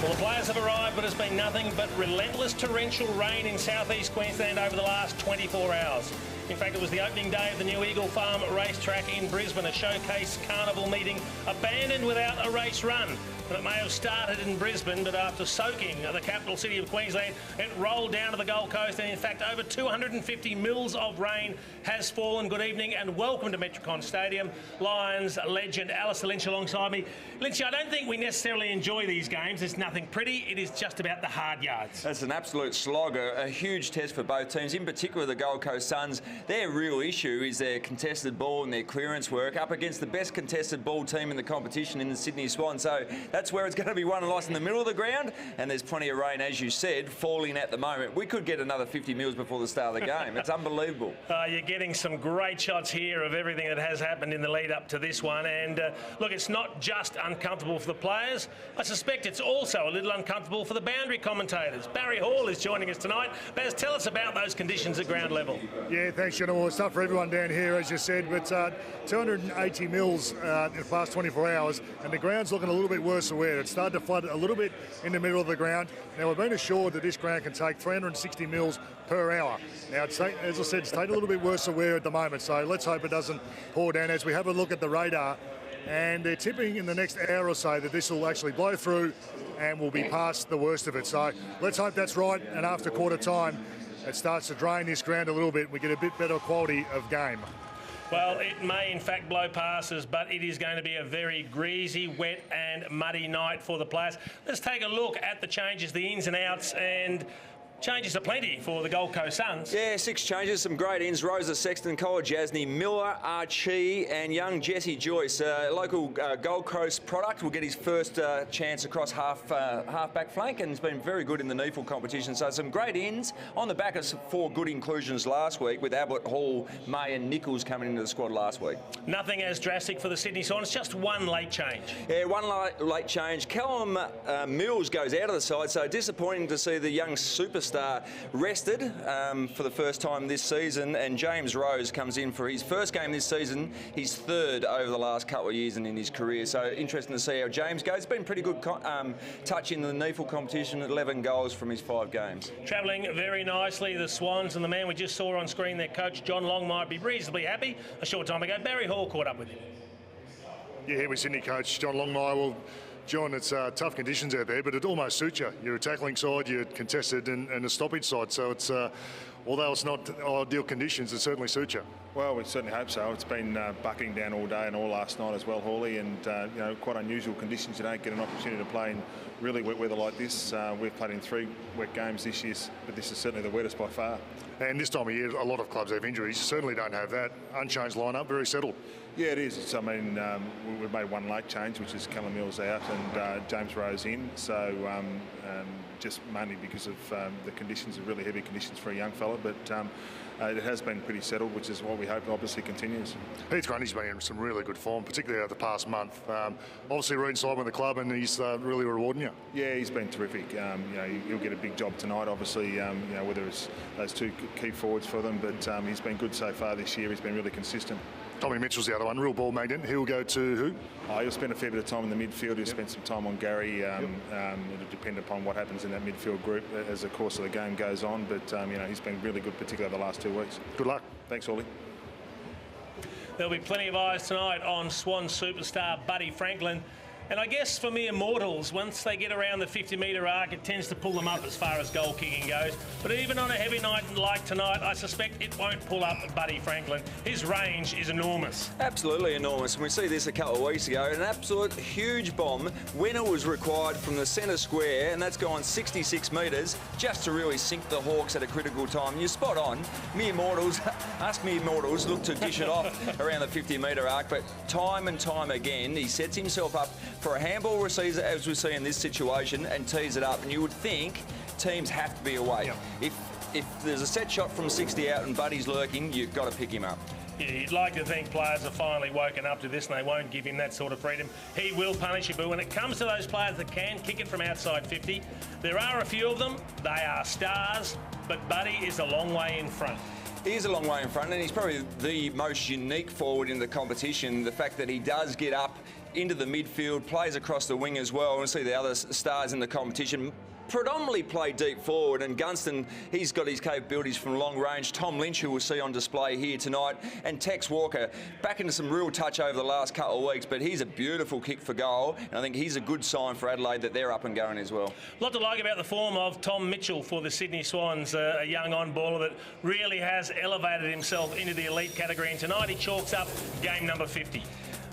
Well, the players have arrived, but it's been nothing but relentless torrential rain in southeast Queensland over the last 24 hours. In fact, it was the opening day of the new Eagle Farm racetrack in Brisbane, a showcase carnival meeting abandoned without a race run. And it may have started in Brisbane, but after soaking the capital city of Queensland, it rolled down to the Gold Coast, and in fact over 250 mils of rain has fallen. Good evening and welcome to Metricon Stadium. Lions legend Alistair Lynch alongside me. Lynchy, I don't think we necessarily enjoy these games. There's nothing pretty. It is just about the hard yards. That's an absolute slog, a huge test for both teams, in particular the Gold Coast Suns. Their real issue is their contested ball and their clearance work up against the best contested ball team in the competition in the Sydney Swans. So that's where it's going to be won and lost in the middle of the ground, and there's plenty of rain, as you said, falling at the moment. We could get another 50 mils before the start of the game. It's unbelievable. You're getting some great shots here of everything that has happened in the lead up to this one, and look, it's not just uncomfortable for the players. I suspect it's also a little uncomfortable for the boundary commentators. Barry Hall is joining us tonight. Baz, tell us about those conditions at ground level. Yeah, thanks, Sean. Well, it's tough for everyone down here, as you said, but 280 mils in the past 24 hours, and the ground's looking a little bit worse than where it started to flood a little bit in the middle of the ground. Now, we've been assured that this ground can take 360 mils per hour. Now, as I said, it's taking a little bit worse than where at the moment, so let's hope it doesn't pour down as we have a look at the radar. And they're tipping in the next hour or so that this will actually blow through and will be past the worst of it. So let's hope that's right, and after quarter time, it starts to drain this ground a little bit. We get a bit better quality of game. Well, it may in fact blow past us, but it is going to be a very greasy, wet and muddy night for the players. Let's take a look at the changes, the ins and outs, and changes are plenty for the Gold Coast Suns. Yeah, 6 changes, some great ins. Rosa Sexton, Cole Jasny, Miller, Archie and young Jesse Joyce. Local Gold Coast product will get his first chance across half-back flank, and has been very good in the NEFL competition. So some great ins on the back of 4 good inclusions last week, with Ablett, Hall, May and Nichols coming into the squad last week. Nothing as drastic for the Sydney Swans, just one late change. Yeah, one late change. Callum Mills goes out of the side, so disappointing to see the young superstar rested for the first time this season, and James Rose comes in for his first game this season, his 3rd over the last couple of years and in his career. So interesting to see how James goes. It's been pretty good touch in the NEFL competition, 11 goals from his 5 games. Travelling very nicely, the Swans, and the man we just saw on screen, their coach John Long, might be reasonably happy. A short time ago, Barry Hall caught up with him. Yeah, here with Sydney coach John Longmire. Well, John, it's tough conditions out there, but it almost suits you. You're a tackling side, you're contested, and a stoppage side. So it's, although it's not ideal conditions, it certainly suits you. Well, we certainly hope so. It's been bucketing down all day and all last night as well, Hawley, and you know, quite unusual conditions. You don't get an opportunity to play in really wet weather like this. We've played in 3 wet games this year, but this is certainly the wettest by far. And this time of year, a lot of clubs have injuries. Certainly don't have that. Unchanged lineup, very settled. Yeah, it is. I mean, we've made one late change, which is Callum Mills out and James Rose in. So just mainly because of the conditions, are really heavy conditions for a young fella. But it has been pretty settled, which is what we hope obviously continues. Heath Grundy's been in some really good form, particularly over the past month. Obviously reinside with the club, and he's really rewarding you. Yeah, he's been terrific. You know, he'll get a big job tonight, obviously, you know, whether it's those 2 key forwards for them, but he's been good so far this year. He's been really consistent. Tommy Mitchell's the other one, real ball magnet. He'll go to who? He'll spend a fair bit of time in the midfield. He'll spend some time on Gary. It'll depend upon what happens in that midfield group as the course of the game goes on. But you know, he's been really good, particularly the last 2 weeks. Good luck. Thanks, Hawley. There'll be plenty of eyes tonight on Swan superstar Buddy Franklin. And I guess for mere mortals, once they get around the 50-metre arc, it tends to pull them up as far as goal kicking goes. But even on a heavy night like tonight, I suspect it won't pull up Buddy Franklin. His range is enormous. Absolutely enormous. And we see this a couple of weeks ago. An absolute huge bomb when it was required from the centre square, and that's gone 66 metres just to really sink the Hawks at a critical time. You're spot on. Mere mortals, us mere mortals, look to dish it off around the 50-metre arc, but time and time again, he sets himself up for a handball receiver, as we see in this situation, and tees it up. And you would think teams have to be away. Yep. If there's a set shot from 60 out and Buddy's lurking, you've got to pick him up. Yeah, you'd like to think players have finally woken up to this and they won't give him that sort of freedom. He will punish you, but when it comes to those players that can kick it from outside 50, there are a few of them. They are stars, but Buddy is a long way in front. He is a long way in front, and he's probably the most unique forward in the competition. The fact that he does get up into the midfield, plays across the wing as well. And see the other stars in the competition predominantly play deep forward, and Gunston, he's got his capabilities from long range. Tom Lynch, who we'll see on display here tonight, and Tex Walker back into some real touch over the last couple of weeks, but he's a beautiful kick for goal, and I think he's a good sign for Adelaide that they're up and going as well. A lot to like about the form of Tom Mitchell for the Sydney Swans, a young on-baller that really has elevated himself into the elite category, and tonight he chalks up game number 50.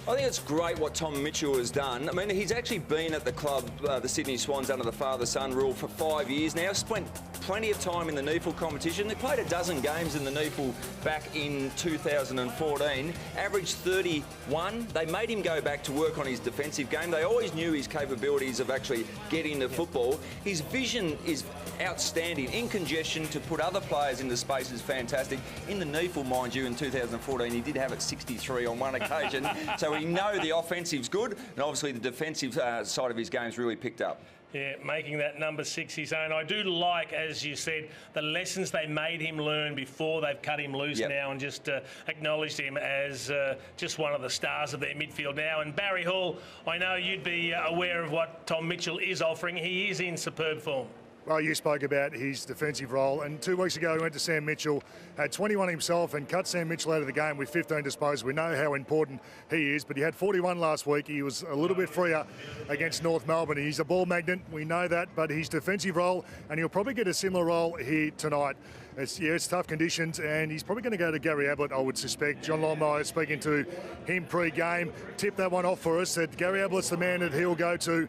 I think it's great what Tom Mitchell has done. I mean, he's actually been at the club, the Sydney Swans, under the father-son rule for 5 years now. Spent plenty of time in the NEAFL competition. They played a dozen games in the NEAFL back in 2014. Averaged 31. They made him go back to work on his defensive game. They always knew his capabilities of actually getting the football. His vision is outstanding. In congestion, to put other players into space is fantastic. In the NEAFL, mind you, in 2014, he did have it 63 on one occasion. So we know the offensive's good, and obviously the defensive side of his game's really picked up. Yeah, making that number 6 his own. I do like, as you said, the lessons they made him learn before they've cut him loose now, and just acknowledged him as just one of the stars of their midfield now. And Barry Hall, I know you'd be aware of what Tom Mitchell is offering. He is in superb form. Well, you spoke about his defensive role, and 2 weeks ago he went to Sam Mitchell, had 21 himself and cut Sam Mitchell out of the game with 15 disposals. We know how important he is, but he had 41 last week. He was a little bit freer against North Melbourne. He's a ball magnet, we know that, but his defensive role, and he'll probably get a similar role here tonight. It's tough conditions, and he's probably going to go to Gary Ablett, I would suspect. John Longmire, speaking to him pre-game, tipped that one off for us, said Gary Ablett's the man that he'll go to.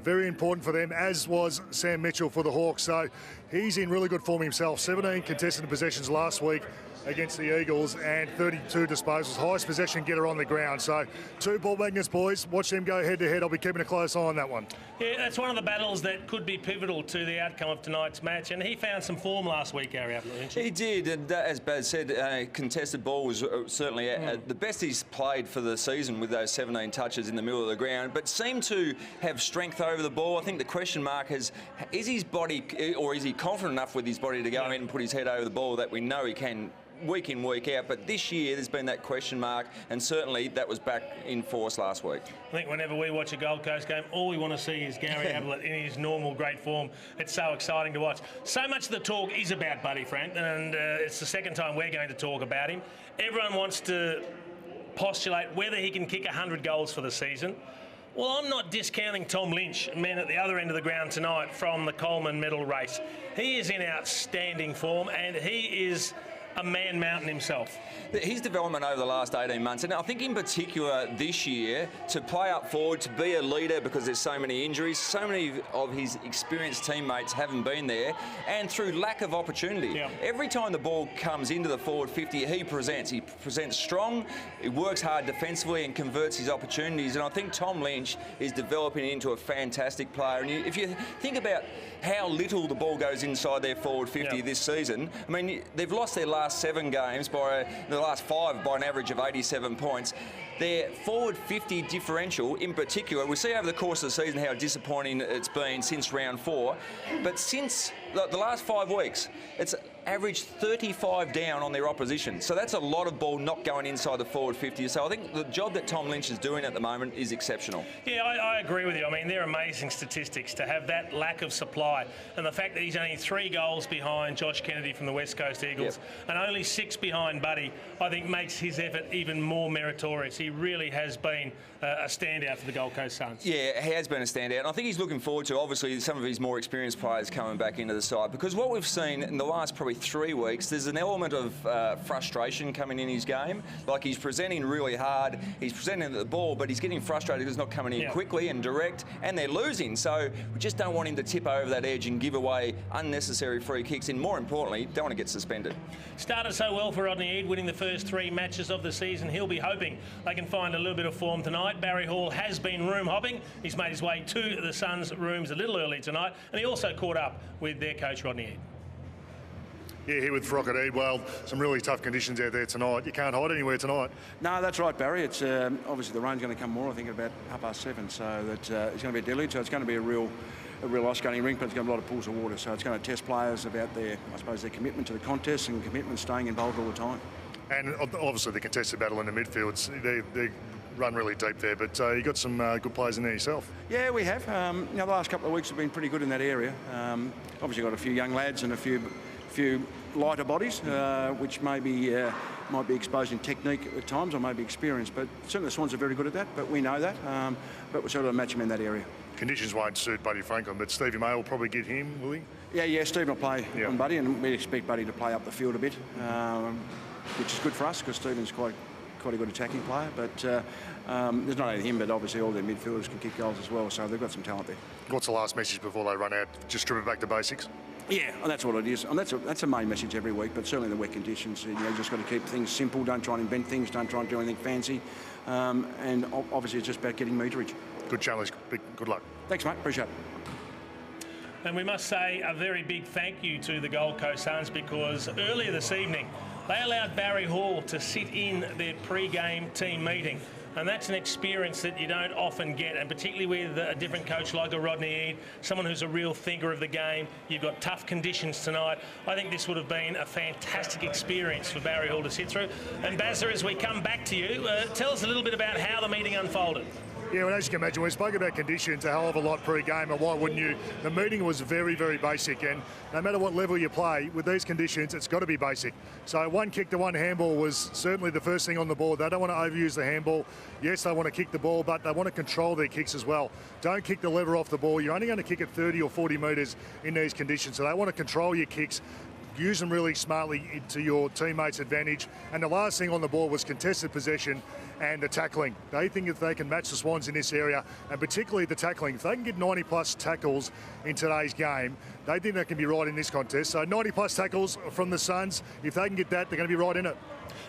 Very important for them, as was Sam Mitchell for the Hawks. So he's in really good form himself. 17 contested possessions last week against the Eagles and 32 disposals. Highest possession getter on the ground. So 2 ball magnets, boys. Watch them go head to head. I'll be keeping a close eye on that one. Yeah, that's one of the battles that could be pivotal to the outcome of tonight's match. And he found some form last week, Gary Ablett, didn't he? He did, and as Baz said, contested ball was certainly the best he's played for the season with those 17 touches in the middle of the ground, but seemed to have strength over the ball. I think the question mark is his body, or is he confident enough with his body to go in and put his head over the ball that we know he can week in, week out. But this year there's been that question mark, and certainly that was back in force last week. I think whenever we watch a Gold Coast game, all we want to see is Gary Ablett in his normal great form. It's so exciting to watch. So much of the talk is about Buddy Frank, and it's the second time we're going to talk about him. Everyone wants to postulate whether he can kick 100 goals for the season. Well, I'm not discounting Tom Lynch, man at the other end of the ground tonight from the Coleman medal race. He is in outstanding form, and he is a man mountain himself. His development over the last 18 months, and I think in particular this year, to play up forward, to be a leader because there's so many injuries, so many of his experienced teammates haven't been there, and through lack of opportunity. Yeah. Every time the ball comes into the forward 50, he presents strong, he works hard defensively and converts his opportunities, and I think Tom Lynch is developing into a fantastic player. And if you think about how little the ball goes inside their forward 50 this season, I mean, they've lost their last 7 games by the last 5 by an average of 87 points. Their forward 50 differential in particular, we see over the course of the season how disappointing it's been since round 4, but since the last 5 weeks, it's averaged 35 down on their opposition. So that's a lot of ball not going inside the forward 50. So I think the job that Tom Lynch is doing at the moment is exceptional. Yeah, I agree with you. I mean, they're amazing statistics to have that lack of supply, and the fact that he's only 3 goals behind Josh Kennedy from the West Coast Eagles and only 6 behind Buddy, I think makes his effort even more meritorious. He really has been a standout for the Gold Coast Suns. Yeah, he has been a standout. And I think he's looking forward to, obviously, some of his more experienced players coming back into the side, because what we've seen in the last probably 3 weeks, there's an element of frustration coming in his game. Like, he's presenting really hard, he's presenting the ball, but he's getting frustrated because it's not coming in quickly and direct, and they're losing. So we just don't want him to tip over that edge and give away unnecessary free kicks, and more importantly, don't want to get suspended. Started so well for Rodney Eade, winning the first 3 matches of the season. He'll be hoping they can find a little bit of form tonight. Barry Hall has been room hopping. He's made his way to the Suns' rooms a little early tonight, and he also caught up with their coach, Rodney Eade. Yeah, here with Rocket Eade. Well, some really tough conditions out there tonight. You can't hide anywhere tonight. No, that's right, Barry. It's obviously the rain's going to come more, I think, at about 7:30, so that it's going to be a deluge. So it's going to be a real ice skating rink, but it's going to be a lot of pools of water. So it's going to test players about their commitment to the contest and commitment staying involved all the time. And obviously the contested battle in the midfields, they're run really deep there, but you got some good players in there yourself. Yeah, we have. The last couple of weeks have been pretty good in that area. Obviously got a few young lads and a few lighter bodies, which might be exposed in technique at times or maybe experience, but certainly the Swans are very good at that, but we know that, but we're sort of match them in that area. Conditions won't suit Buddy Franklin, but Stevie May will probably get him, will he? Yeah, Steve will play on Buddy, and we expect Buddy to play up the field a bit, which is good for us because Stephen's quite a good attacking player, but there's not only him, but obviously all their midfielders can kick goals as well, so they've got some talent there. What's the last message before they run out? Just strip it back to basics? Yeah, and that's what it is. And that's a main message every week, but certainly the wet conditions, you just got to keep things simple, don't try and invent things, don't try and do anything fancy, and obviously it's just about getting meterage. Good challenge, good luck. Thanks, mate, appreciate it. And we must say a very big thank you to the Gold Coast Suns, because earlier this evening they allowed Barry Hall to sit in their pre-game team meeting. And that's an experience that you don't often get, and particularly with a different coach like a Rodney Eade, someone who's a real thinker of the game. You've got tough conditions tonight. I think this would have been a fantastic experience for Barry Hall to sit through. And Bazza, as we come back to you, tell us a little bit about how the meeting unfolded. Yeah, well, as you can imagine, we spoke about conditions a hell of a lot pre-game, and why wouldn't you? The meeting was very, very basic, and no matter what level you play, with these conditions, it's got to be basic. So one kick to one handball was certainly the first thing on the board. They don't want to overuse the handball. Yes, they want to kick the ball, but they want to control their kicks as well. Don't kick the lever off the ball. You're only going to kick it 30 or 40 metres in these conditions, so they want to control your kicks, use them really smartly to your teammates' advantage. And the last thing on the board was contested possession and the tackling. They think if they can match the Swans in this area, and particularly the tackling, if they can get 90-plus tackles in today's game, they think they can be right in this contest. So 90-plus tackles from the Suns, if they can get that, they're going to be right in it.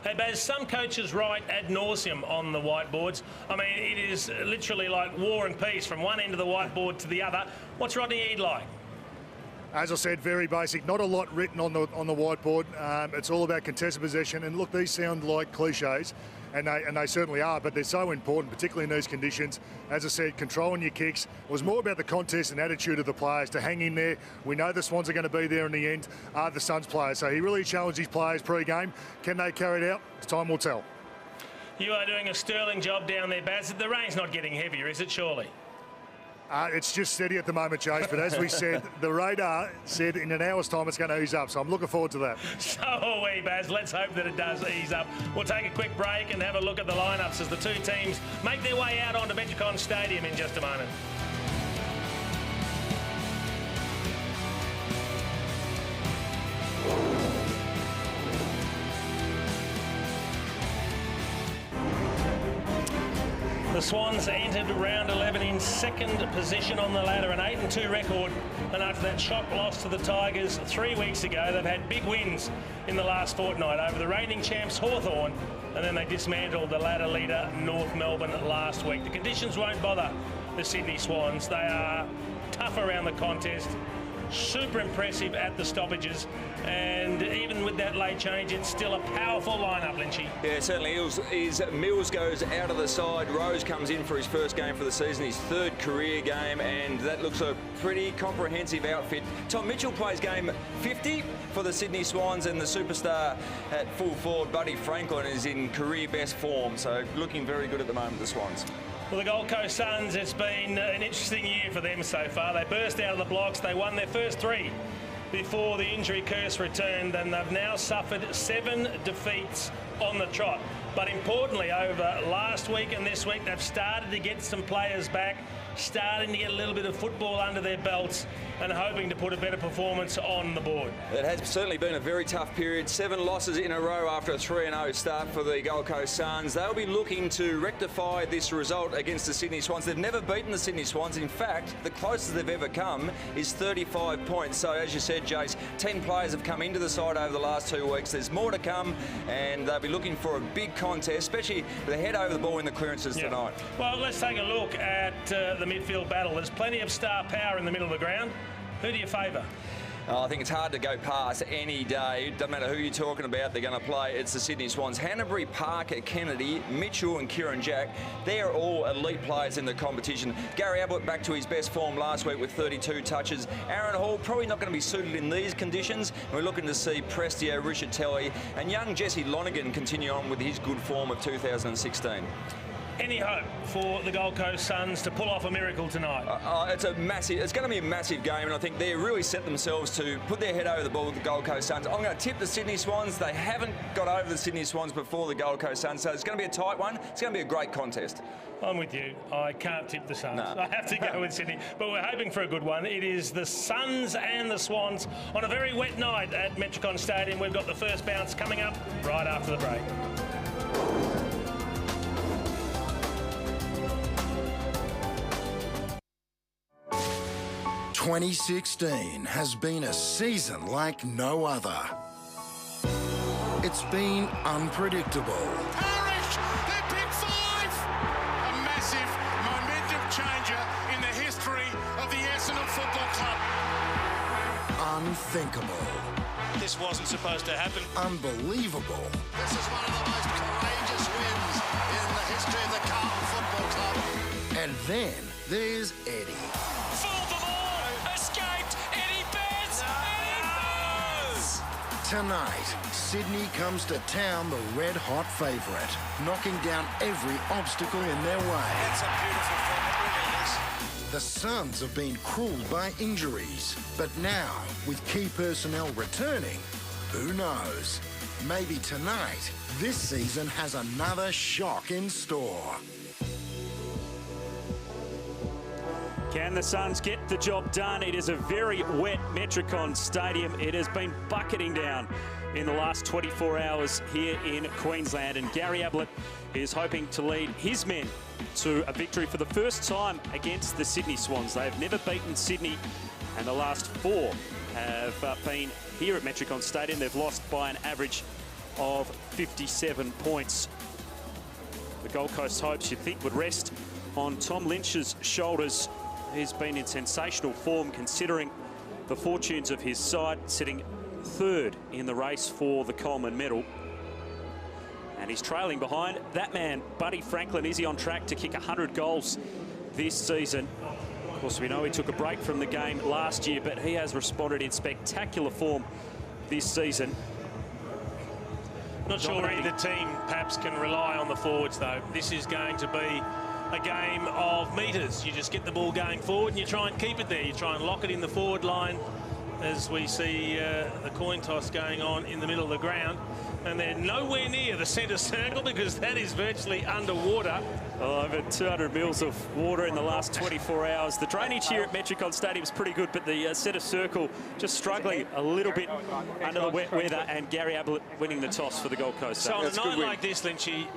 Hey, Baz, some coaches write ad nauseum on the whiteboards. I mean, it is literally like war and peace from one end of the whiteboard to the other. What's Rodney Eade like? As I said, very basic. Not a lot written on the whiteboard. It's all about contested possession. And look, these sound like cliches, and they certainly are, but they're so important, particularly in these conditions. As I said, controlling your kicks. It was more about the contest and attitude of the players to hang in there. We know the Swans are going to be there in the end, are the Suns players. So he really challenged his players pre-game. Can they carry it out? Time will tell. You are doing a sterling job down there, Baz. The rain's not getting heavier, is it, surely? It's just steady at the moment, Chase, but as we said, the radar said in an hour's time it's going to ease up, so I'm looking forward to that. So are we, Baz. Let's hope that it does ease up. We'll take a quick break and have a look at the lineups as the two teams make their way out onto Metricon Stadium in just a moment. The Swans entered round 11 in second position on the ladder, an 8-2 record, and after that shock loss to the Tigers 3 weeks ago, they've had big wins in the last fortnight over the reigning champs Hawthorn, and then they dismantled the ladder leader North Melbourne last week. The conditions won't bother the Sydney Swans. They are tough around the contest, super impressive at the stoppages, and even with that late change, it's still a powerful lineup, Lynchy. Yeah, it certainly is. Mills goes out of the side. Rose comes in for his first game for the season, his third career game, and that looks a pretty comprehensive outfit. Tom Mitchell plays game 50 for the Sydney Swans, and the superstar at full forward, Buddy Franklin, is in career best form, so looking very good at the moment, the Swans. Well, the Gold Coast Suns, it's been an interesting year for them so far. They burst out of the blocks. They won their first 3 before the injury curse returned, and they've now suffered 7 defeats on the trot. But importantly, over last week and this week, they've started to get some players back, starting to get a little bit of football under their belts, and hoping to put a better performance on the board. It has certainly been a very tough period. 7 losses in a row after a 3-0 start for the Gold Coast Suns. They'll be looking to rectify this result against the Sydney Swans. They've never beaten the Sydney Swans. In fact, the closest they've ever come is 35 points. So as you said, Jace, 10 players have come into the side over the last 2 weeks. There's more to come, and they'll be looking for a big contest, especially with a head over the ball in the clearances tonight. Well, let's take a look at the midfield battle. There's plenty of star power in the middle of the ground. Who do you favour? I think it's hard to go past any day. Doesn't matter who you're talking about, they're going to play. It's the Sydney Swans. Hanbury, Parker, Kennedy, Mitchell and Kieran Jack, they're all elite players in the competition. Gary Ablett back to his best form last week with 32 touches. Aaron Hall probably not going to be suited in these conditions. We're looking to see Prestio, Richard Telly and young Jesse Lonergan continue on with his good form of 2016. Any hope for the Gold Coast Suns to pull off a miracle tonight? It's going to be a massive game, and I think they're really set themselves to put their head over the ball with the Gold Coast Suns. I'm going to tip the Sydney Swans. They haven't got over the Sydney Swans before the Gold Coast Suns, so it's going to be a tight one. It's going to be a great contest. I'm with you. I can't tip the Suns. No. I have to go with Sydney. But we're hoping for a good one. It is the Suns and the Swans on a very wet night at Metricon Stadium. We've got the first bounce coming up right after the break. 2016 has been a season like no other. It's been unpredictable. Parish, they pick 5! A massive momentum changer in the history of the Essendon Football Club. Unthinkable. This wasn't supposed to happen. Unbelievable. This is one of the most courageous wins in the history of the Carlton Football Club. And then there's Eddie. Fooled them all! Escaped! Eddie Betts! Eddie Betts! Tonight, Sydney comes to town the red-hot favourite, knocking down every obstacle in their way. It's a beautiful thing, it really is. The Suns have been cruelled by injuries, but now, with key personnel returning, who knows? Maybe tonight, this season has another shock in store. Can the Suns get the job done? It is a very wet Metricon Stadium. It has been bucketing down in the last 24 hours here in Queensland, and Gary Ablett is hoping to lead his men to a victory for the first time against the Sydney Swans. They have never beaten Sydney, and the last 4 have been here at Metricon Stadium. They've lost by an average of 57 points. The Gold Coast hopes, you'd think, would rest on Tom Lynch's shoulders. He's been in sensational form considering the fortunes of his side, sitting 3rd in the race for the Coleman medal. And he's trailing behind that man, Buddy Franklin. Is he on track to kick 100 goals this season? Of course, we know he took a break from the game last year, but he has responded in spectacular form this season. Not sure either team perhaps can rely on the forwards, though. This is going to be a game of metres. You just get the ball going forward and you try and keep it there. You try and lock it in the forward line as we see the coin toss going on in the middle of the ground. And they're nowhere near the centre circle because that is virtually underwater. Oh, over 200 mils of water in the last 24 hours. The drainage here at Metricon Stadium is pretty good, but the centre circle just struggling a little bit under the wet weather, and Gary Ablett winning the toss for the Gold Coast. So on a night like this, Lynchy,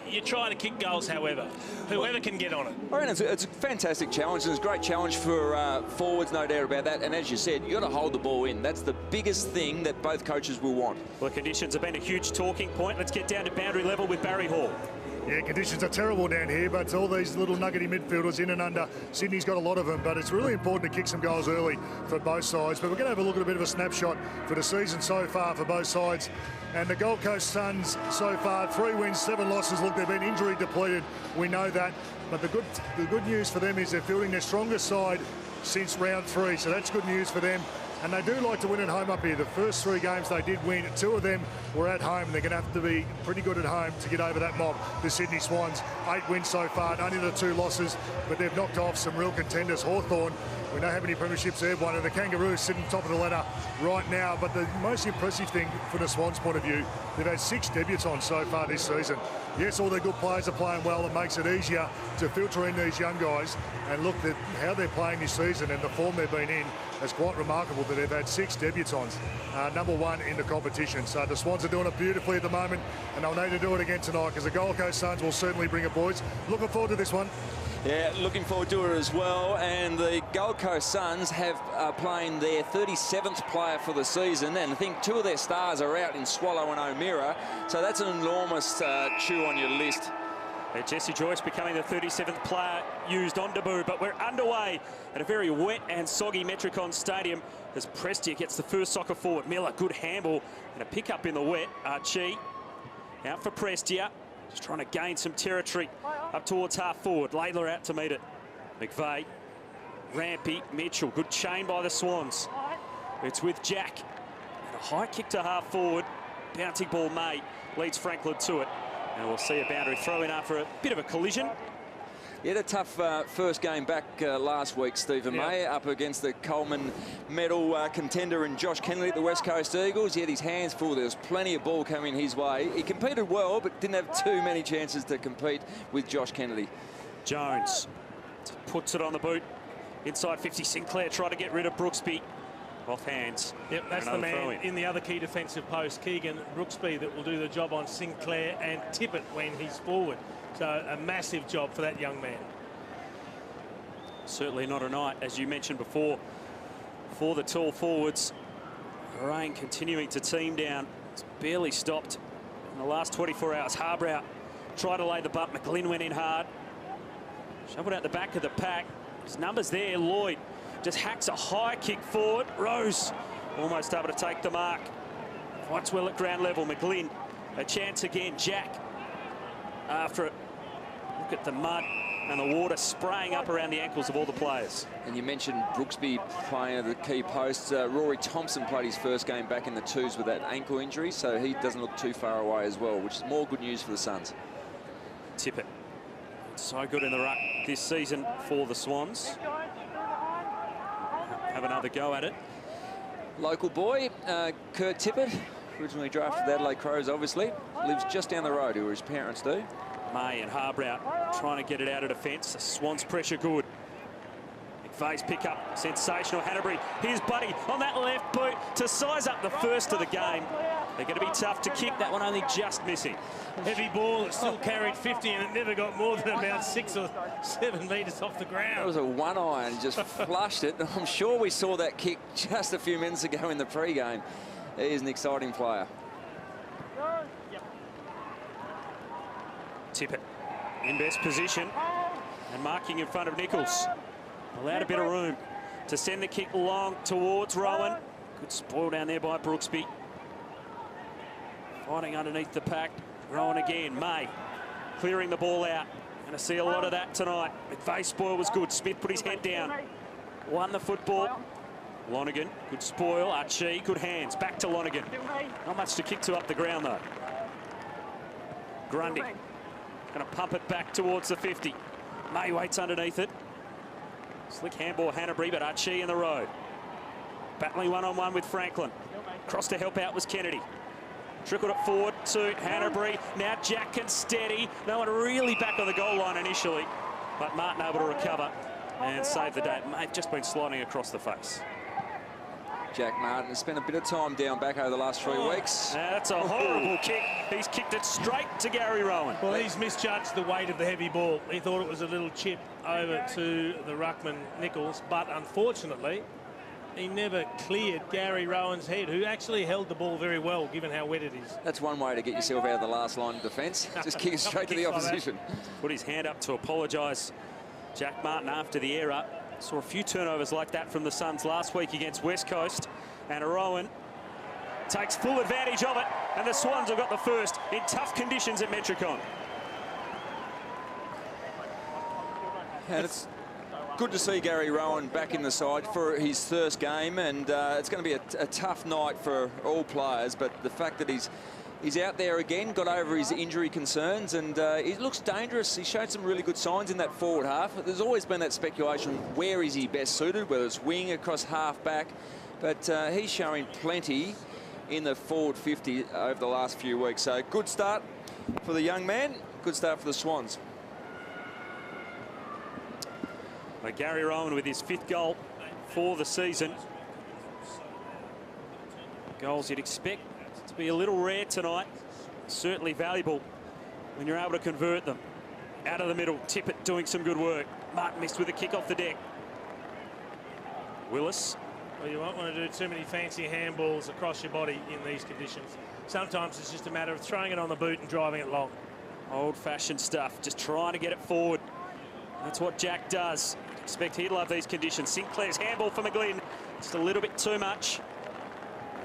you're trying to kick goals, however. Whoever can get on it. I mean, it's a fantastic challenge, and it's a great challenge for forwards, no doubt about that. And as you said, you've got to hold the ball in. That's the biggest thing that both coaches will want. Well, the conditions have been a huge talking point. Let's get down to boundary level with Barry Hall. Yeah, conditions are terrible down here, but all these little nuggety midfielders in and under. Sydney's got a lot of them, but it's really important to kick some goals early for both sides. But we're going to have a look at a bit of a snapshot for the season so far for both sides. And the Gold Coast Suns so far, 3 wins, 7 losses. Look, they've been injury depleted. We know that. But the good news for them is they're fielding their strongest side since round 3. So that's good news for them. And they do like to win at home up here. The first 3 games they did win, 2 of them were at home. They're going to have to be pretty good at home to get over that mob. The Sydney Swans, 8 wins so far, only the 2 losses, but they've knocked off some real contenders. Hawthorn, we know how many premierships they've won, and the Kangaroos sitting top of the ladder right now. But the most impressive thing from the Swans' point of view, they've had 6 debutants so far this season. Yes, all their good players are playing well. It makes it easier to filter in these young guys. And look at how they're playing this season and the form they've been in. It's quite remarkable that they've had 6 debutants, #1 in the competition. So the Swans are doing it beautifully at the moment, and they'll need to do it again tonight because the Gold Coast Suns will certainly bring it, boys. Looking forward to this one. Yeah, looking forward to it as well. And the Gold Coast Suns have playing their 37th player for the season, and I think 2 of their stars are out in Swallow and O'Meara. So that's an enormous chew on your list. Jesse Joyce becoming the 37th player used on debut, but we're underway at a very wet and soggy Metricon Stadium as Prestia gets the first soccer forward. Miller, good handball and a pick up in the wet. Archie out for Prestia, just trying to gain some territory up towards half forward. Laidler out to meet it. McVeigh, Rampy, Mitchell, good chain by the Swans. It's with Jack. And a high kick to half forward. Bouncing ball, May leads Franklin to it. And we'll see a boundary throw in after a bit of a collision. He had a tough first game back last week, Stephen May, up against the Coleman medal contender and Josh Kennedy at the West Coast Eagles. He had his hands full. There was plenty of ball coming his way. He competed well, but didn't have too many chances to compete with Josh Kennedy. Jones puts it on the boot. Inside 50, Sinclair tried to get rid of Brooksby. Off hands. Yep, that's the man in the other key defensive post, Keegan Brooksby, that will do the job on Sinclair and Tippett when he's forward. So a massive job for that young man. Certainly not a night, as you mentioned before, for the tall forwards. Rain continuing to team down. It's barely stopped in the last 24 hours. Harbrow tried to lay the butt. McGlynn went in hard. Shoveled out the back of the pack. His numbers there. Lloyd just hacks a high kick forward. Rose almost able to take the mark. Fights well at ground level. McGlynn, a chance again. Jack after it. Look at the mud and the water spraying up around the ankles of all the players. And you mentioned Brooksby playing at the key posts. Rory Thompson played his first game back in the twos with that ankle injury, so he doesn't look too far away as well, which is more good news for the Suns. Tippett, so good in the ruck this season for the Swans. Have another go at it. Local boy, Kurt Tippett, originally drafted the Adelaide Crows, obviously, lives just down the road, where his parents do. May and Harbrow trying to get it out of defence. The Swans pressure good. McVeigh's pick up, sensational. Hanbury, here's Buddy on that left boot to size up the first of the game. They're going to be tough to kick. That one only just missing. Heavy ball that still carried 50 and it never got more than about 6 or 7 metres off the ground. That was a one-iron, just flushed it. I'm sure we saw that kick just a few minutes ago in the pre-game. He is an exciting player. Tippett in best position and marking in front of Nichols. Allowed a bit of room to send the kick long towards Rowan. Good spoil down there by Brooksby. Fighting underneath the pack. Rowan again. May clearing the ball out. Going to see a lot of that tonight. McVeigh's spoil was good. Smith put his head down. Won the football. Lonergan, good spoil. Archie, good hands. Back to Lonergan. Not much to kick to up the ground though. Grundy. Going to pump it back towards the 50. May waits underneath it. Slick handball Hanbury, but Archie in the road. Battling one-on-one with Franklin. Cross to help out was Kennedy. Trickled it forward to Hanbury. Now Jack can steady. No one really back on the goal line initially, but Martin able to recover and save the day. May have just been sliding across the face. Jack Martin has spent a bit of time down back over the last 3 weeks. That's a horrible kick. He's kicked it straight to Gary Rowan. Well, he's misjudged the weight of the heavy ball. He thought it was a little chip over to the ruckman Nichols, but unfortunately, he never cleared Gary Rowan's head, who actually held the ball very well, given how wet it is. That's one way to get yourself out of the last line of defence. Just kick it straight to the opposition. Put his hand up to apologise. Jack Martin after the error. Saw a few turnovers like that from the Suns last week against West Coast. And Rowan takes full advantage of it. And the Swans have got the first in tough conditions at Metricon. And it's good to see Gary Rowan back in the side for his first game. And it's going to be a tough night for all players. But the fact that he's out there again, got over his injury concerns, and he looks dangerous. He showed some really good signs in that forward half. There's always been that speculation, where is he best suited, whether it's wing across half back, but he's showing plenty in the forward 50 over the last few weeks. So good start for the young man, good start for the Swans. Well, Gary Rowan with his 5th goal for the season. Goals you'd expect to be a little rare tonight. Certainly valuable when you're able to convert them. Out of the middle, Tippett doing some good work. Martin missed with a kick off the deck. Willis. Well, you won't want to do too many fancy handballs across your body in these conditions. Sometimes it's just a matter of throwing it on the boot and driving it long. Old-fashioned stuff, just trying to get it forward. That's what Jack does. Expect he'd love these conditions. Sinclair's handball for McGlynn. Just a little bit too much.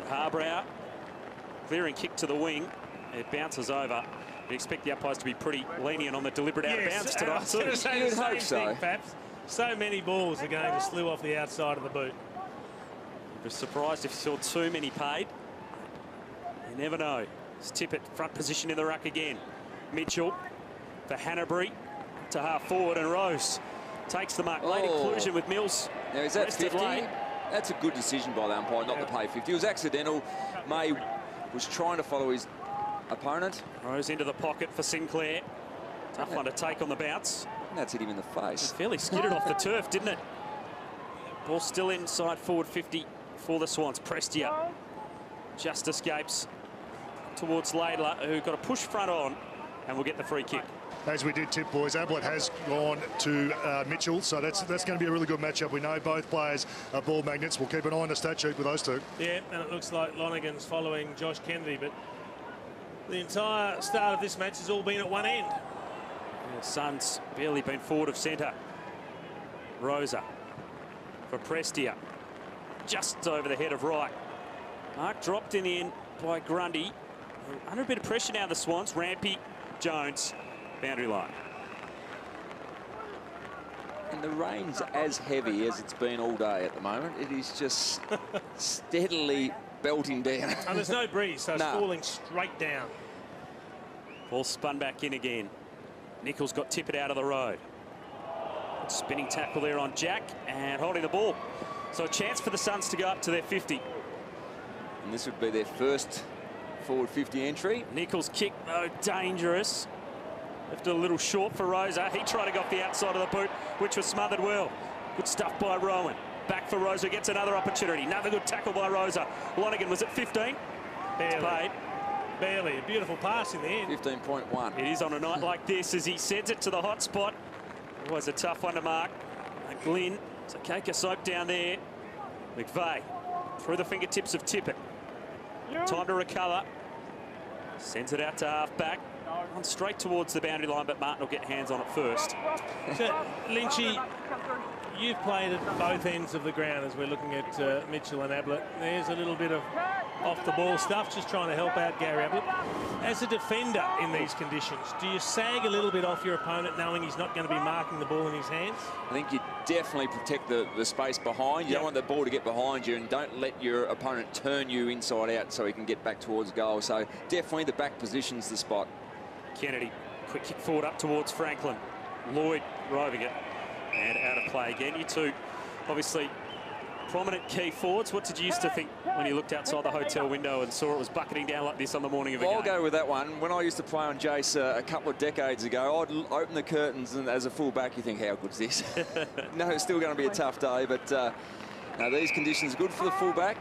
Harbrow. Clearing kick to the wing. It bounces over. You expect the umpires to be pretty lenient on the deliberate out of bounds tonight. I was going to say the same thing, perhaps. So many balls are going to slew off the outside of the boot. I was surprised if you saw too many paid. You never know. It's Tippett, front position in the ruck again. Mitchell for Hanbury to half forward, and Rose takes the mark. Late inclusion with Mills. Now, is that rested 50? late. That's a good decision by the umpire not to pay 50. It was accidental. May was trying to follow his opponent. Rose into the pocket for Sinclair. Tough one to take on the bounce. And that's hit him in the face. Fairly skidded off the turf, didn't it? Ball still inside forward 50 for the Swans. Prestia just escapes towards Laidler, who got a push front on and will get the free kick. As we did tip, boys, Ablett has gone to Mitchell, so that's going to be a really good matchup. We know both players are ball magnets. We'll keep an eye on the stat sheet with those two. Yeah, and it looks like Lonergan's following Josh Kennedy, but the entire start of this match has all been at one end. The Suns barely been forward of centre. Rosa for Prestia, just over the head of Wright. Mark dropped in the end by Grundy. Under a bit of pressure now, the Swans. Rampy, Jones, boundary line. And the rain's as heavy as it's been all day at the moment. It is just steadily belting down. And there's no breeze, so it's falling straight down. Ball spun back in again. Nichols got Tippett out of the road. Spinning tackle there on Jack and holding the ball. So a chance for the Suns to go up to their 50. And this would be their first forward 50 entry. Nichols' kick, though, dangerous. Left it a little short for Rosa. He tried to go off the outside of the boot, which was smothered well. Good stuff by Rowan. Back for Rosa, gets another opportunity. Another good tackle by Rosa. Lonergan was at 15. Barely. Barely. A beautiful pass in the end. 15.1. It is on a night like this as he sends it to the hot spot. Always a tough one to mark. Glynn, it's a cake of soap down there. McVeigh through the fingertips of Tippett. Time to recover. Sends it out to half-back. On straight towards the boundary line, but Martin will get hands on it first. So, Lynchy, you've played at both ends of the ground as we're looking at Mitchell and Ablett. There's a little bit of off-the-ball stuff, just trying to help out Gary Ablett. As a defender in these conditions, do you sag a little bit off your opponent knowing he's not going to be marking the ball in his hands? I think you definitely protect the space behind. You don't want the ball to get behind you, and don't let your opponent turn you inside out so he can get back towards goal. So definitely the back position's the spot. Kennedy, quick kick forward up towards Franklin. Lloyd roving it and out of play again. You two, obviously, prominent key forwards. What did you used to think when you looked outside the hotel window and saw it was bucketing down like this on the morning of a game? I'll go with that one. When I used to play on Jace a couple of decades ago, I'd open the curtains, and as a full-back, you think, how good's this? No, it's still going to be a tough day, but no, these conditions are good for the full-back.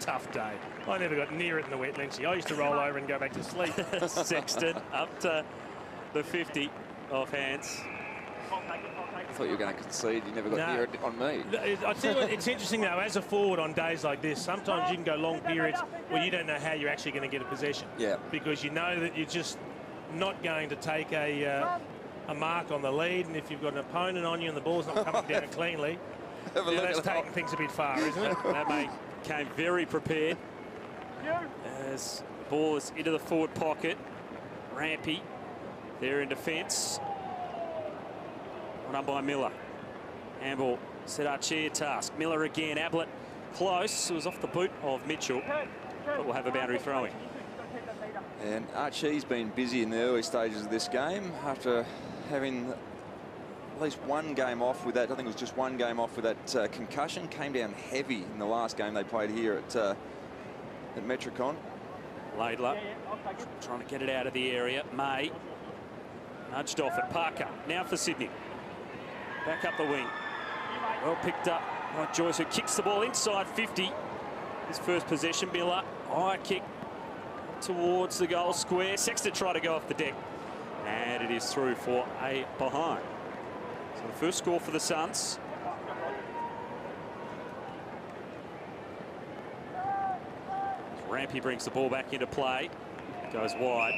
Tough day. I never got near it in the wet, Lynchy. I used to roll over and go back to sleep. Sexton up to the 50 off hands. I thought you were going to concede. You never got near it on me. I tell you what, it's interesting, though, as a forward on days like this, sometimes you can go long periods where you don't know how you're actually going to get a possession. Yeah. Because you know that you're just not going to take a mark on the lead, and if you've got an opponent on you and the ball's not coming down cleanly, that's taking things a bit far, isn't it? That mate came very prepared as the ball is into the forward pocket. Rampy there in defence. Run by Miller. Handball set Archie a task. Miller again. Ablett close. It was off the boot of Mitchell, but we'll have a boundary throwing. And Archie's been busy in the early stages of this game after having at least one game off with that. I think it was just one game off with that concussion. Came down heavy in the last game they played here at Metricon. Laidler trying to get it out of the area. May nudged off it. Parker now for Sydney. Back up the wing. Well picked up by Joyce, who kicks the ball inside 50. His first possession. Miller, high kick towards the goal square. Sexton tried to go off the deck, and it is through for a behind. So the first score for the Suns. Rampy brings the ball back into play. Goes wide.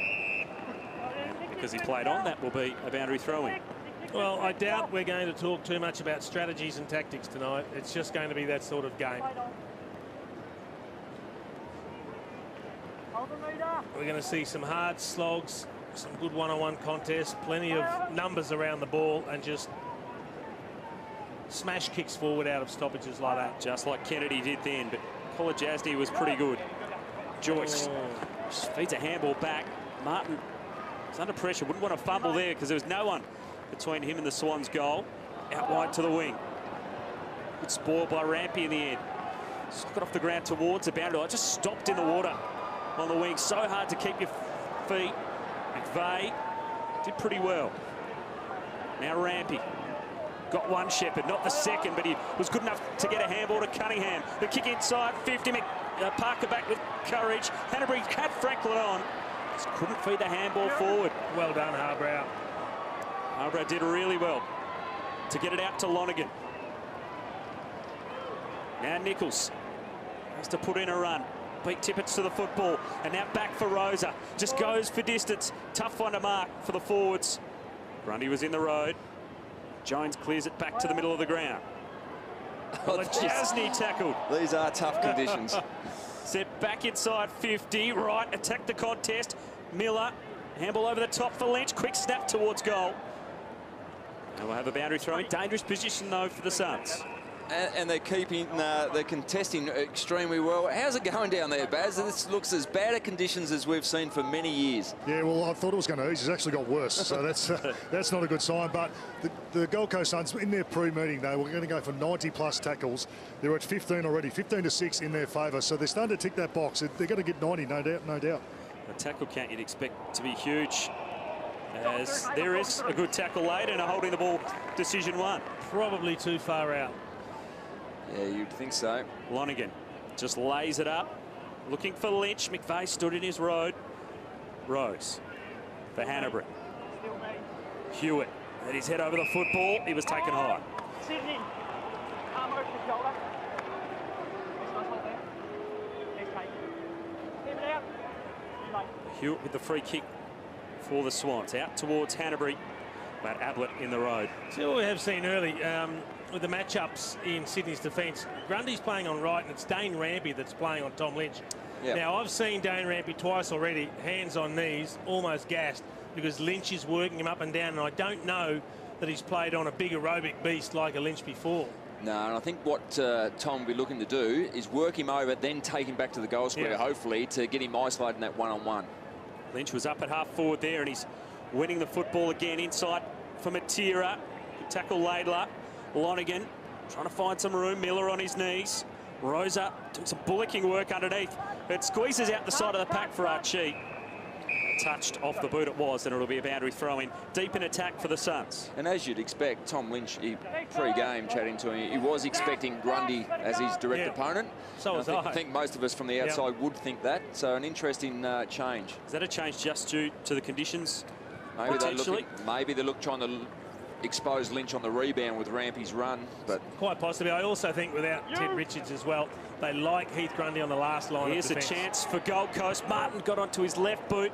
And because he played on, that will be a boundary throw-in. Well, I doubt we're going to talk too much about strategies and tactics tonight. It's just going to be that sort of game. We're going to see some hard slogs, some good one-on-one contests, plenty of numbers around the ball, and just smash kicks forward out of stoppages like that. Just like Kennedy did then, but Kolajasny was pretty good. Joyce just feeds a handball back. Martin He's under pressure. Wouldn't want to fumble there because there was no one between him and the Swans' goal. Out wide to the wing. Good spoil by Rampy in the end. Got off the ground towards the boundary. I just stopped in the water on the wing. So hard to keep your feet. McVeigh did pretty well. Now Rampy. Got one Shepherd, not the second, but he was good enough to get a handball to Cunningham. The kick inside, 50. Parker back with courage. Hanbury had Franklin on. Just couldn't feed the handball forward. Well done, Harbrow. Harbrow did really well to get it out to Lonergan. Now Nichols has to put in a run. Pete Tippett's to the football, and now back for Rosa. Just goes for distance. Tough one to mark for the forwards. Grundy was in the road. Jones clears it back to the middle of the ground. Well, Jasny tackled. These are tough conditions. Set back inside 50. Right, attack the contest. Miller, handball over the top for Lynch. Quick snap towards goal. And we'll have a boundary throw in. Dangerous position, though, for the Suns. And they're they're contesting extremely well. How's it going down there, Baz? This looks as bad a conditions as we've seen for many years. Yeah, well, I thought it was going to ease. It's actually got worse, so that's not a good sign. But the Gold Coast Suns, in their pre-meeting, they were going to go for 90-plus tackles. They're at 15 already, 15-6 in their favour. So they're starting to tick that box. They're going to get 90, no doubt. The tackle count you'd expect to be huge, as there is a good tackle laid and a holding the ball decision one. Probably too far out. Yeah, you'd think so. Lonergan just lays it up, looking for Lynch. McVeigh stood in his road. Rose for Hanbury. Hewitt had his head over the football. He was taken high. Hewitt with the free kick for the Swans. Out towards Hanbury, but Ablett in the road. See what we have seen early with the matchups in Sydney's defence. Grundy's playing on right, and it's Dane Rampy that's playing on Tom Lynch. Yep. Now, I've seen Dane Rampy twice already, hands on knees, almost gassed, because Lynch is working him up and down, and I don't know that he's played on a big aerobic beast like a Lynch before. No, and I think what Tom will be looking to do is work him over, then take him back to the goal square, hopefully, to get him isolated in that one-on-one. Lynch was up at half forward there, and he's winning the football again inside for Matera. Tackle Laidler. Lonergan trying to find some room. Miller on his knees. Rosa doing some bullocking work underneath. It squeezes out the side of the pack for Archie. Touched off the boot it was, and it'll be a boundary throw in. Deep in attack for the Suns. And as you'd expect, Tom Lynch, pre-game chatting to him, he was expecting Grundy as his direct opponent. So was I think most of us from the outside would think that. So an interesting change. Is that a change just due to the conditions? Maybe they're trying to expose Lynch on the rebound with Rampy's run, but quite possibly. I also think without Ted Richards as well, they like Heath Grundy on the last line. Here's a chance for Gold Coast. Martin got onto his left boot.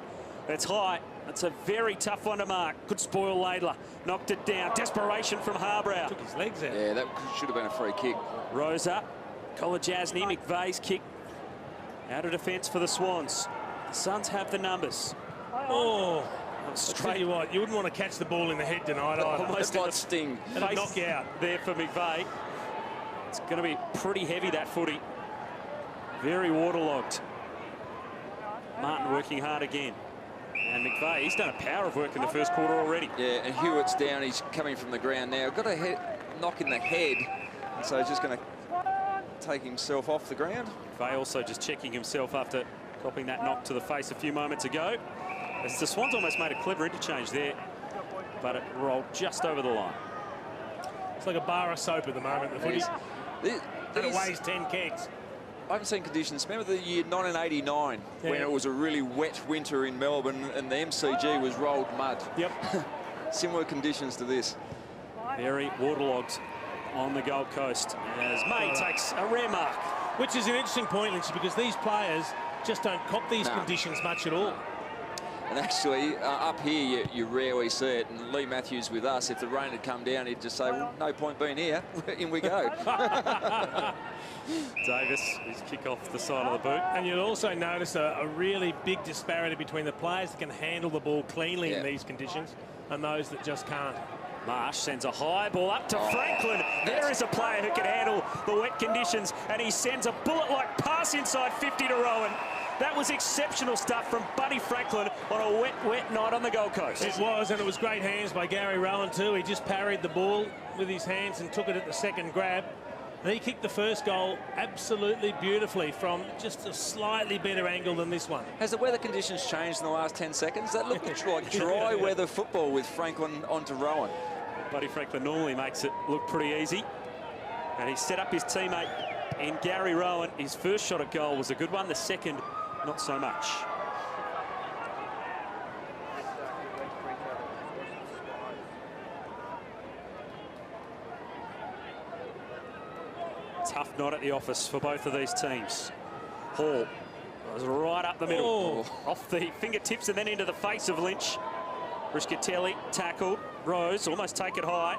It's high. It's a very tough one to mark. Could spoil Laidler. Knocked it down. Desperation from Harbrow. Took his legs out. Yeah, that should have been a free kick. Rosa, Kolajasny, McVeigh's kick out of defence for the Swans. The Suns have the numbers. Oh. I'll tell you what, you wouldn't want to catch the ball in the head tonight. Almost like sting. Face knock out there for McVeigh. It's going to be pretty heavy, that footy. Very waterlogged. Martin working hard again. And McVeigh, he's done a power of work in the first quarter already. Yeah, and Hewitt's down. He's coming from the ground now. Got a knock in the head. So he's just going to take himself off the ground. McVeigh also just checking himself after copping that knock to the face a few moments ago. As the Swans almost made a clever interchange there, but it rolled just over the line. It's like a bar of soap at the moment, the footy. It weighs 10 kegs. I haven't seen conditions. Remember the year 1989 when it was a really wet winter in Melbourne and the MCG was rolled mud? Yep. Similar conditions to this. Very waterlogged on the Gold Coast as May takes a rare mark. Which is an interesting point, Lynch, because these players just don't cop these conditions much at all. And actually, up here, you rarely see it. And Lee Matthews with us, if the rain had come down, he'd just say, well, no point being here. In we go. Davis, his kick off the side of the boot. And you'll also notice a really big disparity between the players that can handle the ball cleanly in these conditions and those that just can't. Marsh sends a high ball up to Franklin. There is a player who can handle the wet conditions, and he sends a bullet-like pass inside 50 to Rowan. That was exceptional stuff from Buddy Franklin on a wet night on the Gold Coast. It was, and it was great hands by Gary Rowan too. He just parried the ball with his hands and took it at the second grab. And he kicked the first goal absolutely beautifully from just a slightly better angle than this one. Has the weather conditions changed in the last 10 seconds? That looked like dry weather football with Franklin onto Rowan. Buddy Franklin normally makes it look pretty easy. And he set up his teammate in Gary Rowan. His first shot at goal was a good one. The second, not so much. Tough night at the office for both of these teams. Hall was right up the middle, off the fingertips and then into the face of Lynch. Briskatelli tackled. Rose almost take it high.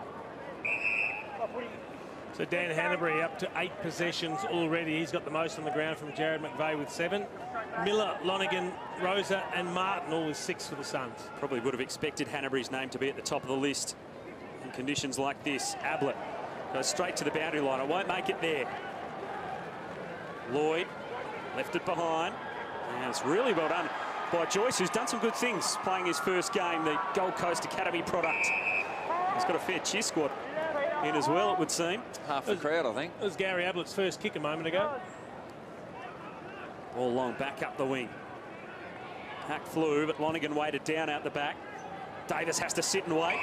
So Dan Hanbury up to 8 possessions already. He's got the most on the ground from Jared McVeigh with 7. Miller, Lonergan, Rosa and Martin all with 6 for the Suns. Probably would have expected Hanbury's name to be at the top of the list in conditions like this. Ablett goes straight to the boundary line. It won't make it there. Lloyd left it behind. And it's really well done by Joyce, who's done some good things playing his first game, the Gold Coast Academy product. He's got a fair cheer squad in as well, it would seem. Half the crowd, I think. It was Gary Ablett's first kick a moment ago. Ball long, back up the wing. Hack flew, but Lonergan waited down out the back. Davis has to sit and wait.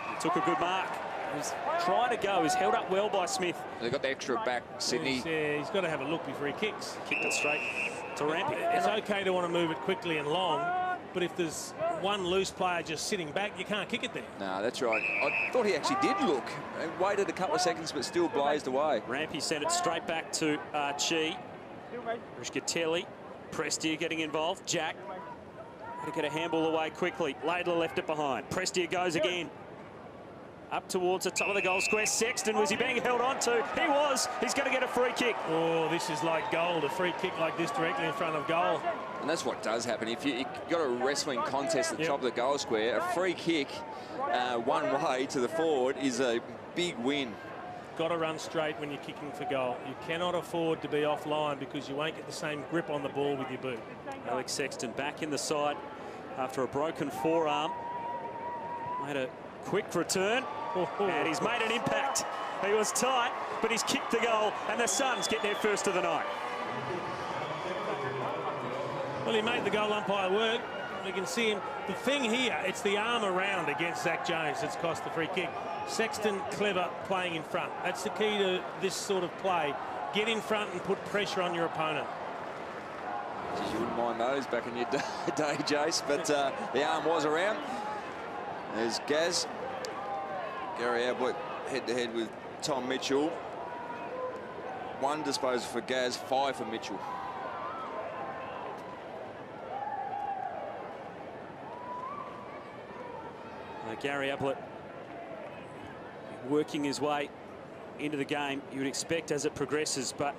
He took a good mark. He's trying to go. He's held up well by Smith. They got the extra back, Sydney. Yeah, he's got to have a look before he kicks. Kicked it straight to Rampy. It's okay to want to move it quickly and long, but if there's one loose player just sitting back, you can't kick it there. No, that's right. I thought he actually did look. He waited a couple of seconds, but still blazed away. Rampy sent it straight back to Chi. Briskatelli. Prestia getting involved. Jack had to get a handball away quickly. Laidler left it behind. Prestia goes again. Up towards the top of the goal square. Sexton, was he being held on to? He was. He's going to get a free kick. Oh, this is like gold. A free kick like this directly in front of goal. And that's what does happen. If you've got a wrestling contest at the top of the goal square, a free kick one way to the forward is a big win. Got to run straight when you're kicking for goal. You cannot afford to be offline because you won't get the same grip on the ball with your boot. Alex Sexton back in the side after a broken forearm. Made a quick return, and he's made an impact. He was tight, but he's kicked the goal, and the Suns get their first of the night. Well, he made the goal umpire work. We can see him. The thing here, it's the arm around against Zach Jones that's cost the free kick. Sexton clever playing in front. That's the key to this sort of play. Get in front and put pressure on your opponent. You wouldn't mind those back in your day, Jace, but the arm was around. There's Gaz. Gary Ablett head-to-head with Tom Mitchell. 1 disposal for Gaz, 5 for Mitchell. Gary Ablett working his way into the game, you would expect as it progresses, but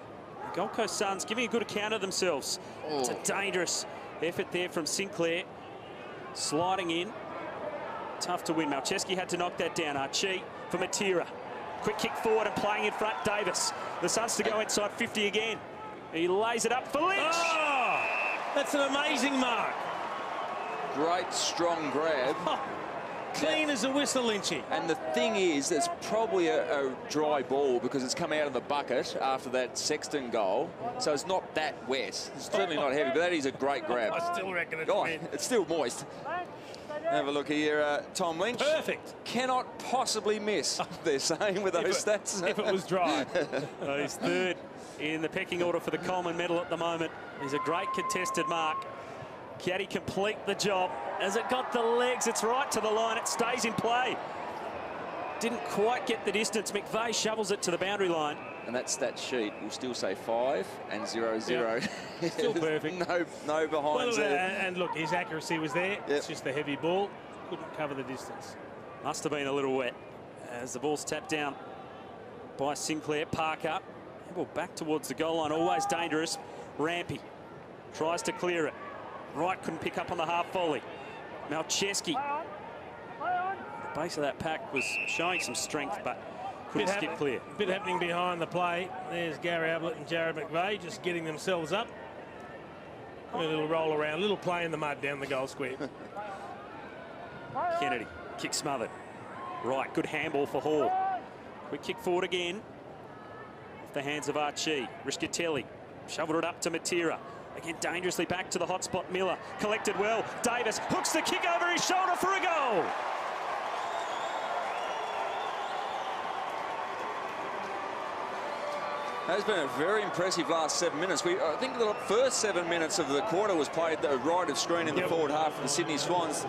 the Gold Coast Suns giving a good account of themselves. It's a dangerous effort there from Sinclair. Sliding in. Tough to win. Malcheski had to knock that down. Archie for Matera. Quick kick forward and playing in front, Davis. The Suns to go inside 50 again. He lays it up for Lynch. Oh, that's an amazing mark. Great, strong grab. Clean as a whistle, Lynchy. And the thing is, it's probably a dry ball because it's come out of the bucket after that Sexton goal. So it's not that wet. It's certainly not heavy, but that is a great grab. I still reckon it's wet. It's still moist. Have a look here, Tom Lynch. Perfect. Cannot possibly miss, they're saying, with those stats. If it was dry. He's third in the pecking order for the Coleman medal at the moment. He's a great contested mark. Can he complete the job? As it got the legs, it's right to the line. It stays in play. Didn't quite get the distance. McVeigh shovels it to the boundary line. And that stat sheet will still say 5 and 0-0. Yep. Still perfect. no behinds there. And look, his accuracy was there. Yep. It's just the heavy ball. Couldn't cover the distance. Must have been a little wet as the ball's tapped down by Sinclair. Parker. Ball back towards the goal line. Always dangerous. Rampy tries to clear it. Wright couldn't pick up on the half volley. Malcheski base of that pack was showing some strength, but couldn't skip clear. Bit happening behind the play. There's Gary Ablett and Jared McVeigh just getting themselves up. A little roll around, a little play in the mud down the goal square. Kennedy, kick smothered. Right, good handball for Hall. Quick kick forward again. Off the hands of Archie. Rischitelli shoveled it up to Matera. Again, dangerously back to the hot spot. Miller collected well. Davis hooks the kick over his shoulder for a goal. It's been a very impressive last 7 minutes. I think the first 7 minutes of the quarter was played right of screen in the forward half of the Sydney Swans.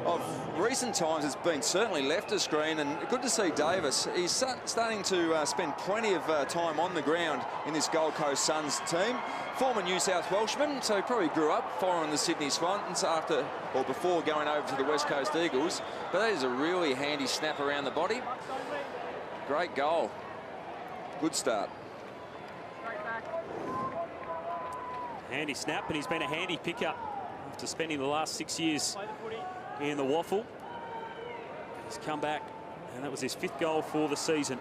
Of recent times, it's been certainly left of screen, and good to see Davis. He's starting to spend plenty of time on the ground in this Gold Coast Suns team. Former New South Welshman, so he probably grew up following the Sydney Swans before going over to the West Coast Eagles. But that is a really handy snap around the body. Great goal. Good start. Handy snap, and he's been a handy pickup after spending the last 6 years in the waffle. He's come back, and that was his 5th goal for the season.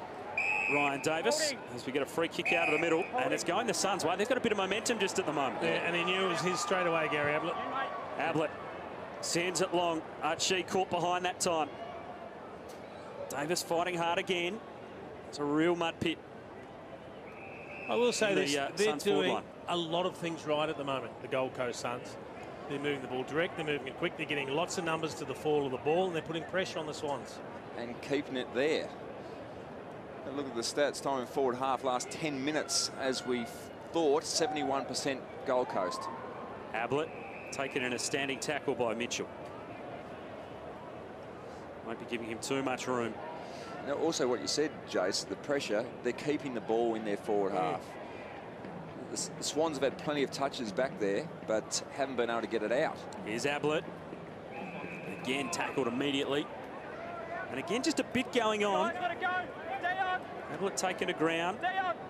Ryan Davis, as we get a free kick out of the middle, and it's going the Suns' way. They've got a bit of momentum just at the moment. Yeah, and he knew it was his straight away, Gary Ablett. Ablett sends it long. Archie caught behind that time. Davis fighting hard again. It's a real mud pit. I will say this, they're doing a lot of things right at the moment, the Gold Coast Suns. They're moving the ball direct, they're moving it quick, they're getting lots of numbers to the fall of the ball, and they're putting pressure on the Swans. And keeping it there. And look at the stats, time in forward half, last 10 minutes, as we thought, 71% Gold Coast. Ablett taken in a standing tackle by Mitchell. Won't be giving him too much room. Now, also what you said, Jace, the pressure, they're keeping the ball in their forward half. The Swans have had plenty of touches back there, but haven't been able to get it out. Here's Ablett. Again, tackled immediately. And again, just a bit going on. Ablett taken to ground.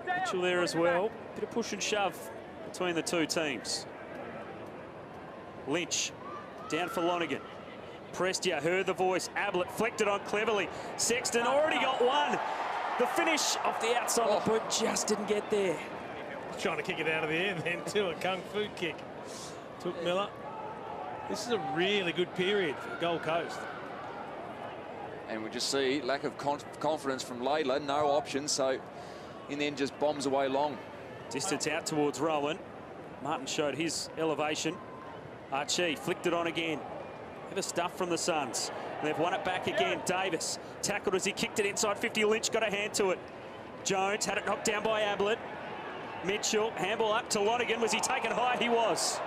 Mitchell there as well. Bit of push and shove between the two teams. Lynch down for Lonergan. Prestia heard the voice. Ablett flicked it on cleverly. Sexton already got one. The finish off the outside of the boot just didn't get there. Trying to kick it out of the air then too, a kung fu kick. Took Miller. This is a really good period for Gold Coast. And we just see lack of confidence from Laidler, no options, so in the end just bombs away long. Distance out towards Rowan. Martin showed his elevation. Archie flicked it on again. Have a stuff from the Suns. They've won it back again. Davis tackled as he kicked it inside 50. Lynch got a hand to it. Jones had it knocked down by Ablett. Mitchell, handball up to Lonergan. Was he taken high? He was.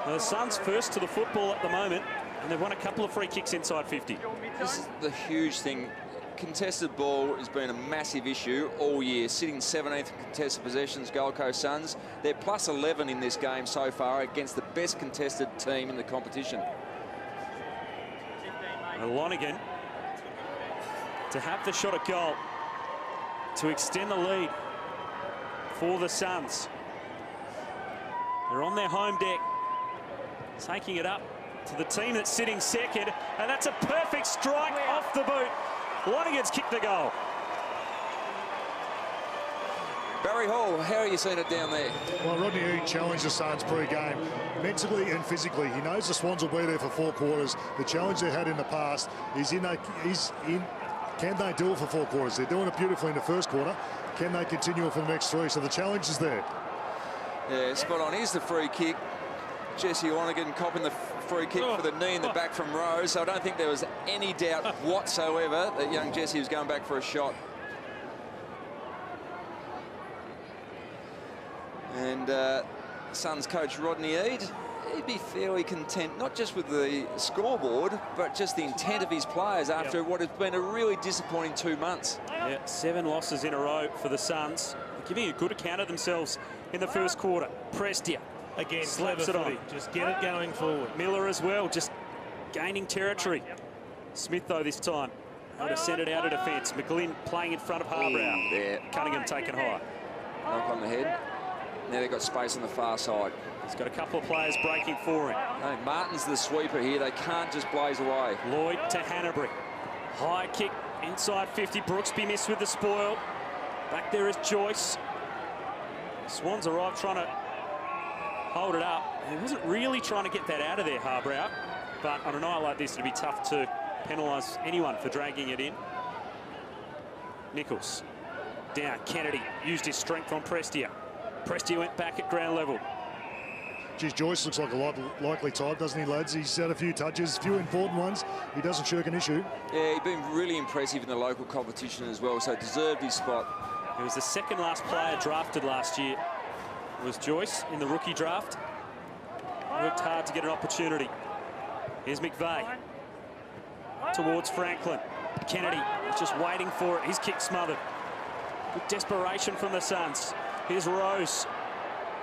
The Suns first to the football at the moment, and they've won a couple of free kicks inside 50. This is the huge thing. Contested ball has been a massive issue all year. Sitting 17th in contested possessions, Gold Coast Suns. They're plus 11 in this game so far against the best contested team in the competition. And Lonergan to have the shot at goal to extend the lead for the Suns. They're on their home deck, taking it up to the team that's sitting second, and that's a perfect strike off the boot. Lonergan's kicked the goal. Barry Hall, how are you seeing it down there? Well, Rodney Eade challenged the Suns pre-game, mentally and physically. He knows the Swans will be there for 4 quarters. The challenge they had in the past is can they do it for 4 quarters? They're doing it beautifully in the first quarter. Can they continue it for the next 3? So the challenge is there. Yeah, spot on. Here's the free kick. Jesse Lonergan copping the free kick for the knee in the back from Rose. So I don't think there was any doubt whatsoever that young Jesse was going back for a shot. And Suns coach Rodney Eade, he'd be fairly content, not just with the scoreboard, but just the intent of his players after what has been a really disappointing 2 months. Yeah, 7 losses in a row for the Suns. They're giving a good account of themselves in the first quarter. Prestia again slaps it on. Just get it going forward. Miller as well, just gaining territory. Smith, though, this time, had to send it out of defence. McGlynn playing in front of Harbrow. Yeah. Cunningham taken high. Knock on the head. Now they've got space on the far side. He's got a couple of players breaking for him. No, Martin's the sweeper here. They can't just blaze away. Lloyd to Hanbury. High kick inside 50. Brooksby missed with the spoil. Back there is Joyce. Swans arrived trying to hold it up. He wasn't really trying to get that out of there, Harbrow. But on a night like this, it'd be tough to penalise anyone for dragging it in. Nichols down. Kennedy used his strength on Prestia. Prestia went back at ground level. Geez, Joyce looks like a likely type, doesn't he, lads? He's had a few touches, a few important ones. He doesn't shirk an issue. Yeah, he's been really impressive in the local competition as well, so deserved his spot. He was the second last player drafted last year. It was Joyce in the rookie draft. Worked hard to get an opportunity. Here's McVeigh towards Franklin. Kennedy is just waiting for it. His kick smothered. Good desperation from the Suns. Here's Rose.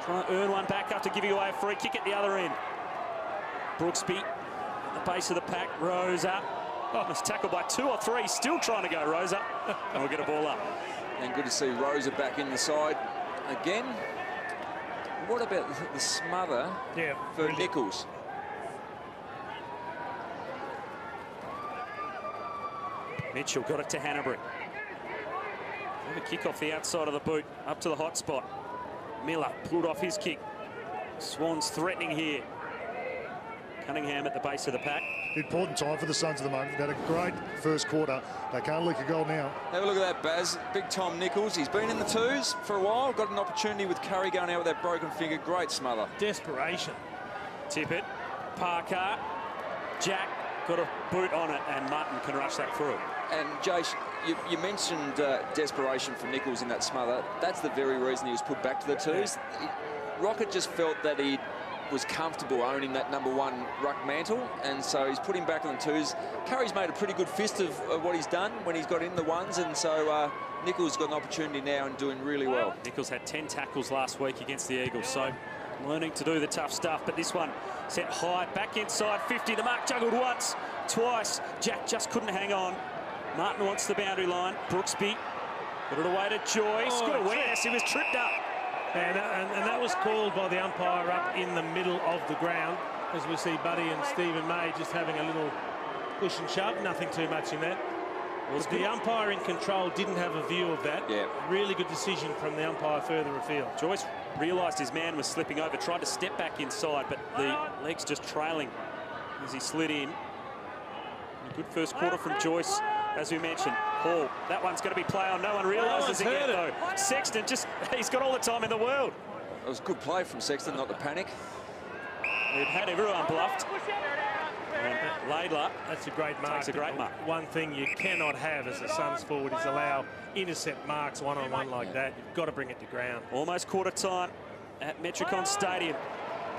Trying to earn one back after giving away a free kick at the other end. Brooksby at the base of the pack. Rose up. Oh, was tackled by 2 or 3. Still trying to go Rosa. And we'll get a ball up. And good to see Rosa back in the side again. What about the smother for Nichols? Mitchell got it to Hanbury. The kick off the outside of the boot, up to the hot spot. Miller pulled off his kick. Swans threatening here. Cunningham at the base of the pack. Important time for the Suns at the moment. They've had a great first quarter. They can't leak a goal now. Have a look at that, Baz. Big Tom Nichols. He's been in the twos for a while. Got an opportunity with Curry going out with that broken finger. Great smother. Desperation. Tippett, Parker, Jack got a boot on it, and Martin can rush that through. And Jace, you mentioned desperation from Nichols in that smother. That's the very reason he was put back to the twos. Rocket just felt that he was comfortable owning that #1 ruck mantle, and so he's put him back on the twos. Curry's made a pretty good fist of what he's done when he's got in the ones, and so Nichols got an opportunity now and doing really well. Nichols had 10 tackles last week against the Eagles, so learning to do the tough stuff, but this one set high, back inside 50. The mark juggled once, twice. Jack just couldn't hang on. Martin wants the boundary line. Brooksby got it away to Joyce. Good awareness. He was tripped up. And that was called by the umpire up in the middle of the ground, as we see Buddy and Stephen May just having a little push and shove. Nothing too much in that. But the umpire in control didn't have a view of that. Yeah. Really good decision from the umpire further afield. Joyce realised his man was slipping over, tried to step back inside, but the legs just trailing as he slid in. A good first quarter from Joyce, as we mentioned. Hall, that one's going to be play on. No one realises it yet, though. Sexton he's got all the time in the world. It was a good play from Sexton, not to panic. They've had everyone bluffed. And Laidler, that's a great mark. Takes a great mark. One thing you cannot have as a Suns forward is allow intercept marks one-on-one like that. You've got to bring it to ground. Almost quarter time at Metricon Stadium.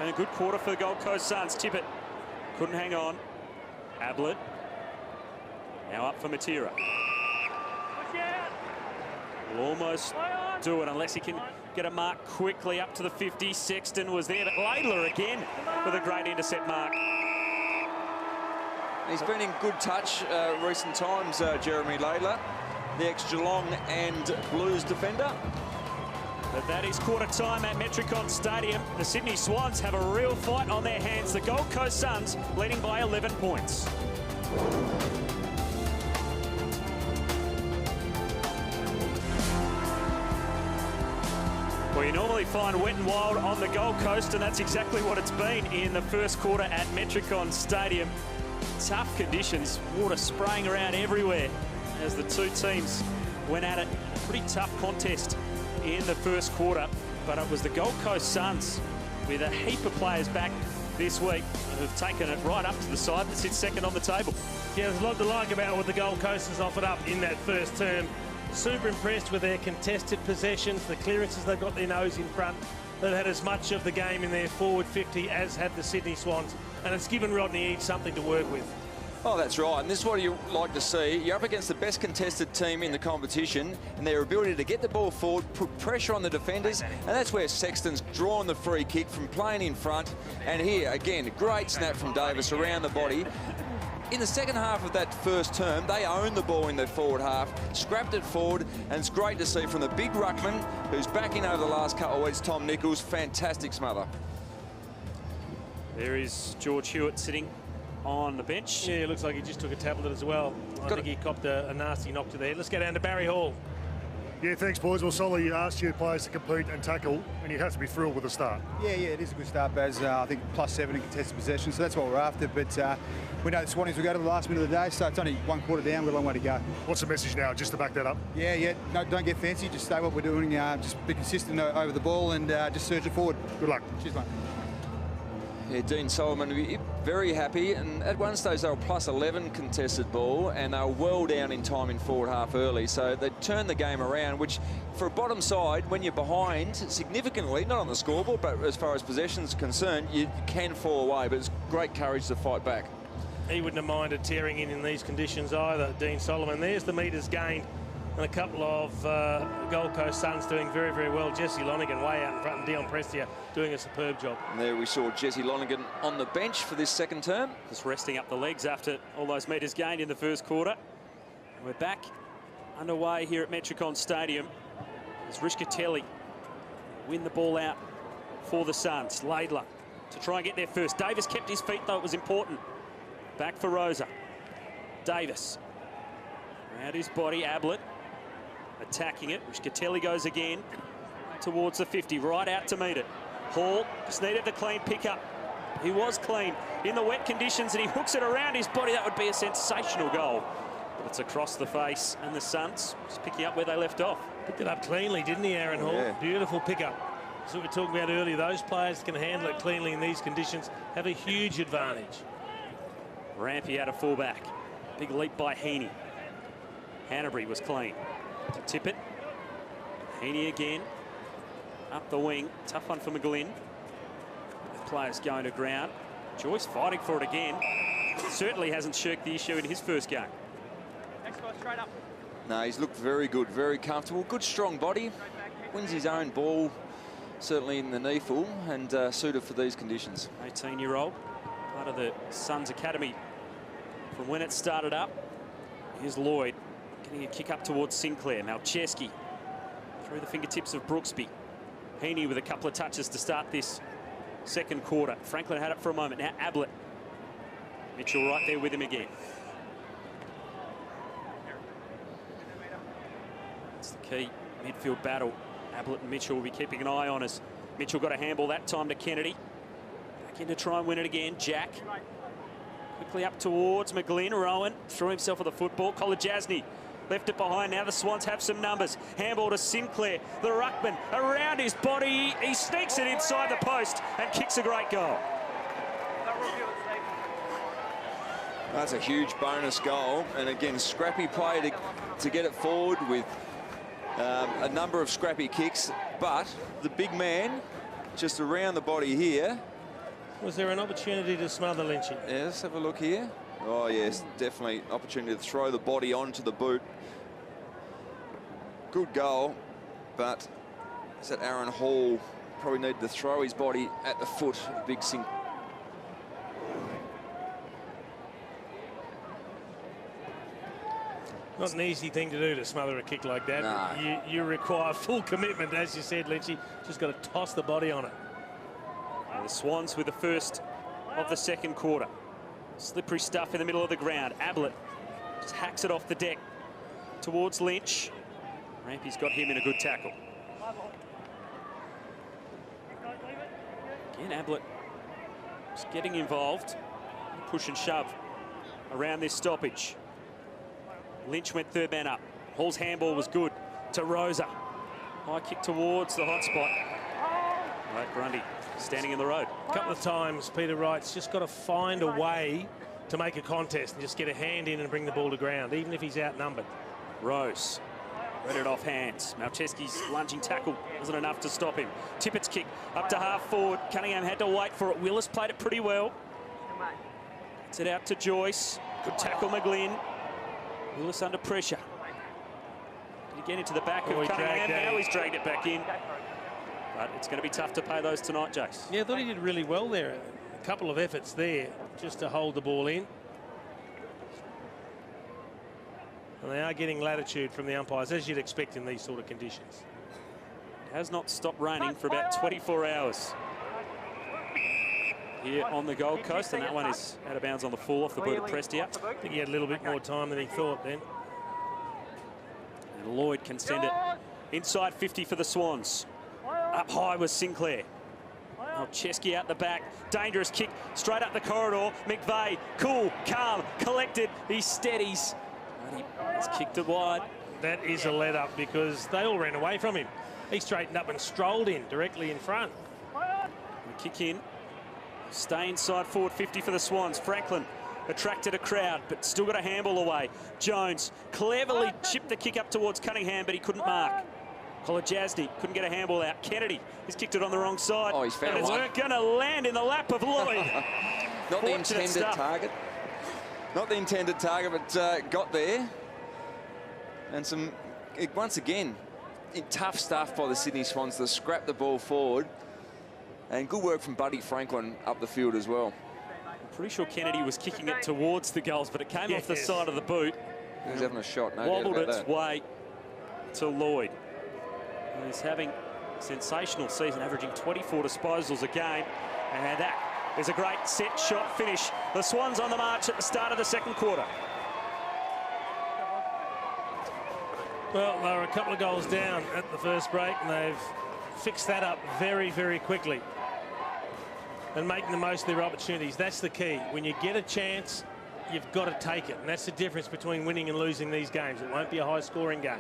And a good quarter for the Gold Coast Suns. Tippett couldn't hang on. Ablett now up for Matera. Will almost do it unless he can get a mark quickly up to the 50. Sexton was there, but Laidler again with a great intercept mark. He's been in good touch recent times, Jeremy Laidler, the ex-Geelong and Blues defender. But that is quarter time at Metricon Stadium. The Sydney Swans have a real fight on their hands. The Gold Coast Suns leading by 11 points. Well, you normally find wet and wild on the Gold Coast, and that's exactly what it's been in the first quarter at Metricon Stadium. Tough conditions, water spraying around everywhere as the two teams went at it. Pretty tough contest in the first quarter, but it was the Gold Coast Suns with a heap of players back this week who've taken it right up to the side that sits second on the table. Yeah, there's a lot to like about what the Gold Coast has offered up in that first term. Super impressed with their contested possessions, the clearances they've got their nose in front. They've had as much of the game in their forward 50 as had the Sydney Swans, and it's given Rodney Eade something to work with. Oh, that's right, and this is what you like to see. You're up against the best contested team in the competition, and their ability to get the ball forward, put pressure on the defenders, and that's where Sexton's drawn the free kick from playing in front. And here, again, a great snap from Davis around the body. in the second half of that first term, they owned the ball in their forward half, scrapped it forward, and it's great to see from the big ruckman who's back in over the last couple of weeks, Tom Nichols. Fantastic smother. There is George Hewitt sitting on the bench. Yeah, it looks like he just took a tablet as well. I think he copped a nasty knock to the head. Let's go down to Barry Hall. Yeah, thanks, boys. Well, Solly asked you players to compete and tackle, and you have to be thrilled with the start. Yeah, it is a good start, Baz. I think +7 in contested possession, so that's what we're after. But we know the Swannies will go to the last minute of the day, so it's only 1 quarter down. We've got a long way to go. What's the message now, just to back that up? Yeah. No, don't get fancy. Just stay what we're doing. Just be consistent over the ball and just surge it forward. Good luck. Cheers, mate. Yeah, Dean Solomon very happy, and at one stage they were +11 contested ball, and they were well down in time in forward half early, so they turned the game around, which for a bottom side, when you're behind significantly, not on the scoreboard, but as far as possessions are concerned, you can fall away, but it's great courage to fight back. He wouldn't have minded tearing in these conditions either, Dean Solomon. There's the metres gained, and a couple of Gold Coast Suns doing very, very well. Jesse Lonergan way out in front, and Dion Prestia doing a superb job. And there we saw Jesse Lonergan on the bench for this second term. Just resting up the legs after all those metres gained in the first quarter. We're back underway here at Metricon Stadium as Rishkatelli win the ball out for the Suns. Laidler to try and get there first. Davis kept his feet, though it was important. Back for Rosa. Davis around his body. Ablett attacking it. Rishkatelli goes again towards the 50, right out to meet it. Hall just needed the clean pickup. He was clean in the wet conditions, and he hooks it around his body. That would be a sensational goal. But it's across the face, and the Suns just picking up where they left off. Picked it up cleanly, didn't he, Aaron Hall? Yeah. Beautiful pickup. That's what we were talking about earlier. Those players can handle it cleanly in these conditions, have a huge advantage. Rampy out of fullback. Big leap by Heaney. Hanbury was clean. To tip it. Heaney again. Up the wing. Tough one for McGlynn. Both players going to ground. Joyce fighting for it again. Certainly hasn't shirked the issue in his first game. Next guy straight up. No, he's looked very good, very comfortable. Good strong body. Wins his own ball, certainly in the knee full, and suited for these conditions. 18-year-old. Part of the Suns Academy from when it started up. Here's Lloyd getting a kick up towards Sinclair. Malcheski through the fingertips of Brooksby. Heaney with a couple of touches to start this second quarter. Franklin had it for a moment. Now Ablett. Mitchell right there with him again. That's the key midfield battle. Ablett and Mitchell will be keeping an eye on us. Mitchell got a handball that time to Kennedy. Back in to try and win it again. Jack quickly up towards McGlynn. Rowan threw himself with the football. Kolajasny left it behind. Now the Swans have some numbers. Handball to Sinclair. The ruckman around his body. He sneaks it inside the post and kicks a great goal. That's a huge bonus goal. And again, scrappy play to get it forward with a number of scrappy kicks. But the big man just around the body here. Was there an opportunity to smother Lynchy? Yeah, let's have a look here. Oh, yes, definitely opportunity to throw the body onto the boot. Good goal, but is that Aaron Hall probably needed to throw his body at the foot of Big Sink. Not an easy thing to do to smother a kick like that. No. You require full commitment, as you said, Lynchy. Just got to toss the body on it. And the Swans with the first of the second quarter. Slippery stuff in the middle of the ground. Ablett just hacks it off the deck towards Lynch. Rampy's got him in a good tackle. Again, Ablett just getting involved. Push and shove around this stoppage. Lynch went third man up. Hall's handball was good to Rosa. High kick towards the hot spot. Right, Grundy standing in the road. A couple of times, Peter Wright's just got to find a way to make a contest and just get a hand in and bring the ball to ground, even if he's outnumbered. Rose read it off hands. Malcheski's lunging tackle wasn't enough to stop him. Tippett's kick up to half forward. Cunningham had to wait for it. Willis played it pretty well. Gets it out to Joyce. Good tackle, McGlynn. Willis under pressure. Did he get into the back of Cunningham? Now he's dragged it back in. But it's going to be tough to pay those tonight, Jace. Yeah, I thought he did really well there. A couple of efforts there just to hold the ball in. And they are getting latitude from the umpires, as you'd expect in these sort of conditions. It has not stopped raining for about 24 hours here on the Gold Coast, and that one is out of bounds on the fall off the boot of Prestia. I think he had a little bit more time than he thought then. And Lloyd can send it inside 50 for the Swans. Up high was Sinclair. Oh, Chesky out the back. Dangerous kick straight up the corridor. McVeigh, cool, calm, collected. He steadies. But he has kicked it wide. That is a let up because they all ran away from him. He straightened up and strolled in directly in front. Kick in. Stay inside forward 50 for the Swans. Franklin attracted a crowd, but still got a handball away. Jones cleverly chipped the kick up towards Cunningham, but he couldn't mark. Kolajasny couldn't get a handball out. Kennedy has kicked it on the wrong side. Oh, he's found it's one. going to land in the lap of Lloyd. Not the intended target. Not the intended target, but got there. And once again, tough stuff by the Sydney Swans to scrap the ball forward. And good work from Buddy Franklin up the field as well. I'm pretty sure Kennedy was kicking it towards the goals, but it came off the side of the boot. He's having a shot, no wobbled doubt about its that. way to Lloyd. He's having a sensational season, averaging 24 disposals a game. And that is a great set shot finish. The Swans on the march at the start of the second quarter. Well, they were a couple of goals down at the first break, and they've fixed that up very, very quickly. And making the most of their opportunities. That's the key. When you get a chance, you've got to take it. And that's the difference between winning and losing these games. It won't be a high-scoring game.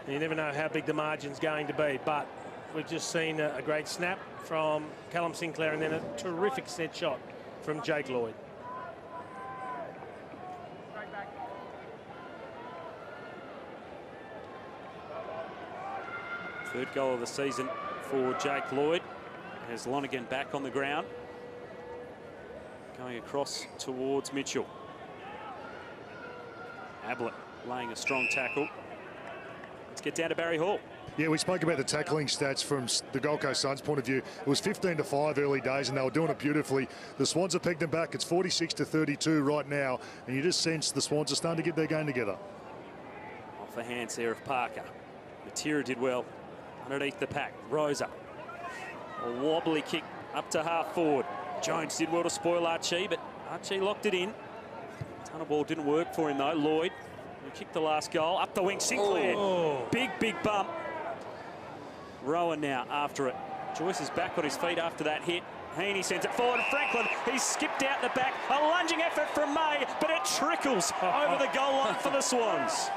And you never know how big the margin's going to be. But we've just seen a great snap from Callum Sinclair and then a terrific set shot from Jake Lloyd. Third goal of the season for Jake Lloyd. Has Lonergan back on the ground. Going across towards Mitchell. Ablett laying a strong tackle. Let's get down to Barry Hall. Yeah, we spoke about the tackling stats from the Gold Coast Suns' point of view. It was 15-5 early days, and they were doing it beautifully. The Swans have pegged them back. It's 46-32 right now, and you just sense the Swans are starting to get their game together. Off the hands there of Parker. Matera did well underneath the pack. Rosa. A wobbly kick up to half forward. Jones did well to spoil Archie, but Archie locked it in. Ton of ball didn't work for him though. Lloyd, who kicked the last goal. Up the wing, Sinclair. Oh. Big bump. Rowan now after it. Joyce is back on his feet after that hit. Heaney sends it forward. Franklin, he's skipped out the back. A lunging effort from May, but it trickles over the goal line for the Swans.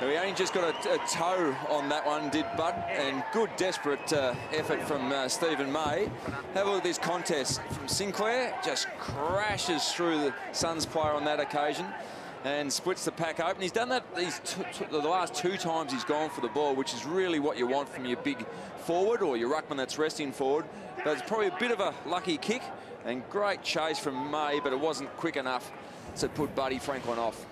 He only just got a toe on that one, did Bud, and good desperate effort from Stephen May. Have a look at this contest from Sinclair. Just crashes through the Suns player on that occasion and splits the pack open. He's done that the last two times he's gone for the ball, which is really what you want from your big forward or your ruckman that's resting forward. But it's probably a bit of a lucky kick and great chase from May, but it wasn't quick enough to put Buddy Franklin off.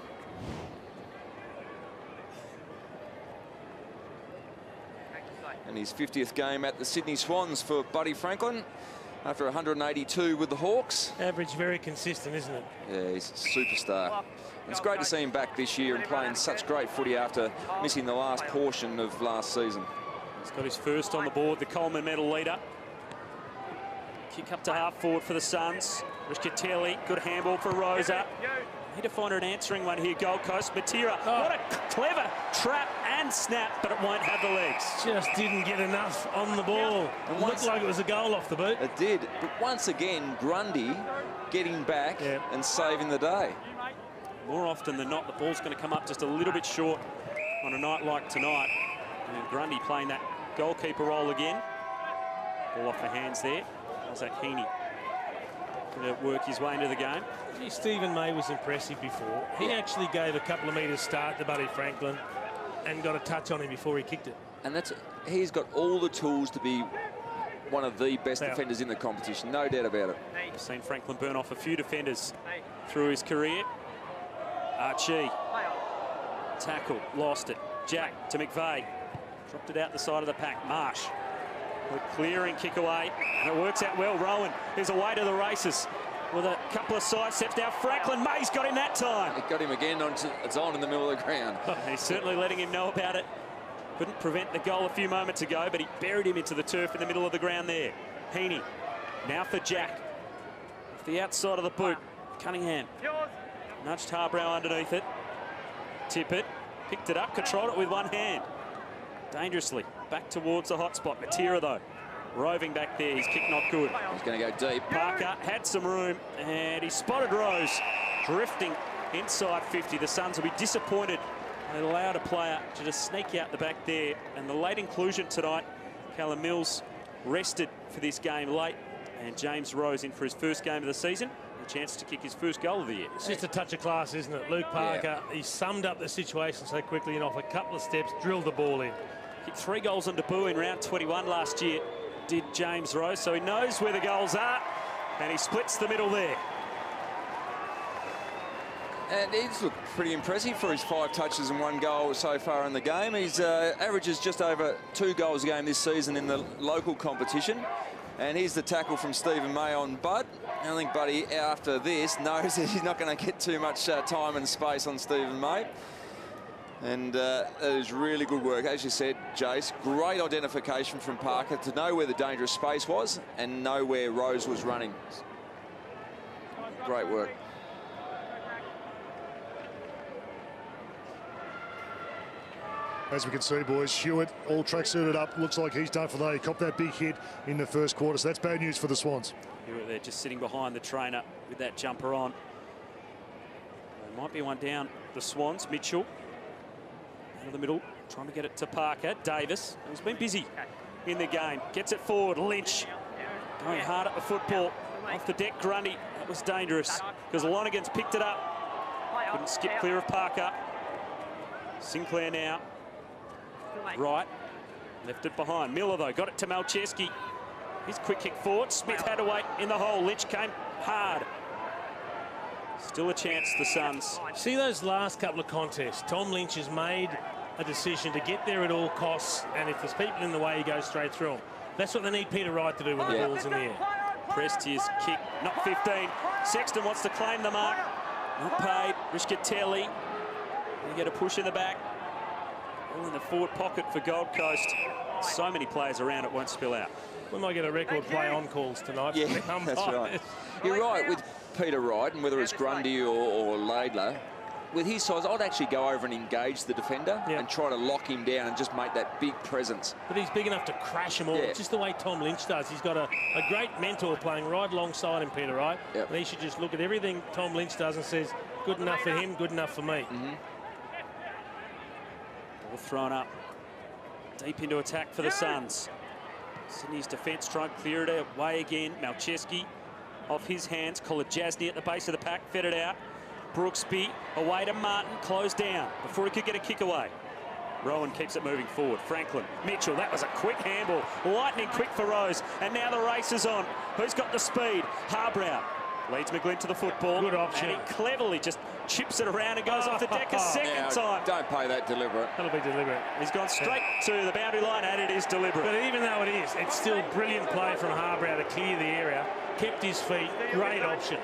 And his 50th game at the Sydney Swans for Buddy Franklin after 182 with the Hawks. Average very consistent, isn't it? Yeah, he's a superstar. It's great to see him back this year and playing such great footy after missing the last portion of last season. He's got his first on the board, the Coleman medal leader. Kick up to half forward for the Suns. Rischitelli, good handball for Rosa. Need to find an answering one here, Gold Coast. Matera, what a clever trap and snap, but it won't have the legs. Just didn't get enough on the ball. It looked like it was a goal off the boot. It did, but once again, Grundy getting back and saving the day. More often than not, the ball's going to come up just a little bit short on a night like tonight. And Grundy playing that goalkeeper role again. Ball off the hands there. Isaac Heaney going to work his way into the game. Gee, Stephen May was impressive before. He actually gave a couple of metres start to Buddy Franklin and got a touch on him before he kicked it. And he's got all the tools to be one of the best defenders in the competition, no doubt about it. I've seen Franklin burn off a few defenders through his career. Archie, tackle, lost it. Jack to McVeigh, dropped it out the side of the pack. Marsh, a clearing kick away, and it works out well. Rowan is away to the races. with a couple of side steps. Now Franklin May's got him that time. It got him again. It's on in the middle of the ground. He's certainly letting him know about it. Couldn't prevent the goal a few moments ago, but he buried him into the turf in the middle of the ground there. Heaney, now for Jack. Off the outside of the boot. Cunningham nudged Harbrow underneath it. Tippett picked it up, controlled it with one hand. Dangerously back towards the hot spot. Matera, though, roving back there. His kick not good. He's going to go deep. Parker had some room, and he spotted Rose drifting inside 50. The Suns will be disappointed. They allowed a player to just sneak out the back there. And the late inclusion tonight, Callum Mills rested for this game late. And James Rose in for his first game of the season. A chance to kick his first goal of the year. It's just a touch of class, isn't it? Luke Parker, he summed up the situation so quickly and off a couple of steps, drilled the ball in. Kicked 3 goals on debut in round 21 last year, did James Rose. So he knows where the goals are, and he splits the middle there. And he's looked pretty impressive for his 5 touches and 1 goal so far in the game. He's averages just over 2 goals a game this season in the local competition. And here's the tackle from Stephen May on Bud. I think Buddy, after this, knows that he's not going to get too much time and space on Stephen May. And that is really good work. As you said, Jace, great identification from Parker to know where the dangerous space was and know where Rose was running. Great work. As we can see, boys, Hewitt all track suited up. Looks like he's done for the day. He copped that big hit in the first quarter, so that's bad news for the Swans. Hewitt there just sitting behind the trainer with that jumper on. There might be one down, the Swans. Mitchell out of the middle, trying to get it to Parker. Davis, who's been busy in the game, gets it forward. Lynch going hard at the football. Off the deck, Grundy. That was dangerous because Lonergan's picked it up. Couldn't skip clear of Parker. Sinclair now. Right, left it behind. Miller, though, got it to Malcheski. His quick kick forward. Smith had to wait in the hole. Lynch came hard. Still a chance, the Suns. See those last couple of contests, Tom Lynch has made a decision to get there at all costs, and if there's people in the way, he goes straight through them. That's what they need Peter Wright to do when the ball's in the air. Pressed his kick, not 15. Sexton wants to claim the mark. Not paid. Rischitelli. You get a push in the back. All in the forward pocket for Gold Coast. So many players around, it won't spill out. We might get a record play on calls tonight. Yeah, that's right. You're right, with Peter Wright, and whether it's Grundy or Laidler, with his size, I'd actually go over and engage the defender and try to lock him down and just make that big presence. But he's big enough to crash them all, just the way Tom Lynch does. He's got a great mentor playing right alongside him, Peter Wright. And he should just look at everything Tom Lynch does and says, good enough for him, good enough for me. Ball thrown up. Deep into attack for the Suns. Sydney's defence trying to clear it away again. Malcheski off his hands. Kolodjasny at the base of the pack, fed it out. Brooksby away to Martin, closed down before he could get a kick away. Rowan keeps it moving forward. Franklin, Mitchell, that was a quick handball. Lightning quick for Rose. And now the race is on. Who's got the speed? Harbrow leads McGlynn to the football. Good option. And he cleverly just chips it around and goes off the deck a second time. Don't play that deliberate. That'll be deliberate. He's gone straight to the boundary line, and it is deliberate. But even though it is, it's still brilliant play from Harbrow to clear the area. Kept his feet. Great option.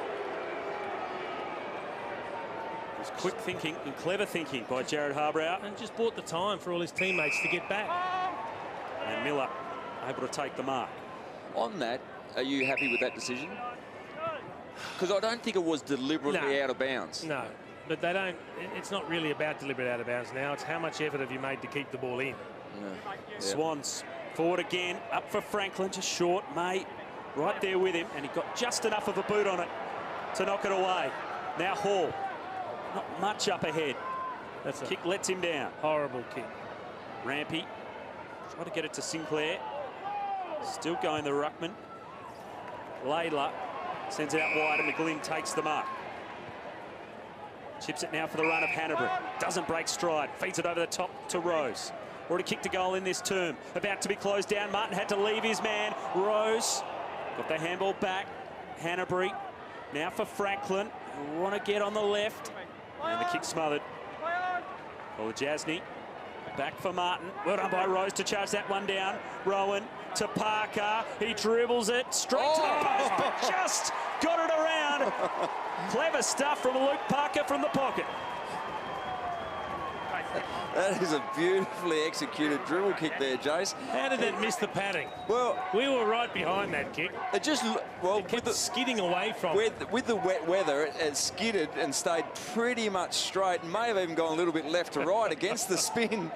It was quick thinking and clever thinking by Jared Harbrow. And just bought the time for all his teammates to get back. And Miller able to take the mark. On that, are you happy with that decision? Because I don't think it was deliberately out of bounds. No, but they don't. It's not really about deliberate out of bounds now. It's how much effort have you made to keep the ball in. Swans forward again, up for Franklin, just short. May right there with him, and he got just enough of a boot on it to knock it away. Now Hall, not much up ahead. That's kick lets him down. Horrible kick. Rampy, try to get it to Sinclair. Still going the ruckman. Laidler sends it out wide, and McGlynn takes the mark. Chips it now for the run of Hanbury. Doesn't break stride. Feeds it over the top to Rose. Already kicked a goal in this term. About to be closed down. Martin had to leave his man. Rose got the handball back. Hanbury now for Franklin. Want to get on the left. And the kick smothered. Kolodjasny back for Martin. Well done by Rose to charge that one down. Rowan to Parker. He dribbles it straight to the post, but just got it around. down. Clever stuff from Luke Parker from the pocket. That is a beautifully executed dribble kick there, Jace. How did that miss the padding? Well, we were right behind that kick. It just, well, it kept skidding away from with the wet weather, it skidded and stayed pretty much straight. May have even gone a little bit left to right against the spin.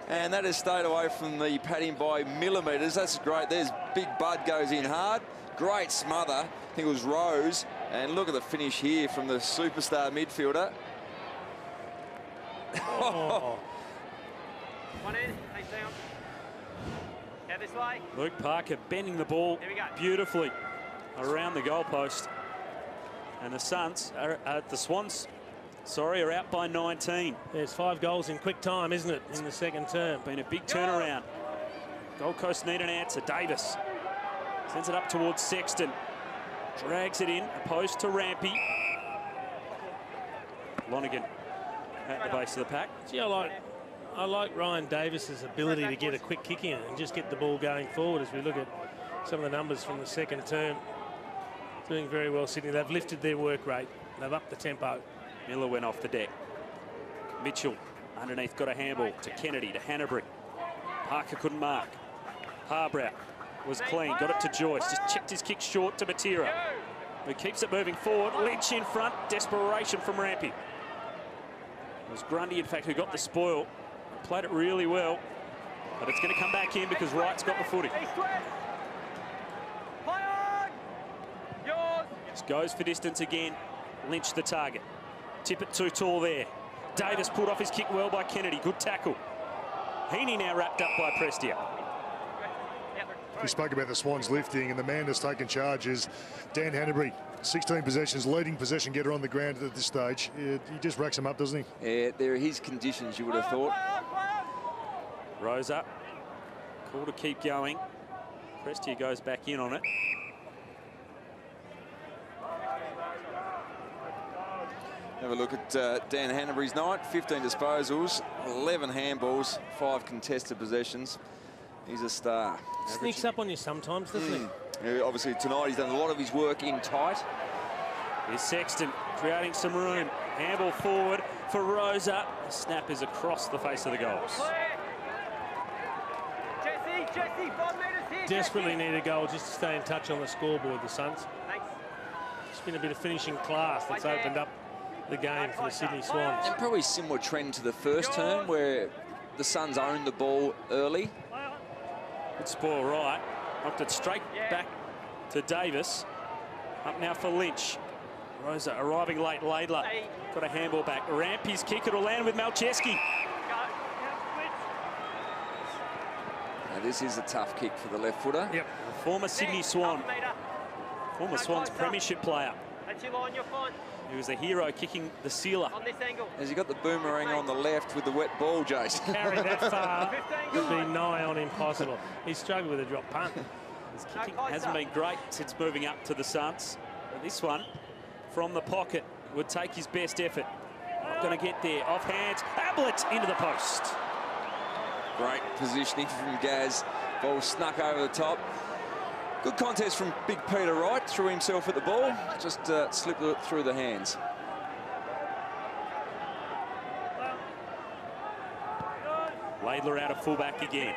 And that has stayed away from the padding by millimetres. That's great. There's Big Bud goes in hard. Great smother. I think it was Rose. And look at the finish here from the superstar midfielder. Oh. One in, face down. Out this way. Luke Parker bending the ball beautifully around the goalpost. And the Swans are out by 19. There's 5 goals in quick time, isn't it, in the second term? Been a big turnaround. Gold Coast need an answer. Davis sends it up towards Sexton. Drags it in, opposed to Rampy. Lonergan at the base of the pack. Gee, I like Ryan Davis's ability to get a quick kick in and just get the ball going forward as we look at some of the numbers from the second term. Doing very well, Sydney. They've lifted their work rate. They've upped the tempo. Miller went off the deck. Mitchell underneath got a handball to Kennedy, to Hanbury. Parker couldn't mark. Harbrow was clean, got it to Joyce. Just checked his kick short to Matera, who keeps it moving forward. Lynch in front, desperation from Rampy. It was Grundy, in fact, who got the spoil. Played it really well, but it's going to come back in because Wright's got the footy. Just goes for distance again. Lynch the target. Tip it too tall there. Davis pulled off his kick well by Kennedy. Good tackle. Heaney now wrapped up by Prestia. We spoke about the Swans lifting, and the man that's taken charge is Dan Hanbury. 16 possessions, leading possession getter on the ground at this stage. He just racks them up, doesn't he? Yeah, they're his conditions, you would have thought. Rosa, call to keep going. Prestia goes back in on it. Have a look at Dan Hanbury's night. 15 disposals, 11 handballs, 5 contested possessions. He's a star. Sneaks up on you sometimes, doesn't he? Yeah, obviously tonight he's done a lot of his work in tight. Here's Sexton creating some room. Handball forward for Rosa. The snap is across the face of the goals. Jesse, 5 metres here. Desperately need a goal just to stay in touch on the scoreboard, the Suns. Thanks. It's been a bit of finishing class that's opened up the game for the Sydney Swans. And probably similar trend to the first term where the Suns owned the ball early. Good spoil right. Knocked it straight back to Davis. Up now for Lynch. Rosa arriving late. Laidler got a handball back. Rampy's kick. It'll land with Malcheski. Now this is a tough kick for the left footer. Yep. Former Sydney Swan. Former Swans premiership player. That's your line, you're fine. He was a hero kicking the sealer. On this angle. Has he got the boomerang on the left with the wet ball, Jason? Carry that far would be nigh on impossible. He struggled with a drop punt. His kicking hasn't been great since moving up to the Suns. But this one, from the pocket, would take his best effort. Not going to get there. Off hands. Ablett into the post. Great positioning from Gaz. Ball snuck over the top. Good contest from Big Peter Wright. Threw himself at the ball. Just slipped it through the hands. Laidler out of fullback again.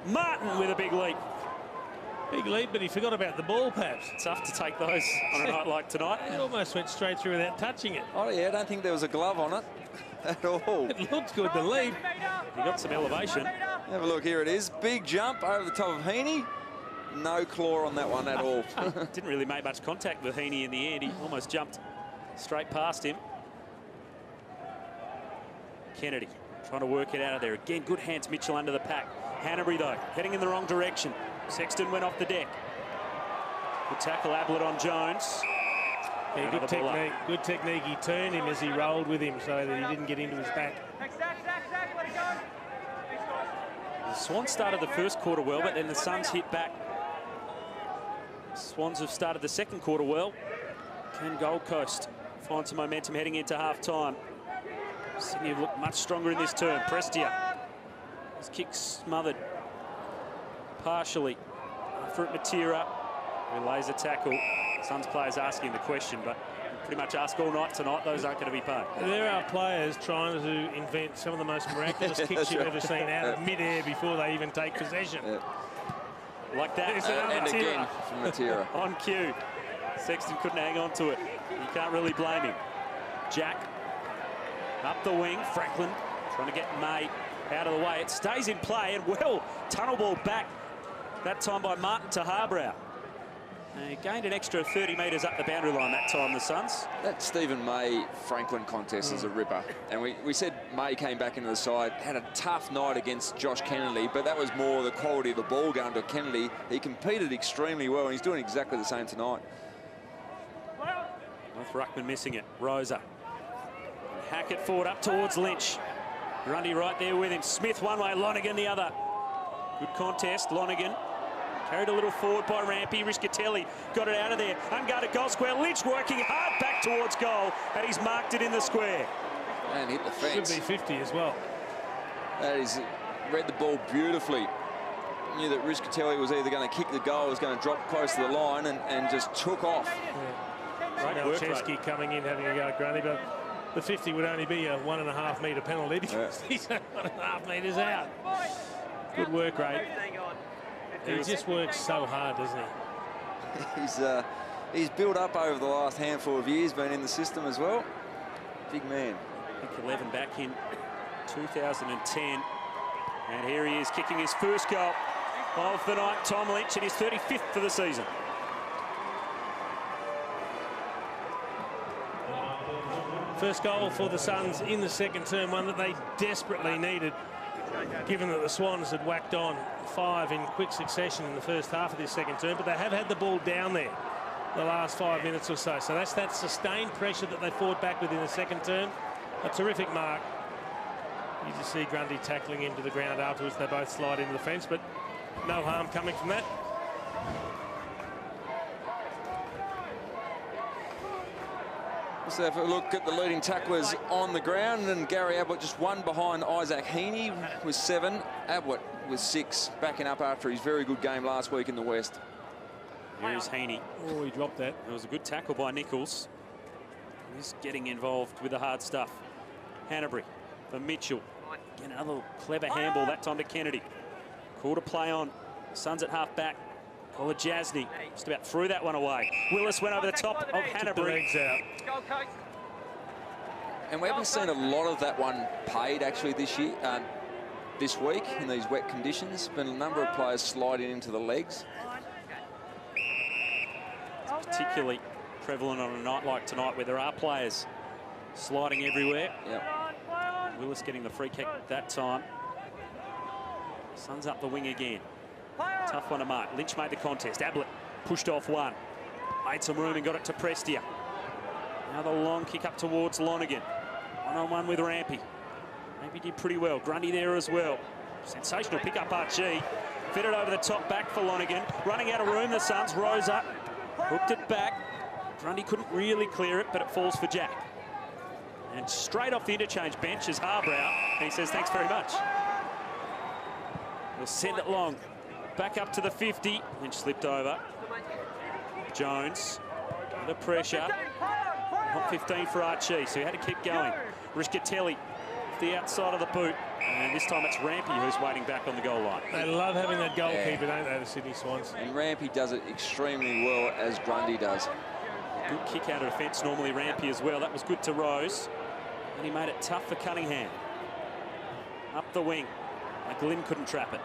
Martin with a big leap. Big leap, but he forgot about the ball, perhaps. Tough to take those on a night like tonight. It almost went straight through without touching it. Oh, yeah, I don't think there was a glove on it at all. It looked good, the leap. He got some elevation. Have a look, here it is. Big jump over the top of Heaney. No claw on that one at all. Didn't really make much contact with Heaney in the end. He almost jumped straight past him. Kennedy trying to work it out of there. Again, good hands, Mitchell under the pack. Hanbury, though, heading in the wrong direction. Sexton went off the deck. Good tackle, Ablett on Jones. Yeah, good technique. Good technique. He turned him as he rolled with him so that he didn't get into his back. The Swans started the first quarter well, but then the Suns hit back. Swans have started the second quarter well. Can Gold Coast find some momentum heading into half-time? Sydney have looked much stronger in this term. Prestia. His kick smothered partially. For it, Matera, who lays a tackle. Suns players asking the question, but pretty much ask all night tonight, those aren't going to be paid. There are players trying to invent some of the most miraculous kicks you've ever seen out of mid-air before they even take possession. Like that. And again from Matera. On cue. Sexton couldn't hang on to it. You can't really blame him. Jack up the wing. Franklin trying to get May out of the way. It stays in play, and well, tunnel ball back that time by Martin to Harbrow. He gained an extra 30 metres up the boundary line that time, the Suns. That Stephen May-Franklin contest is a ripper. And we said May came back into the side, had a tough night against Josh Kennedy, but that was more the quality of the ball going to Kennedy. He competed extremely well, and he's doing exactly the same tonight. With Ruckman missing it. Rosa. Hackett forward up towards Lynch. Grundy right there with him. Smith one way, Lonergan the other. Good contest, Lonergan. Carried a little forward by Rampy. Riscatelli got it out of there. Unguarded goal square. Lynch working hard back towards goal, and he's marked it in the square. And hit the fence. Should be 50 as well. That is, read the ball beautifully. Knew that Riscatelli was either going to kick the goal, was going to drop close to the line, and just took off. Right, Chesky coming in, having a go at Grundy, but the 50 would only be a 1.5 metre penalty because he's 1.5 metres out. Good work rate. He just works so hard, doesn't he? He's built up over the last handful of years, been in the system as well. Big man. I think 11 back in 2010. And here he is kicking his first goal of the night. Tom Lynch in his 35th for the season. First goal for the Suns in the second term, one that they desperately needed, given that the Swans had whacked on 5 in quick succession in the first half of this second term, but they have had the ball down there the last 5 minutes or so. So that's that sustained pressure that they fought back with in the second term. A terrific mark. You just see Grundy tackling him to the ground afterwards. They both slide into the fence, but no harm coming from that. Let's have a look at the leading tacklers on the ground, and Gary Ablett just one behind Isaac Heaney with 7. Ablett with 6, backing up after his very good game last week in the West. Here's Heaney. Oh, he dropped that. It was a good tackle by Nichols. He's getting involved with the hard stuff. Hanbury for Mitchell. Again, another clever handball, that time to Kennedy. Call to play on. Suns at half back. Collar Jasny just about threw that one away. Willis went over the top of Hanbury. And we haven't seen a lot of that one paid actually this year, this week in these wet conditions. Been a number of players sliding into the legs. It's particularly prevalent on a night like tonight where there are players sliding everywhere. Yep. Willis getting the free kick that time. Suns up the wing again. Tough one to mark. Lynch made the contest. Ablett pushed off one. Made some room and got it to Prestia. Now the long kick up towards Lonergan. One-on-one with Rampy. Maybe did pretty well. Grundy there as well. Sensational pick up Archie. Fed it over the top back for Lonergan. Running out of room, the Suns. Rose up. Hooked it back. Grundy couldn't really clear it, but it falls for Jack. And straight off the interchange bench is Harbrow. And he says, thanks very much. We'll send it long. Back up to the 50. Lynch slipped over. Jones under pressure. Not 15 for Archie, so he had to keep going. Riscatelli the outside of the boot. And this time it's Rampy who's waiting back on the goal line. They love having that goalkeeper, don't they, the Sydney Swans? And Rampy does it extremely well, as Grundy does. Good kick out of defence, normally Rampy as well. That was good to Rose. And he made it tough for Cunningham. Up the wing. McGlynn couldn't trap it.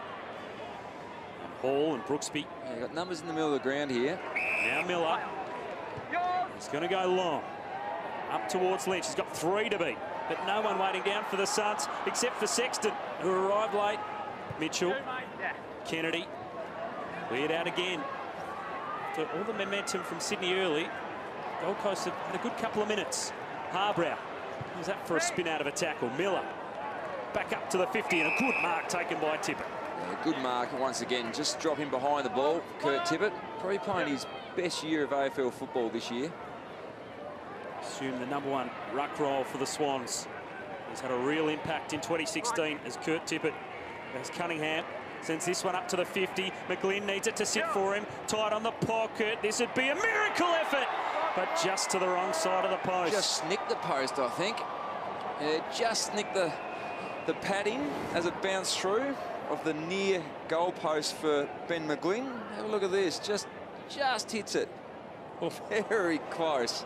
And Hall and Brooksby. Yeah, got numbers in the middle of the ground here. Now Miller. He's going to go long. Up towards Lynch. He's got 3 to beat. But no one waiting down for the Suns except for Sexton, who arrived late. Mitchell. Kennedy. Cleared out again. After all the momentum from Sydney early, Gold Coast had a good couple of minutes. Harbrow. Was that for a spin out of a tackle? Miller. Back up to the 50 and a good mark taken by Tippett. Yeah, good mark once again. Just dropping behind the ball. Kurt Tippett probably playing his best year of AFL football this year. Assume the #1 ruck role for the Swans. He's had a real impact in 2016 as Kurt Tippett, as Cunningham Sends this one up to the 50. McGlynn needs it to sit for him. Tight on the pocket. This would be a miracle effort, but just to the wrong side of the post. Just nicked the post, I think. Yeah, just nicked the padding as it bounced through of the near goal post for Ben McGlynn. Have a look at this. Just hits it. Very close.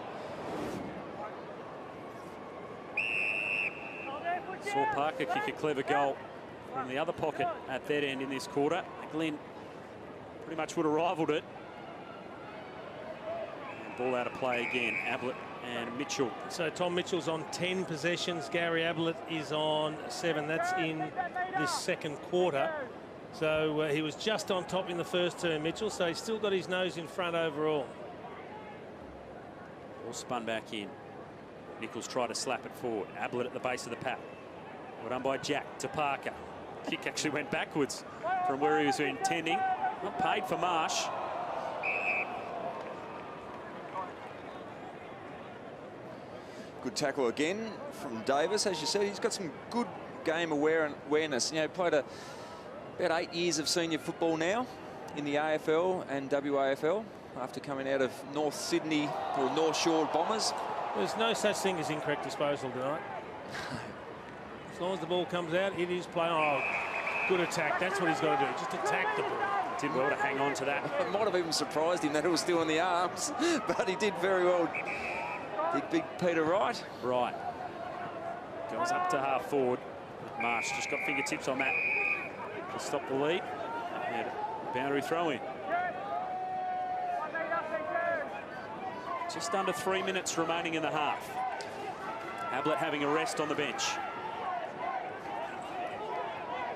Saw Parker kick a clever goal from the other pocket at that end in this quarter. McGlynn pretty much would have rivaled it. And ball out of play again. Ablett and Mitchell. So Tom Mitchell's on 10 possessions. Gary Ablett is on 7. That's in this second quarter. So he was just on top in the first term, Mitchell. So he's still got his nose in front overall. All spun back in. Nichols tried to slap it forward. Ablett at the base of the pack. Well done by Jack to Parker. Kick actually went backwards from where he was intending. Not paid for Marsh. Good tackle again from Davis. As you said, he's got some good game awareness. You know, played about 8 years of senior football now in the AFL and WAFL after coming out of North Sydney or North Shore Bombers. There's no such thing as incorrect disposal tonight. As long as the ball comes out, it is play. Oh, good attack. That's what he's got to do. Just attack the ball. Did well to hang on to that. It might have even surprised him that it was still in the arms, but he did very well. Did Big Peter right? Right. Goes up to half forward. Marsh just got fingertips on that to stop the lead. And a boundary throw in. Just under 3 minutes remaining in the half. Ablett having a rest on the bench.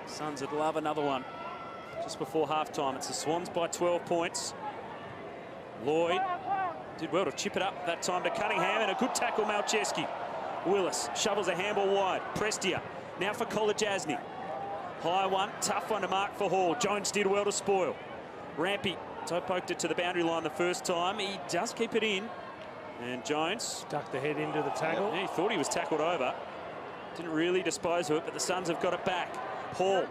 Suns would love another one just before half-time. It's the Swans by 12 points. Lloyd did well to chip it up that time to Cunningham, and a good tackle, Malcheski. Willis shovels a handball wide. Prestia now for Kolajasny. High one, tough one to mark for Hall. Jones did well to spoil. Rampy toe poked it to the boundary line the first time. He does keep it in. And Jones ducked the head into the tackle. Yeah, he thought he was tackled over. Didn't really dispose of it, but the Suns have got it back. Hall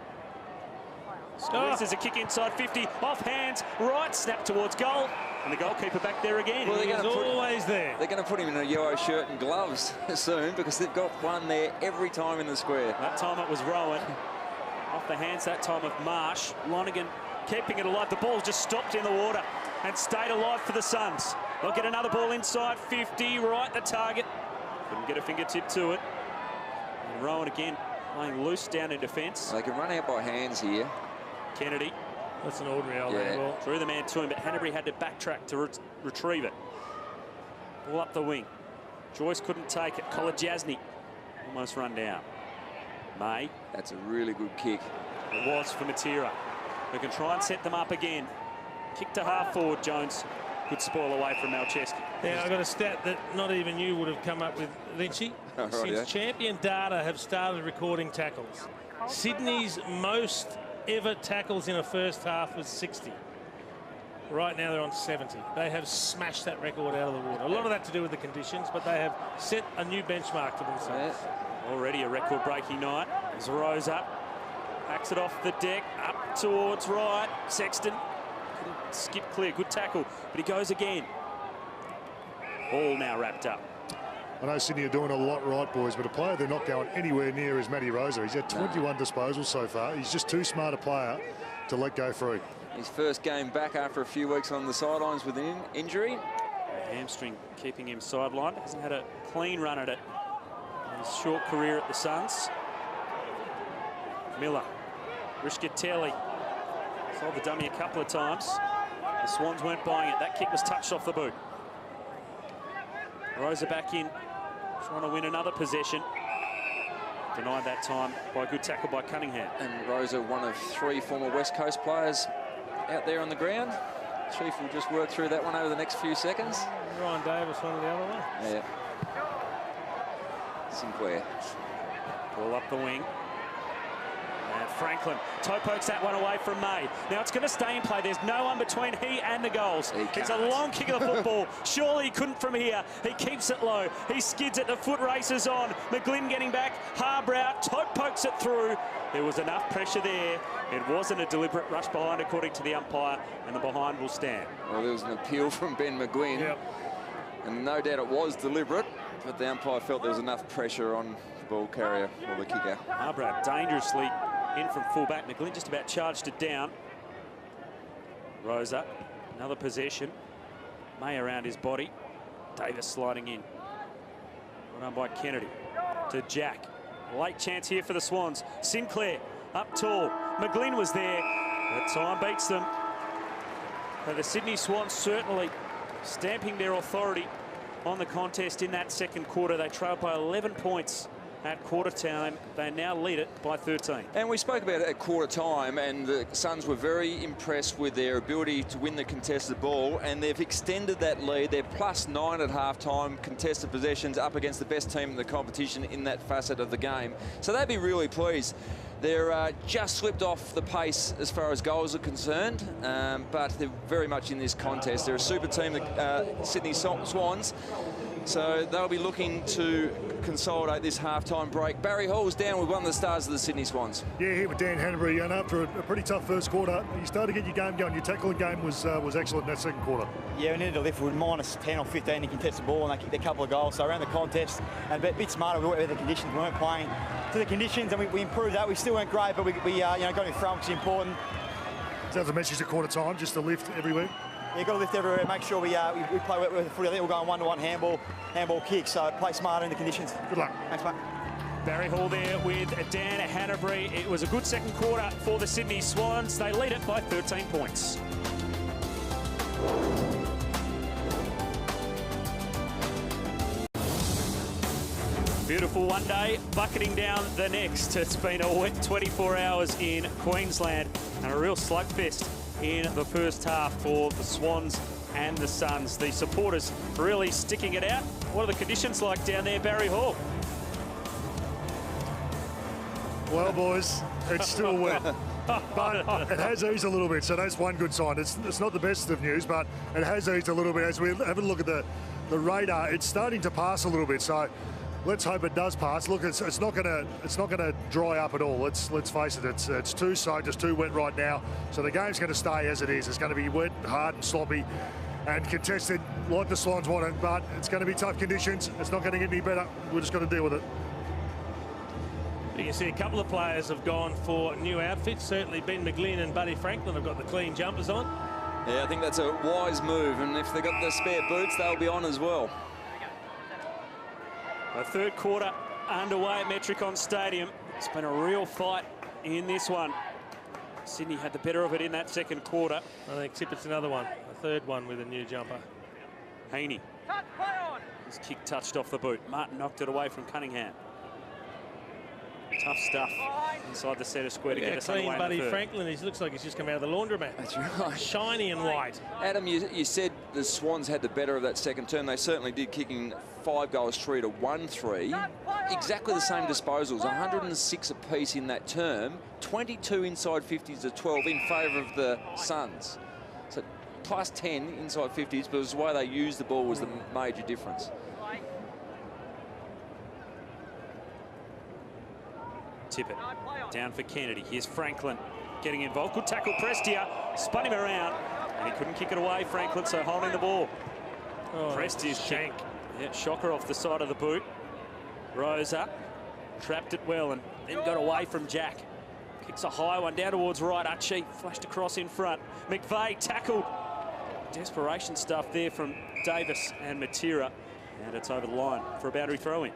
squeezes a kick inside 50, off hands, right, snap towards goal, and the goalkeeper back there again. Well, He's always there. They're going to put him in a yellow shirt and gloves soon because they've got one there every time in the square. That time it was Rowan. Off the hands that time of Marsh. Lonergan keeping it alive. The ball just stopped in the water and stayed alive for the Suns. They'll get another ball inside 50, right the target. Couldn't get a fingertip to it. And Rowan again playing loose down in defence. They can run out by hands here. Kennedy. That's an ordinary old handball. Drew the man to him, but Hanbury had to backtrack to retrieve it. Ball up the wing. Joyce couldn't take it. Kolajasny almost run down. May. That's a really good kick. It was for Matera. They can try and set them up again. Kick to half forward, Jones. Good spoil away from Malcheski. Yeah, I've got a stat that not even you would have come up with, Lynchy. Since Champion Data have started recording tackles, Sydney's most ever tackles in a first half was 60. Right now they're on 70. They have smashed that record out of the water. A lot of that to do with the conditions, but they have set a new benchmark for themselves. Already a record-breaking night. As Rose up, backs it off the deck, up towards right. Sexton couldn't skip clear. Good tackle, but he goes again. All now wrapped up. I know Sydney are doing a lot right, boys, but a player they're not going anywhere near is Matty Rosa. He's had 21 disposals so far. He's just too smart a player to let go free. His first game back after a few weeks on the sidelines with an injury. A hamstring keeping him sidelined. Hasn't had a clean run at it in his short career at the Suns. Miller, Rischitelli sold the dummy a couple of times. The Swans weren't buying it. That kick was touched off the boot. Rosa back in, trying to win another possession. Denied that time by a good tackle by Cunningham. And Rosa, one of 3 former West Coast players out there on the ground. Chief will just work through that one over the next few seconds. Ryan Davis, one of the other ones. Yeah. Sinclair. Ball up the wing. And Franklin toe pokes that one away from May. Now it's going to stay in play. There's no one between he and the goals. It's a long kick of the football. Surely he couldn't from here. He keeps it low. He skids it. The foot races on. McGlynn getting back. Harbour out. Toe pokes it through. There was enough pressure there. It wasn't a deliberate rush behind, according to the umpire, and the behind will stand. Well, there was an appeal from Ben McGlynn. Yep. And no doubt it was deliberate, but the umpire felt there was enough pressure on the ball carrier or the kicker. Harbour dangerously in from full-back. McGlynn just about charged it down. Rosa, another possession. May around his body. Davis sliding in. Well done by Kennedy to Jack. Late chance here for the Swans. Sinclair up tall. McGlynn was there, but time beats them. But the Sydney Swans certainly stamping their authority on the contest in that second quarter. They trailed by 11 points at quarter time. They now lead it by 13. And we spoke about it at quarter time, and the Suns were very impressed with their ability to win the contested ball, and they've extended that lead. They're +9 at half-time, contested possessions up against the best team in the competition in that facet of the game. So they'd be really pleased. They're just slipped off the pace as far as goals are concerned, but they're very much in this contest. They're a super team, the Sydney Swans, so they'll be looking to consolidate this half-time break. Barry Hall's down with one of the stars of the Sydney Swans. Yeah, here with Dan Hanbury, and after a pretty tough first quarter, you started to get your game going. Your tackling game was excellent in that second quarter. Yeah, we needed to lift with -10 or 15 in contested ball, and they kicked a couple of goals. So around the contest, and a bit smarter with the conditions. We weren't playing to the conditions, and we improved that. We still weren't great, but we got in front, which is important. So that's a message at quarter time, just to lift everywhere. Yeah, got to lift everywhere. Make sure we play with the footy. I think we're going 1-to-1 handball kick. So play smarter in the conditions. Good luck. Thanks, mate. Barry Hall there with Dan Hanbury. It was a good second quarter for the Sydney Swans. They lead it by 13 points. Beautiful one day, bucketing down the next. It's been a wet 24 hours in Queensland and a real slugfest in the first half for the Swans and the Suns. The supporters really sticking it out. What are the conditions like down there, Barry Hall? Well, boys, it's still wet, but it has eased a little bit, so that's one good sign. It's not the best of news, but it has eased a little bit. As we have a look at the radar, it's starting to pass a little bit, so let's hope it does pass. Look, it's not gonna dry up at all. Let's face it. It's too soaked, it's too wet right now. So the game's going to stay as it is. It's going to be wet, hard, and sloppy, and contested like the Swans want it. But it's going to be tough conditions. It's not going to get any better. We're just going to deal with it. You can see a couple of players have gone for new outfits. Certainly Ben McGlynn and Buddy Franklin have got the clean jumpers on. Yeah, I think that's a wise move, and if they've got the spare boots, they'll be on as well. The third quarter underway at Metricon Stadium. It's been a real fight in this one. Sydney had the better of it in that second quarter. I think Tippett's another one, a third one with a new jumper. Haney. His kick touched off the boot. Martin knocked it away from Cunningham. Tough stuff inside the centre square to get us clean underway. Buddy Franklin. He looks like he's just come out of the laundromat. That's right. Shiny and white. Adam, you said the Swans had the better of that second term. They certainly did, kicking 5 goals 3 to 1-3. Exactly the same disposals, 106 apiece in that term, 22 inside 50s to 12 in favour of the Suns. So +10 inside 50s, but it was the way they used the ball was the major difference. Tippett down for Kennedy. Here's Franklin getting involved. Good tackle, Prestia. Spun him around, and he couldn't kick it away, Franklin, so holding the ball. Prestia's shank. Yeah, shocker off the side of the boot. Rosa trapped it well and then got away from Jack. Kicks a high one down towards right. Archie flashed across in front. McVeigh tackled. Desperation stuff there from Davis and Matera. And it's over the line for a boundary throw-in.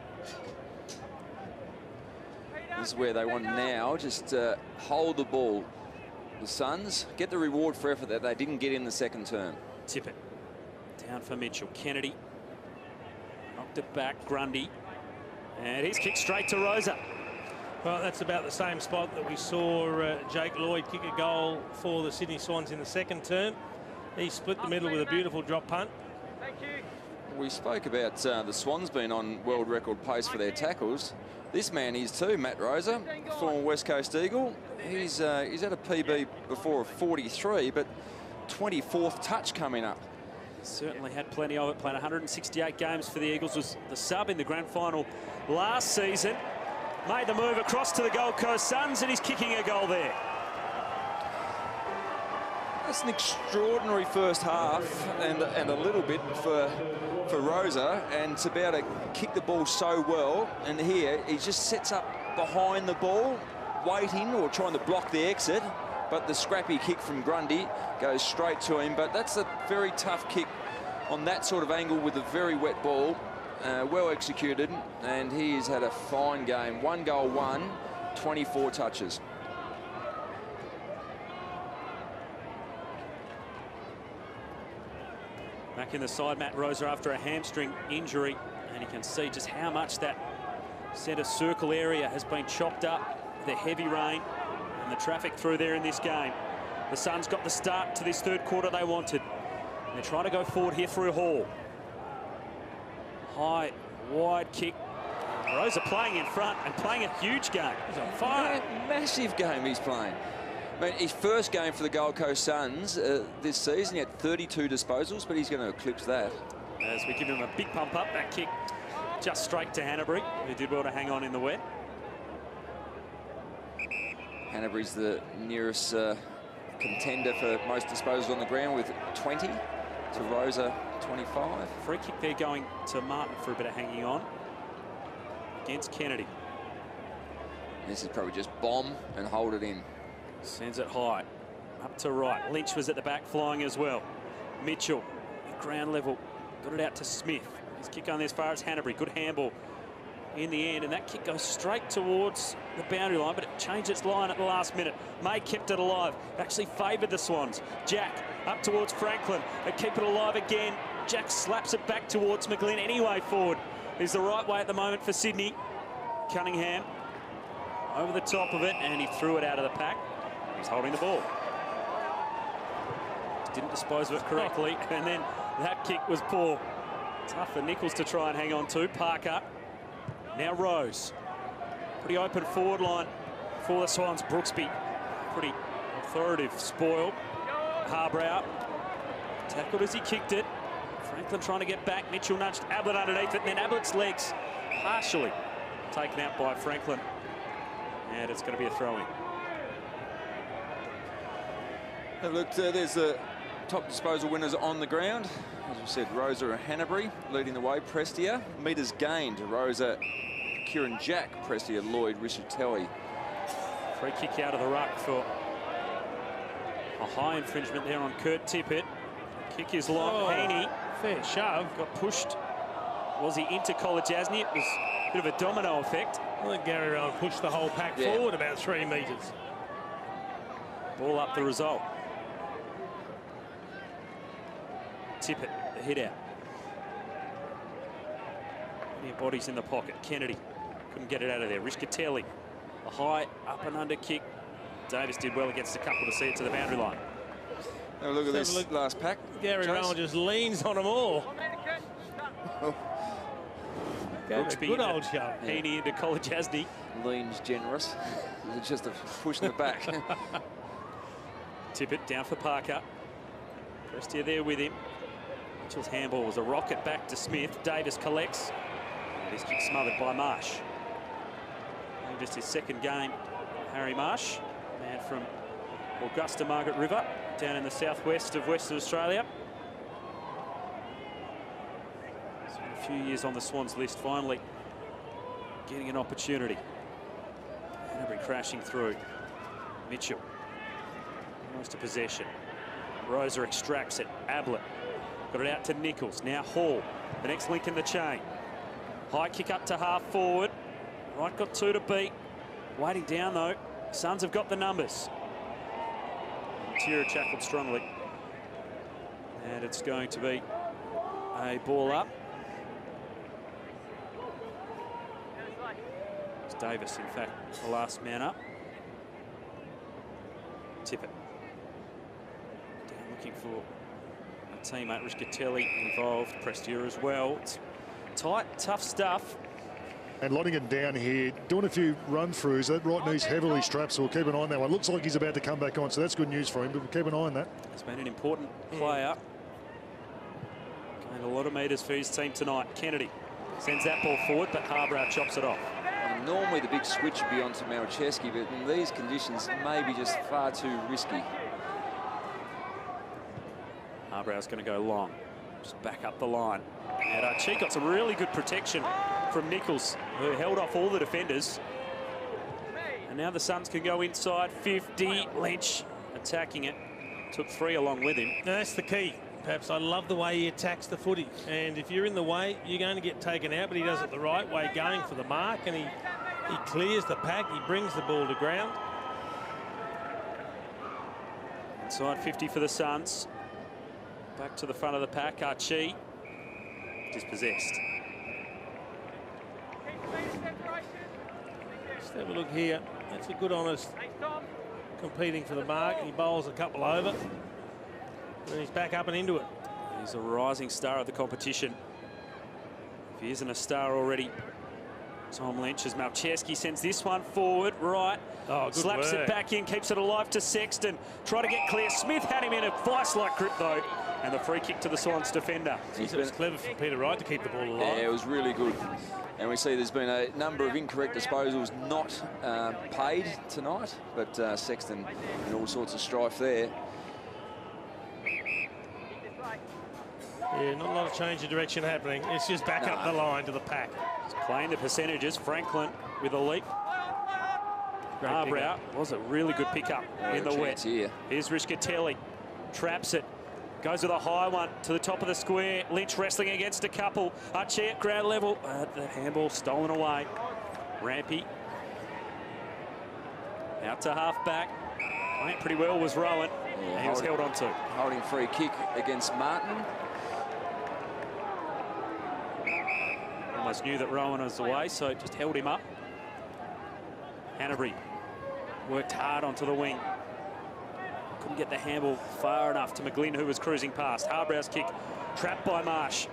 This is where they want now, just hold the ball. The Suns get the reward for effort that they didn't get in the second term. Tippett down for Mitchell. Kennedy knocked it back. Grundy. And he's kicked straight to Rosa. Well, that's about the same spot that we saw Jake Lloyd kick a goal for the Sydney Swans in the second term. He split the middle with a beautiful drop punt. Thank you. We spoke about the Swans being on world record pace for their tackles. This man is too, Matt Rosa, former West Coast Eagle. he's had a PB before of 43, but 24th touch coming up. Certainly had plenty of it, playing 168 games for the Eagles, was the sub in the grand final last season. Made the move across to the Gold Coast Suns, and he's kicking a goal there. That's an extraordinary first half, and a little bit for Rosa, and to be able to kick the ball so well. And here he just sets up behind the ball, waiting or trying to block the exit. But the scrappy kick from Grundy goes straight to him. But that's a very tough kick on that sort of angle with a very wet ball. Well executed, and he has had a fine game. 1 goal, 24 touches. Back in the side, Matt Rosa after a hamstring injury, and you can see just how much that centre circle area has been chopped up. The heavy rain and the traffic through there in this game. The Suns got the start to this third quarter they wanted. They're trying to go forward here through Hall. High, wide kick. Rosa playing in front and playing a huge game. He's on fire. Massive game he's playing. I mean, his first game for the Gold Coast Suns this season, he had 32 disposals, but he's going to eclipse that. As we give him a big pump up, that kick just straight to Hanbury, who did well to hang on in the wet. Hanbury's the nearest contender for most disposals on the ground with 20 to Rosa 25. Free kick there going to Martin for a bit of hanging on against Kennedy. This is probably just bomb and hold it in. Sends it high, up to right. Lynch was at the back flying as well. Mitchell, at ground level, got it out to Smith. His kick on as far as Hanbury. Good handball in the end, and that kick goes straight towards the boundary line, but it changed its line at the last minute. May kept it alive, actually favoured the Swans. Jack up towards Franklin, they keep it alive again. Jack slaps it back towards McGlynn. Anyway forward is the right way at the moment for Sydney. Cunningham over the top of it, and he threw it out of the pack. He's holding the ball. Didn't dispose of it correctly, and then that kick was poor. Tough for Nichols to try and hang on to. Parker. Now Rose. Pretty open forward line for the Swans. Brooksby. Pretty authoritative spoil. Harbrow. Tackled as he kicked it. Franklin trying to get back. Mitchell nudged Ablett underneath it, and then Ablett's legs partially taken out by Franklin. And it's going to be a throw-in. Look, there's the top disposal winners on the ground. As we said, Rosa and Hanbury leading the way. Prestia, metres gained. Rosa, Kieran Jack, Prestia, Lloyd, Rischitelli. Free kick out of the ruck for a high infringement there on Kurt Tippett. Kick is long. Heaney, fair shove, got pushed. Was he into Kolodjasny? It was a bit of a domino effect. I think Gary Rowan pushed the whole pack forward about 3 metres. Ball up the result. Tippett, the hit out. Many bodies in the pocket. Kennedy couldn't get it out of there. Rischitelli, a high up and under kick. Davis did well against a couple to see it to the boundary line. Have a look at this last pack. Gary Rowan just leans on them all. Brooksby, good old shove. Heaney into Kolodjasny. Leans generous. It's just a push in the back. Tippett down for Parker. Prestia there with him. Mitchell's handball was a rocket back to Smith. Davis collects. And his kick smothered by Marsh. And just his second game, Harry Marsh, man from Augusta Margaret River, down in the southwest of Western Australia. So a few years on the Swans list, finally getting an opportunity. Hanbury crashing through. Mitchell, almost a possession. Rosa extracts it. Ablett got it out to Nichols. Now Hall, the next link in the chain. High kick up to half forward. Right, got 2 to beat. Waiting down though. Suns have got the numbers. Tira tackled strongly. And it's going to be a ball up. It's Davis, in fact, the last man up. Tippett. Looking for a teammate. Rischitelli involved. Prestia as well. It's tight, tough stuff. And Lonigan down here, doing a few run-throughs. That right knee's heavily strapped, so we'll keep an eye on that one. Looks like he's about to come back on, so that's good news for him, but we'll keep an eye on that. He's been an important player. Gained a lot of metres for his team tonight. Kennedy sends that ball forward, but Harbrow chops it off. And normally the big switch would be onto Malcheski, but in these conditions, maybe just far too risky. Harbrow's going to go long. Just back up the line. And Archie got some really good protection from Nichols, who held off all the defenders. And now the Suns can go inside 50. Lynch attacking it. Took 3 along with him. That's the key. Perhaps I love the way he attacks the footy. And if you're in the way, you're going to get taken out, but he does it the right way, going for the mark, and he clears the pack. He brings the ball to ground. Inside 50 for the Suns. Back to the front of the pack. Archie dispossessed. Just have a look here. That's a good, honest competing for the mark. He bowls a couple over. And he's back up and into it. He's a rising star of the competition. If he isn't a star already, Tom Lynch, as Malcheski sends this one forward, right. Oh, good slaps work. it back in, keeps it alive to Sexton. Try to get clear. Smith had him in a vice-like grip, though. And the free kick to the Swans defender. It was clever from Peter Wright to keep the ball alive. Yeah, it was really good. And we see there's been a number of incorrect disposals not paid tonight, but Sexton in all sorts of strife there. Yeah, not a lot of change of direction happening. It's just back up the line to the pack. He's playing the percentages. Franklin with a leap. Harbrow was a really good pickup in the wet. Here. Here's Riscatelli. Traps it. Goes with a high one to the top of the square. Lynch wrestling against a couple. Archie at ground level. The handball stolen away. Rampy. Out to half back. Playing pretty well was Rowan. Yeah, he was held on to. Holding free kick against Martin. Almost knew that Rowan was away, so just held him up. Hanbury worked hard onto the wing. Couldn't get the handball far enough to McGlynn, who was cruising past. Harbrow's kick trapped by Marsh.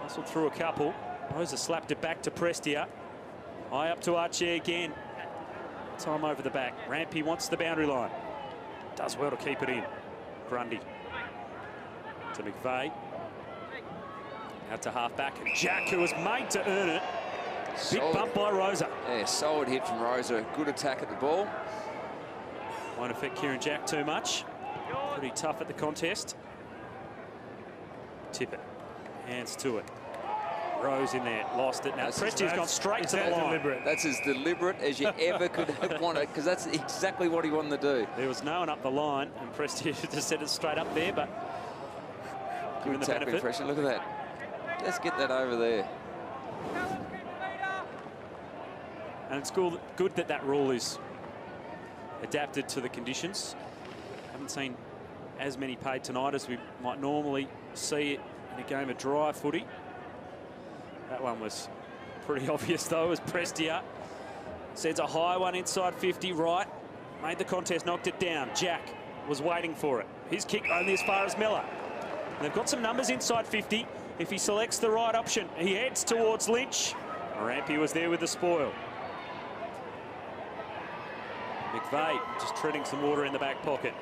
Hustled through a couple. Rosa slapped it back to Prestia. High up to Archie again. Time over the back. Rampy wants the boundary line. Does well to keep it in. Grundy to McVeigh. Out to half back. And Jack, who was made to earn it. Big bump by Rosa. Yeah, solid hit from Rosa. Good attack at the ball. Won't affect Kieran Jack too much. Pretty tough at the contest. Tippett. Hands to it. Rose in there. Lost it. Now Presti's gone straight to the line. Deliberate. That's as deliberate as you ever could have wanted, because that's exactly what he wanted to do. There was no one up the line, and Presti just set it straight up there, but given the benefit. Pressure. Look at that. Let's get that over there. And it's good that that rule is adapted to the conditions. Haven't seen as many paid tonight as we might normally see it in a game of dry footy. That one was pretty obvious, though, as Prestia sends a high one inside 50, right. Made the contest, knocked it down. Jack was waiting for it. His kick only as far as Miller. And they've got some numbers inside 50. If he selects the right option, he heads towards Lynch. Rampy was there with the spoil. McVeigh just treading some water in the back pocket.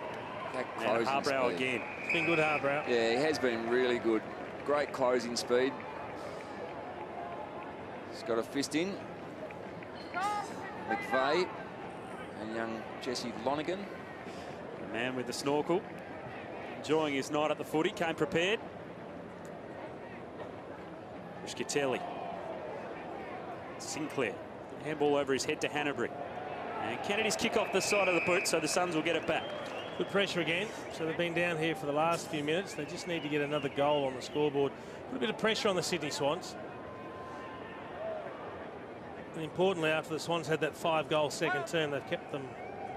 And Harbrow again. It's been good, Harbrow. Yeah, he has been really good. Great closing speed. He's got a fist in. McVeigh and young Jesse Lonigan. The man with the snorkel. Enjoying his night at the footy. Came prepared. Riscatelli. Sinclair. Handball over his head to Hanbury. And Kennedy's kick off the side of the boot, so the Suns will get it back. Good pressure again. So they've been down here for the last few minutes. They just need to get another goal on the scoreboard. Put a bit of pressure on the Sydney Swans. And importantly, after the Swans had that 5-goal second term, they've kept them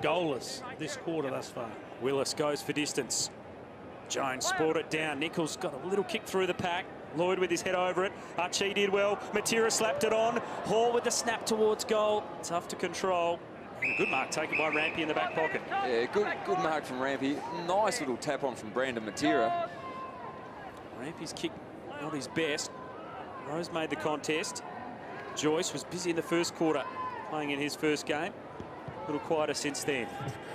goalless this quarter thus far. Willis goes for distance. Jones spoiled it down. Nichols got a little kick through the pack. Lloyd with his head over it. Archie did well. Matera slapped it on. Hall with the snap towards goal. Tough to control. And a good mark taken by Rampy in the back pocket. Yeah, good mark from Rampy. Nice little tap on from Brandon Matera. Rampy's kick not his best. Rose made the contest. Joyce was busy in the first quarter, playing in his first game. A little quieter since then.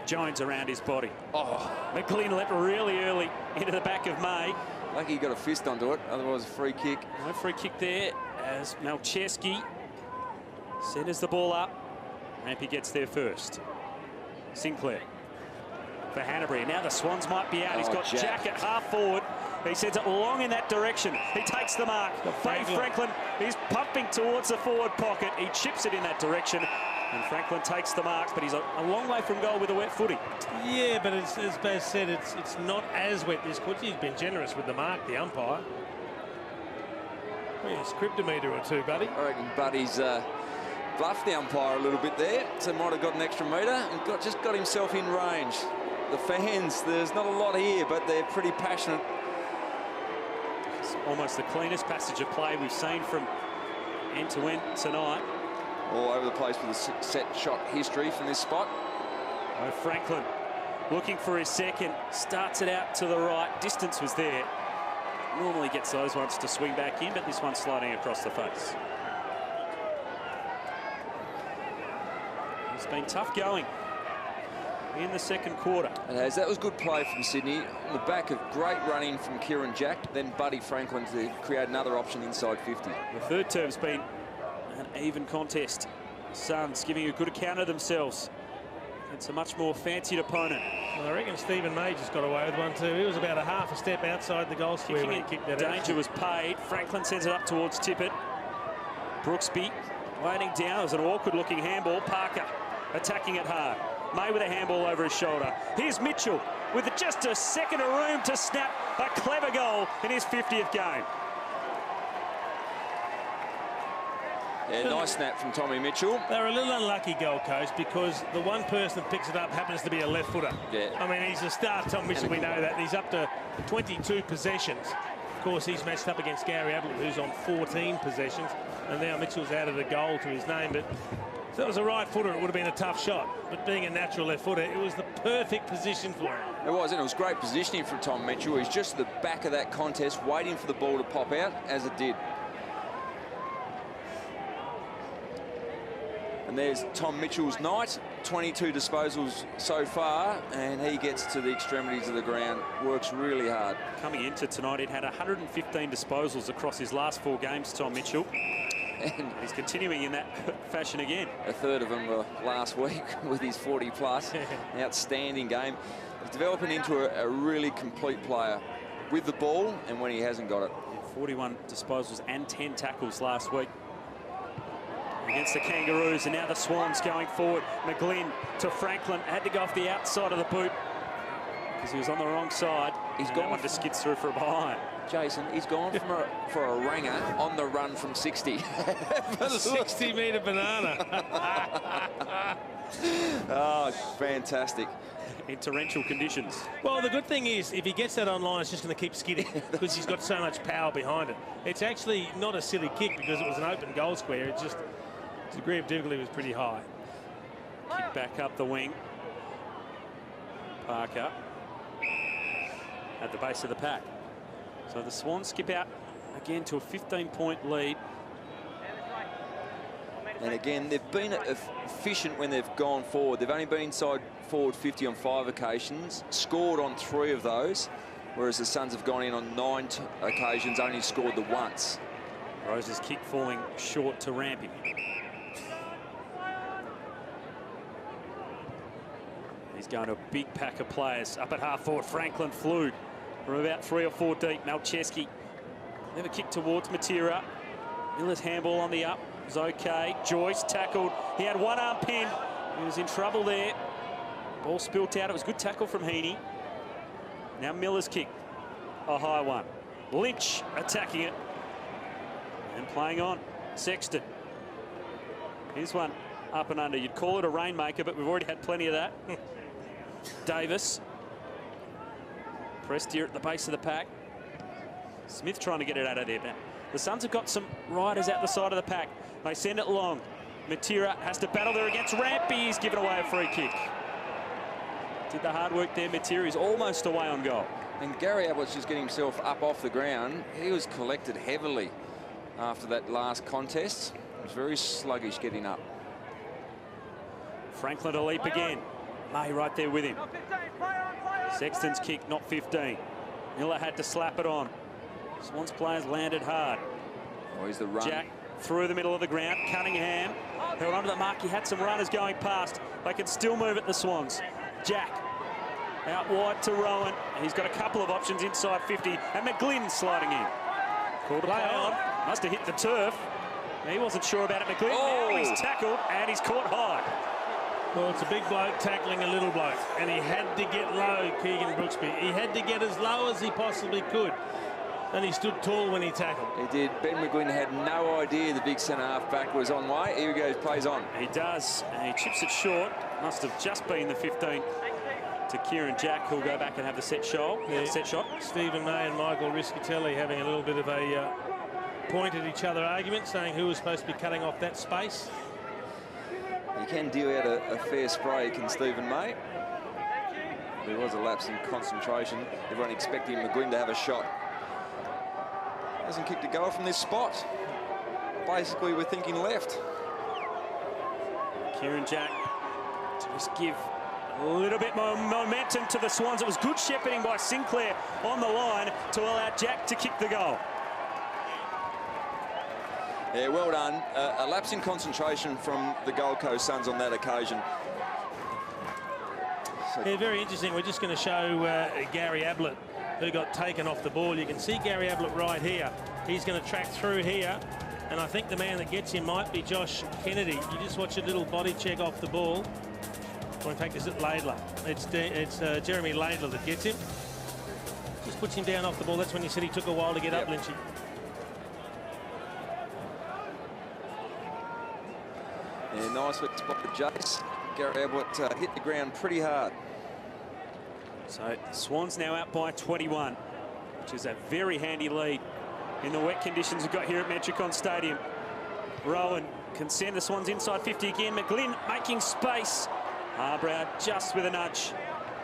Jones around his body. Oh, McLean leapt really early into the back of May. Lucky he got a fist onto it, otherwise a free kick. No free kick there as Malcheski centres the ball up. Rampy gets there first. Sinclair for Hanbury. Now the Swans might be out. He's got Jack at half forward. He sends it long in that direction. He takes the mark. Franklin is pumping towards the forward pocket. He chips it in that direction. And Franklin takes the mark, but he's a long way from goal with a wet footy. Yeah, but as Baz said, it's not as wet this quarter. He's been generous with the mark, the umpire. Yeah, script a metre or two, Buddy. I reckon Buddy's bluffed the umpire a little bit there, so might have got an extra metre and just got himself in range. The fans, there's not a lot here, but they're pretty passionate. It's almost the cleanest passage of play we've seen from end to end tonight. All over the place with a set shot history from this spot. Oh, Franklin looking for his second, starts it out to the right. Distance was there. Normally gets those ones to swing back in, but this one's sliding across the face. It's been tough going in the second quarter. It has. That was good play from Sydney. On the back of great running from Kieran Jack, then Buddy Franklin to create another option inside 50. The third term's been an even contest. Suns giving a good account of themselves. It's a much more fancied opponent. Well, I reckon Stephen May just got away with one too. He was about a half a step outside the goal square when he kicked that out. Danger was paid. Franklin sends it up towards Tippett. Brooksby laying down. It was an awkward looking handball. Parker attacking it hard. May with a handball over his shoulder. Here's Mitchell with just a second of room to snap a clever goal in his 50th game. Yeah, nice snap from Tommy Mitchell. They're a little unlucky, Gold Coast, because the one person that picks it up happens to be a left footer. Yeah. I mean, he's a star, Tom Mitchell, we know that. He's up to 22 possessions. Of course, he's matched up against Gary Ablett, who's on 14 possessions, and now Mitchell's added a goal to his name. But if that was a right footer, it would have been a tough shot. But being a natural left footer, it was the perfect position for him. It was, and it was great positioning from Tom Mitchell. He's just at the back of that contest, waiting for the ball to pop out, as it did. And there's Tom Mitchell's night, 22 disposals so far, and he gets to the extremities of the ground, works really hard. Coming into tonight, he'd had 115 disposals across his last 4 games, Tom Mitchell. And he's continuing in that fashion again. A third of them were last week with his 40-plus. Outstanding game. He's developing into a really complete player with the ball and when he hasn't got it. 41 disposals and 10 tackles last week against the Kangaroos, and now the Swans going forward. McGlynn to Franklin, had to go off the outside of the boot because he was on the wrong side. He's gone. One just skids through for a behind. Jason, he's gone for a ranger on the run from 60. 60-metre banana. Oh, fantastic. In torrential conditions. Well, the good thing is, if he gets that online, it's just going to keep skidding because he's got so much power behind it. It's actually not a silly kick because it was an open goal square. It's just the degree of difficulty was pretty high. Kick back up the wing. Parker at the base of the pack. So the Swans skip out again to a 15-point lead. And again, they've been efficient when they've gone forward. They've only been inside forward 50 on 5 occasions, scored on 3 of those, whereas the Suns have gone in on 9 occasions, only scored the once. Rose's kick falling short to Rampy. He's going to a big pack of players. Up at half forward, Franklin flew from about 3 or 4 deep. Malcheski never kicked towards Matera. Miller's handball on the up was okay. Joyce tackled. He had one arm pinned. He was in trouble there. Ball spilt out. It was good tackle from Heaney. Now Miller's kick, a high one. Lynch attacking it and playing on. Sexton. Here's one up and under. You'd call it a rainmaker, but we've already had plenty of that. Davis. Pressed here at the base of the pack. Smith trying to get it out of there. Now, the Suns have got some riders out the side of the pack. They send it long. Matera has to battle there against Rampy. He's given away a free kick. Did the hard work there. Matera is almost away on goal. And Gary Ablett's just getting himself up off the ground. He was collected heavily after that last contest. was very sluggish getting up. Franklin to leap again. May right there with him. Sexton's kick, not 15. Miller had to slap it on. Swans players landed hard. Oh, he's the run. Jack through the middle of the ground. Cunningham held onto the mark. He had some runners going past. They can still move it, the Swans. Jack out wide to Rowan. He's got a couple of options inside 50. And McGlynn sliding in. Called a play on. Must have hit the turf. He wasn't sure about it, McGlynn. Oh. Now he's tackled and he's caught high. Well, it's a big bloke tackling a little bloke, and he had to get low, Keegan Brooksby. He had to get as low as he possibly could, and he stood tall when he tackled. He did. Ben McGlynn had no idea the big centre half back was on way. Here he goes, plays on. He does, and he chips it short. Must have just been the 15 to Kieran Jack, who'll go back and have the set shot. Yeah. Set shot. Stephen May and Michael Riscatelli having a little bit of a point at each other argument, saying who was supposed to be cutting off that space. He can deal out a fair spray, can Stephen May. There was a lapse in concentration. Everyone expecting McGlynn to have a shot. Hasn't kicked a goal from this spot. Basically, we're thinking left. Kieran Jack to just give a little bit more momentum to the Swans. It was good shepherding by Sinclair on the line to allow Jack to kick the goal. Yeah, well done. A lapse in concentration from the Gold Coast Suns on that occasion. Yeah, very interesting. We're just going to show Gary Ablett, who got taken off the ball. You can see Gary Ablett right here. He's going to track through here, and I think the man that gets him might be Josh Kennedy. You just watch a little body check off the ball. Or in fact, is it Laidler? It's Jeremy Laidler that gets him. Just puts him down off the ball. That's when he said he took a while to get up, Lynchy. Yeah, nicely spotted Jace. Gary Ablett hit the ground pretty hard. So Swans now out by 21, which is a very handy lead in the wet conditions we've got here at Metricon Stadium. Rowan can send the Swans inside 50 again. McGlynn making space. Harbrow just with a nudge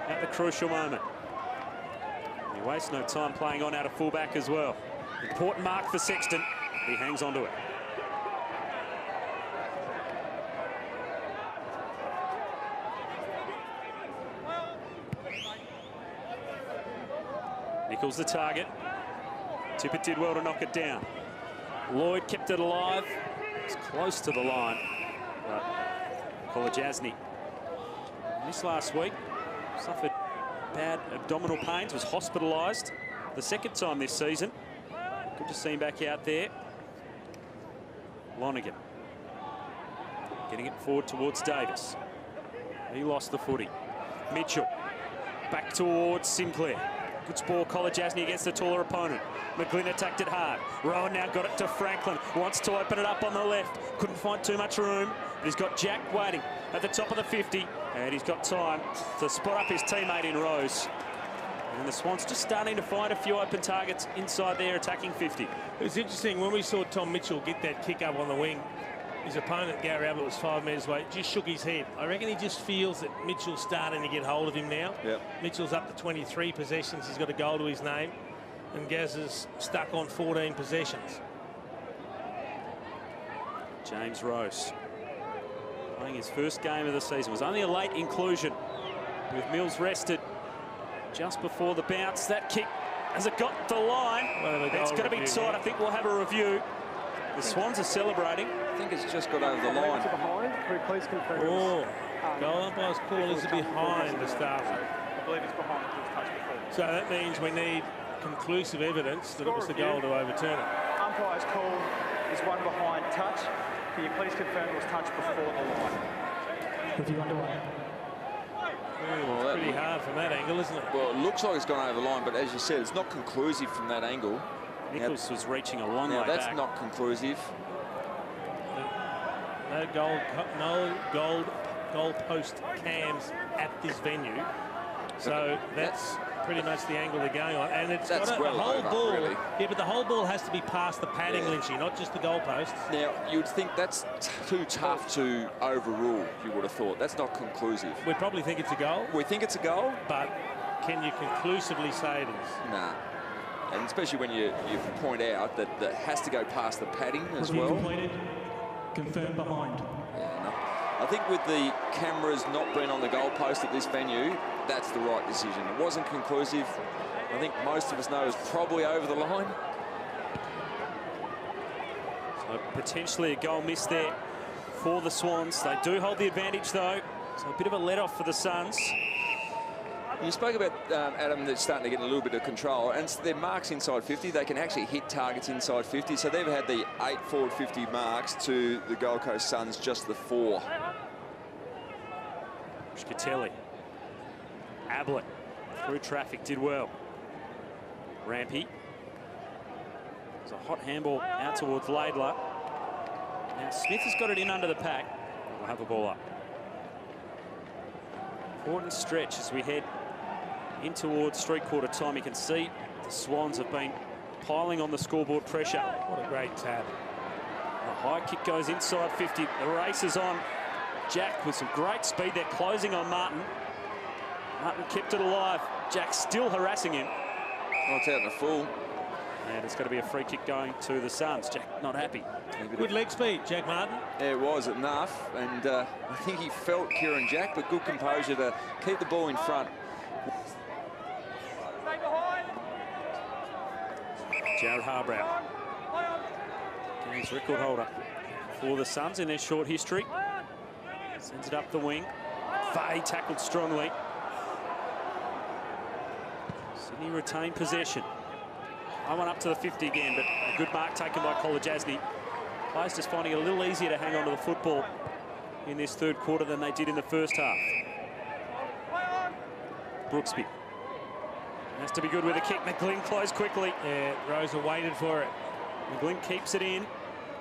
at the crucial moment. He wastes no time playing on out of fullback as well. Important mark for Sexton. He hangs on to it. Nichols the target. Tippett did well to knock it down. Lloyd kept it alive. It's close to the line. But Kolajasny missed last week. Suffered bad abdominal pains. Was hospitalised the second time this season. Good to see him back out there. Lonergan getting it forward towards Davis. He lost the footy. Mitchell back towards Sinclair. Good ball, Kolajasny against the taller opponent. McGlynn attacked it hard. Rowan now got it to Franklin. Wants to open it up on the left. Couldn't find too much room. But he's got Jack waiting at the top of the 50. And he's got time to spot up his teammate in Rose. And the Swans just starting to find a few open targets inside their attacking 50. It was interesting when we saw Tom Mitchell get that kick up on the wing. His opponent, Gary Ablett, was 5 metres away, just shook his head. I reckon he just feels that Mitchell's starting to get hold of him now. Yep. Mitchell's up to 23 possessions. He's got a goal to his name. And Gaz is stuck on 14 possessions. James Rose playing his first game of the season. Was only a late inclusion with Mills rested just before the bounce. That kick, has it got the line? It's going to be tight. I think we'll have a review. The Swans are celebrating. I think it's just got over the line. Oh, goal umpire's call is behind the staff. I believe it's behind. So that means we need conclusive evidence that it was the goal to overturn it. Umpire's call is one behind touch. Can you please confirm it was touched before the line? Review underway. Well, it's pretty hard from that angle, isn't it? Well, it looks like it's gone over the line, but as you said, it's not conclusive from that angle. Nichols was reaching a long way back. That's not conclusive. No goal post cams at this venue. So that's pretty much the angle they're going on. And it's got the whole ball. Really. Yeah, but the whole ball has to be past the padding, Lynchy, not just the goalposts. Now, you'd think that's too tough to overrule, you would have thought. That's not conclusive. We probably think it's a goal. We think it's a goal. But can you conclusively say it is? Nah. And especially when you point out that that has to go past the padding as well. confirmed behind. I think with the cameras not being on the goalpost at this venue, that's the right decision. It wasn't conclusive. I think most of us know it was probably over the line. So potentially a goal miss there for the Swans. They do hold the advantage though. So a bit of a let-off for the Suns. You spoke about, Adam, that's starting to get a little bit of control, and their marks inside 50, they can actually hit targets inside 50, so they've had the 8 forward 50 marks to the Gold Coast Suns, just the 4. Scatelli. Ablett through traffic, did well. Rampy. There's a hot handball out towards Laidler. Now Smith has got it in under the pack. We'll have a ball up. Important stretch as we head in towards three-quarter time. You can see the Swans have been piling on the scoreboard pressure. What a great tab. The high kick goes inside 50. The race is on. Jack with some great speed. They're closing on Martin. Martin kept it alive. Jack still harassing him. Oh, it's out in the full. And it's going to be a free kick going to the Suns. Jack not happy. Good leg speed, Jack Martin. Yeah, it was enough, and I think he felt Kieran Jack, but good composure to keep the ball in front. Jared Harbrow. Games record holder for the Suns in their short history. Sends it up the wing. Fay tackled strongly. Sydney retained possession. I went up to the 50 again, but a good mark taken by Kolajasny. Players just finding it a little easier to hang on to the football in this third quarter than they did in the first half. Brooksby. Has to be good with a kick. McGlynn closed quickly. Yeah, Rosa waited for it. McGlynn keeps it in.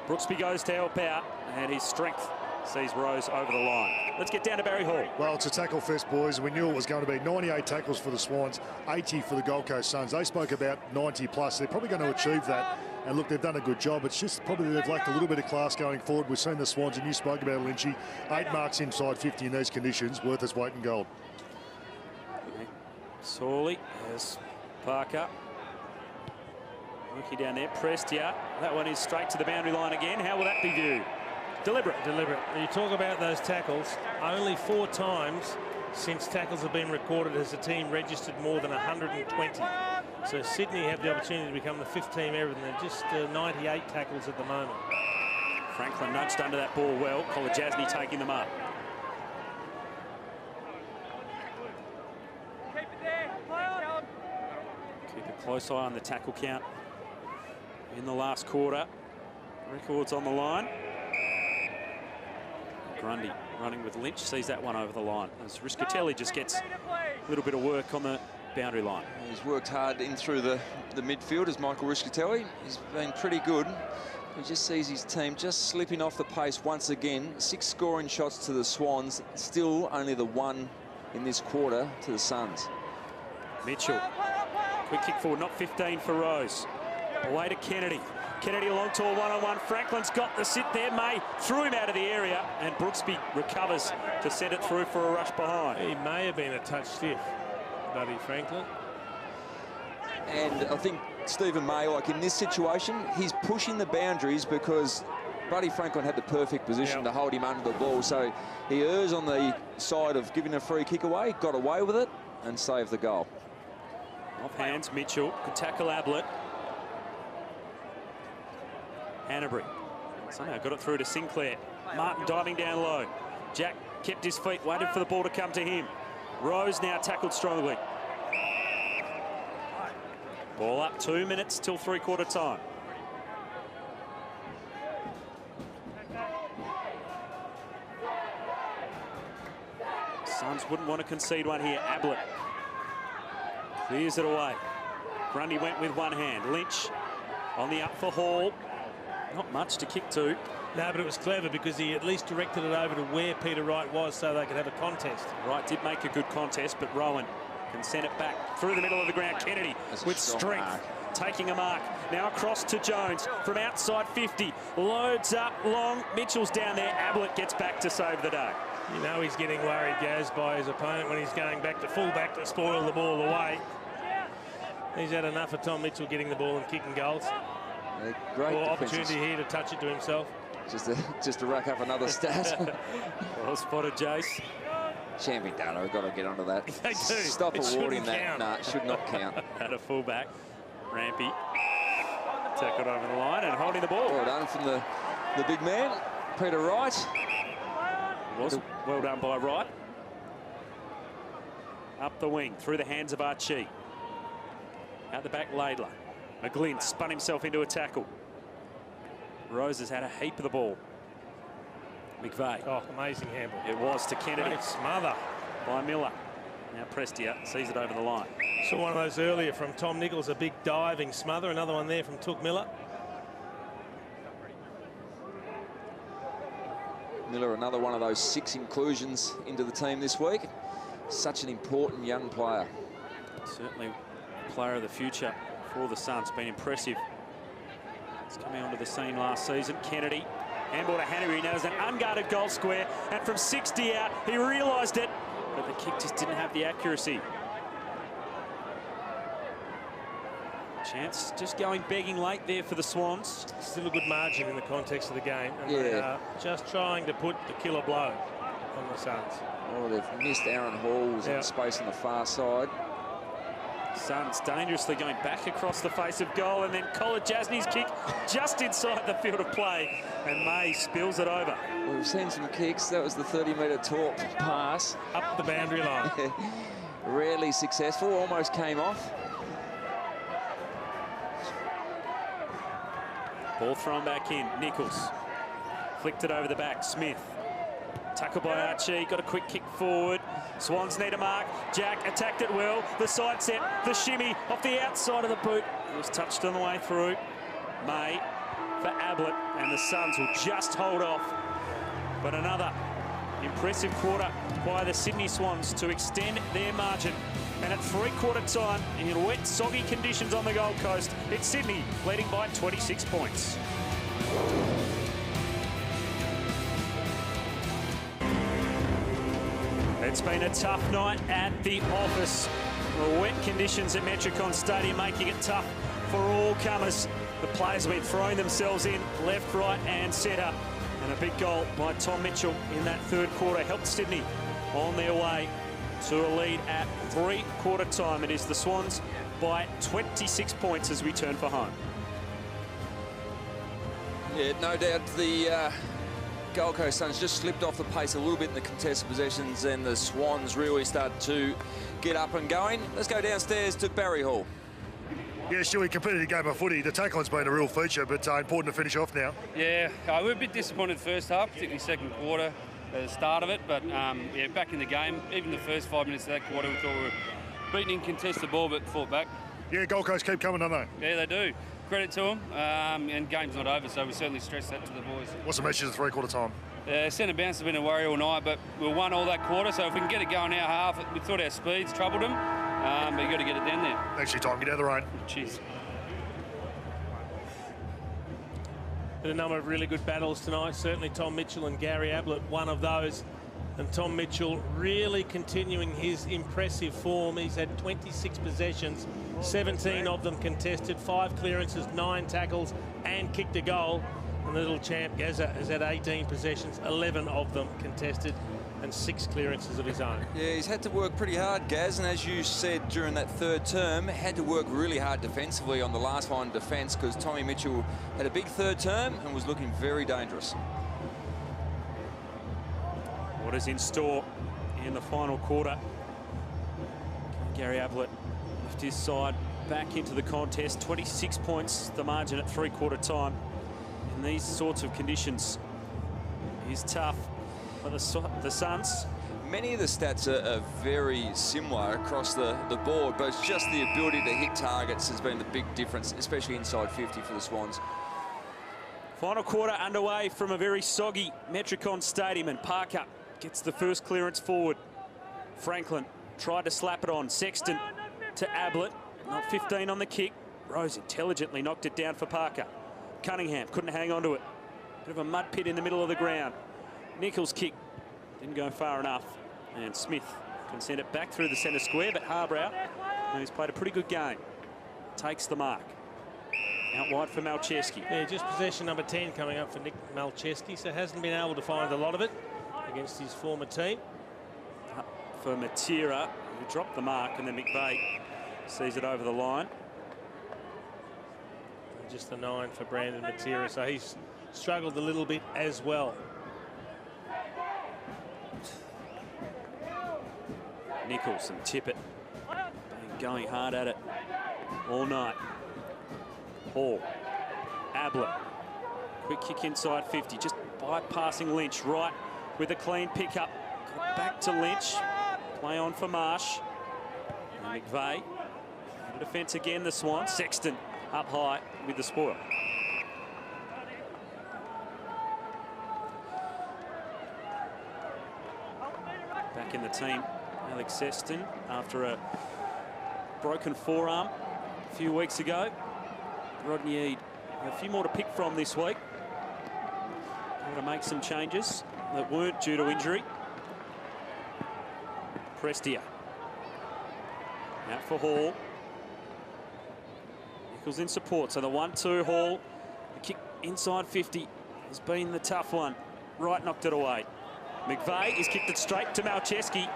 Brooksby goes to help out, and his strength sees Rose over the line. Let's get down to Barry Hall. Well, it's a tackle fest, boys. We knew it was going to be 98 tackles for the Swans, 80 for the Gold Coast Suns. They spoke about 90 plus. They're probably going to achieve that. And look, they've done a good job. It's just probably they've lacked a little bit of class going forward. We've seen the Swans, and you spoke about Lynchy. 8 marks inside 50 in these conditions, worth its weight in gold. Sawley has Parker. Rookie down there, Prestia. That one is straight to the boundary line again. How will that be viewed? Deliberate. Deliberate. You talk about those tackles. Only 4 times since tackles have been recorded has the team registered more than 120. So Sydney have the opportunity to become the 5th team ever, and they're just 98 tackles at the moment. Franklin nudged under that ball well. Kolajasny taking them up. Keep a close eye on the tackle count in the last quarter. Records on the line. Grundy running with Lynch, sees that one over the line as Riscatelli just gets a little bit of work on the boundary line. He's worked hard in through the midfield as Michael Riscatelli. He's been pretty good. He just sees his team just slipping off the pace once again. 6 scoring shots to the Swans, still only the 1 in this quarter to the Suns. Mitchell, quick kick forward, not 15 for Rose. Away to Kennedy. Kennedy along to a one-on-one. Franklin's got the sit there. May threw him out of the area, and Brooksby recovers to send it through for a rush behind. He may have been a touch stiff, Buddy Franklin. And I think Stephen May, like in this situation, he's pushing the boundaries because Buddy Franklin had the perfect position to hold him under the ball. So he errs on the side of giving a free kick away, got away with it, and saved the goal. Off hands, Mitchell could tackle Ablett. Hanbury somehow got it through to Sinclair. Martin diving down low. Jack kept his feet, waited for the ball to come to him. Rose now tackled strongly. Ball up, 2 minutes till three-quarter time. Suns wouldn't want to concede one here. Ablett clears it away. Grundy went with one hand. Lynch on the up for Hall. Not much to kick to. No, but it was clever because he at least directed it over to where Peter Wright was so they could have a contest. Wright did make a good contest, but Rowan can send it back through the middle of the ground. Kennedy with strength, taking a mark. Now across to Jones from outside 50. Loads up long. Mitchell's down there. Ablett gets back to save the day. You know he's getting worried, Gaz, by his opponent when he's going back to full-back to spoil the ball away. He's had enough of Tom Mitchell getting the ball and kicking goals. Great opportunity here to touch it to himself. Just to rack up another stat. Well spotted, Jace. Champion Dana have got to get onto that. They do. Stop It awarding shouldn't that. count. Nah, it should not count. At a fullback, Rampy. Tackled over the line and holding the ball. Well done from the big man, Peter Wright. Was well done by Wright. Up the wing, through the hands of Archie. Out the back, Laidler. McGlynn spun himself into a tackle. Rose has had a heap of the ball. McVeigh. Oh, amazing handball. It was to Kennedy. Great smother by Miller. Now Prestia sees it over the line. Saw one of those earlier from Tom Nichols, a big diving smother. Another one there from Took Miller. Miller, another one of those 6 inclusions into the team this week. Such an important young player. Certainly player of the future for the Suns. Been impressive. He's coming onto the scene last season. Kennedy. Handball to Henry. Now there's an unguarded goal square. And from 60 out, he realised it. But the kick just didn't have the accuracy. Chance just going begging late there for the Swans. Still a good margin in the context of the game. And yeah. They are just trying to put the killer blow on the Suns. Oh, they've missed Aaron Hall in space on the far side. Suns dangerously going back across the face of goal, and then Colin Jasny's kick just inside the field of play, and May spills it over. Well, we've seen some kicks. That was the 30-metre torp pass. Up the boundary line. Rarely successful, almost came off. Ball thrown back in, Nichols. Flicked it over the back, Smith. Tackled by Archie, got a quick kick forward. Swans need a mark. Jack attacked it well. The side set, the shimmy off the outside of the boot. It was touched on the way through. May for Ablett, and the Suns will just hold off. But another impressive quarter by the Sydney Swans to extend their margin. And at 3/4 time, in wet, soggy conditions on the Gold Coast, it's Sydney leading by 26 points. It's been a tough night at the office. Well, wet conditions at Metricon Stadium making it tough for all comers. The players have been throwing themselves in left, right and centre. And a big goal by Tom Mitchell in that 3rd quarter helped Sydney on their way to a lead at 3/4 time. It is the Swans by 26 points as we turn for home. Yeah, no doubt the Gold Coast Suns just slipped off the pace a little bit in the contested possessions, and the Swans really started to get up and going. Let's go downstairs to Barry Hall. Yeah, Stewie, competitive game of footy. The take-on's been a real feature, but important to finish off now. Yeah, we were a bit disappointed first half, particularly 2nd quarter, at the start of it. But, yeah, back in the game. Even the first 5 minutes of that quarter, we thought we were beating in contested ball, but fought back. Yeah, Gold Coast keep coming, don't they? Yeah, they do. Credit to them. And game's not over, so we certainly stress that to the boys. What's the message of the 3/4 time? Centre bounce has been a worry all night, but we won all that quarter, so if we can get it going our half, we thought our speeds troubled them, but you've got to get it down there. Thanks for your time. Get out of the rain. Cheers. Been a number of really good battles tonight. Certainly Tom Mitchell and Gary Ablett, one of those. And Tom Mitchell really continuing his impressive form. He's had 26 possessions, 17 of them contested, 5 clearances, 9 tackles, and kicked a goal. And the little champ Gazza has had 18 possessions, 11 of them contested, and 6 clearances of his own. Yeah, he's had to work pretty hard, Gaz, and as you said during that 3rd term, had to work really hard defensively on the last line of defence, because Tommy Mitchell had a big 3rd term and was looking very dangerous. What is in store in the final quarter? Gary Ablett lift his side back into the contest. 26 points, the margin at 3/4 time. In these sorts of conditions is tough for the Suns. Many of the stats are very similar across the board, but it's just the ability to hit targets has been the big difference, especially inside 50 for the Swans. Final quarter underway from a very soggy Metricon Stadium, and Parker gets the first clearance forward. Franklin tried to slap it on. Sexton to Ablett. Not 15 on the kick. Rose intelligently knocked it down for Parker. Cunningham couldn't hang on to it. Bit of a mud pit in the middle of the ground. Nichols' kick didn't go far enough. And Smith can send it back through the centre square, but Harbrow, who's played a pretty good game, takes the mark. Out wide for Malcheski. Yeah, just possession number 10 coming up for Nick Malcheski, so hasn't been able to find a lot of it against his former team. Up for Matera, who dropped the mark, and then McVeigh sees it over the line. And just the 9 for Brandon Matera, so he's struggled a little bit as well. Nichols and Tippett been going hard at it all night. Hall, Ablett, quick kick inside 50, just bypassing Lynch, right with a clean pickup. Back to Lynch, play on for Marsh. And McVeigh, the defence again, the Swans. Sexton up high with the spoil. Back in the team, Alex Sexton, after a broken forearm a few weeks ago. Rodney Eade, a few more to pick from this week. Able to make some changes that weren't due to injury. Prestia. Out for Hall. Nichols in support, so the 1-2 Hall. The kick inside 50 has been the tough one. Wright knocked it away. McVeigh has kicked it straight to Malcheski,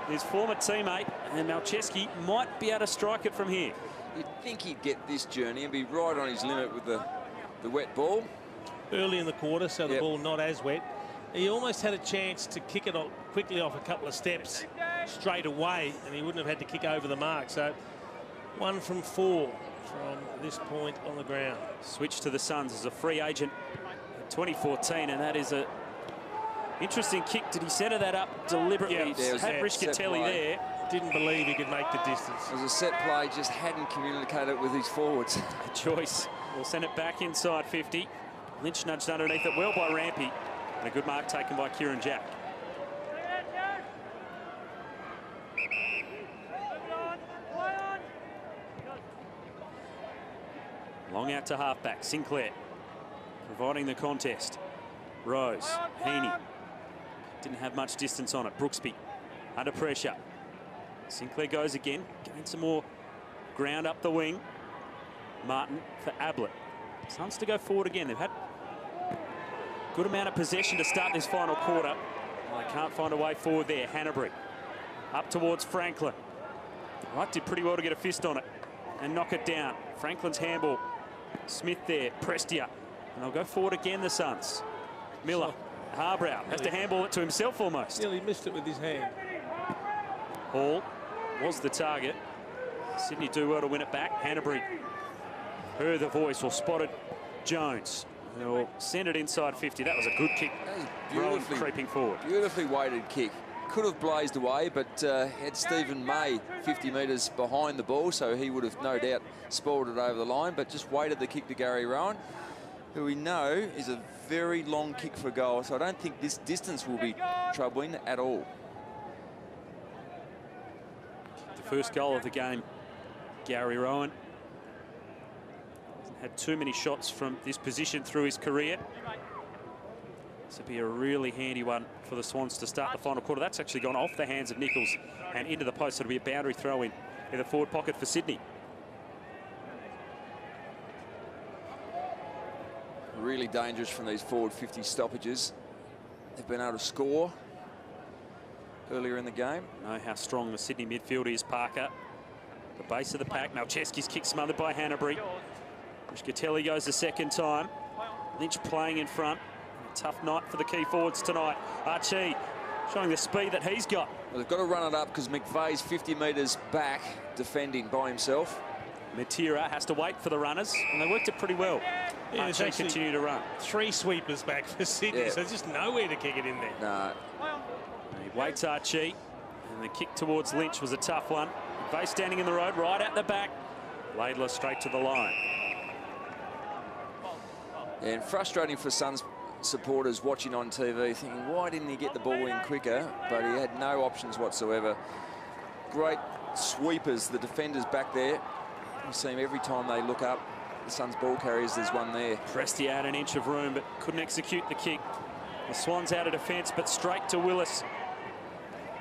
his former teammate, and Malcheski might be able to strike it from here. You'd think he'd get this journey and be right on his limit with the wet ball. Early in the quarter, so the ball not as wet. He almost had a chance to kick it quickly off a couple of steps straight away, and he wouldn't have had to kick over the mark. So 1 from 4 from this point on the ground. Switch to the Suns as a free agent in 2014, and that is a interesting kick. Did he centre that up deliberately? Had Rischatelli there. Didn't believe he could make the distance. It was a set play, just hadn't communicated it with his forwards. Joyce will send it back inside 50. Lynch nudged underneath it well by Rampy. And a good mark taken by Kieran Jack. Long out to halfback, Sinclair providing the contest. Rose, Heaney, didn't have much distance on it. Brooksby under pressure. Sinclair goes again, gain some more ground up the wing. Martin for Ablett. Suns to go forward again. They've had a good amount of possession to start this final quarter. Well, they can't find a way forward there. Hanbury up towards Franklin. Wright did pretty well to get a fist on it and knock it down. Franklin's handball. Smith there, Prestia. And they'll go forward again, the Suns. Miller, Harbrow has to handball it to himself almost. Nearly missed it with his hand. Hall was the target. Sydney do well to win it back. Hanbury heard the voice or spotted Jones. They'll send it inside 50. That was a good kick. Beautifully creeping forward. Beautifully weighted kick. Could have blazed away, but had Stephen May 50 metres behind the ball, so he would have no doubt spoiled it over the line, but just weighted the kick to Gary Rowan, who we know is a very long kick for goal, so I don't think this distance will be troubling at all. The first goal of the game, Gary Rowan. Hasn't had too many shots from this position through his career. This would be a really handy one for the Swans to start the final quarter. That's actually gone off the hands of Nichols and into the post, so it'll be a boundary throw in the forward pocket for Sydney. Really dangerous from these forward 50 stoppages. They've been able to score earlier in the game. Know how strong the Sydney midfield is, Parker. The base of the pack. Malcheski's kick smothered by Hanbury. Rischatelli goes the second time. Lynch playing in front. A tough night for the key forwards tonight. Archie showing the speed that he's got. Well, they've got to run it up because McVeigh's 50 metres back defending by himself. Matera has to wait for the runners, and they worked it pretty well. Yeah, Archie continue to run. 3 sweepers back for Sydney, so there's just nowhere to kick it in there. No. He waits Archie, and the kick towards Lynch was a tough one. McVeigh standing in the road, right at the back. Laidler straight to the line. And frustrating for Suns supporters watching on TV, thinking, why didn't he get the ball in quicker? But he had no options whatsoever. Great sweepers, the defenders back there. You see him every time they look up. The Suns ball carriers, there's one there. Presti had an inch of room, but couldn't execute the kick. The Swans out of defence, but straight to Willis.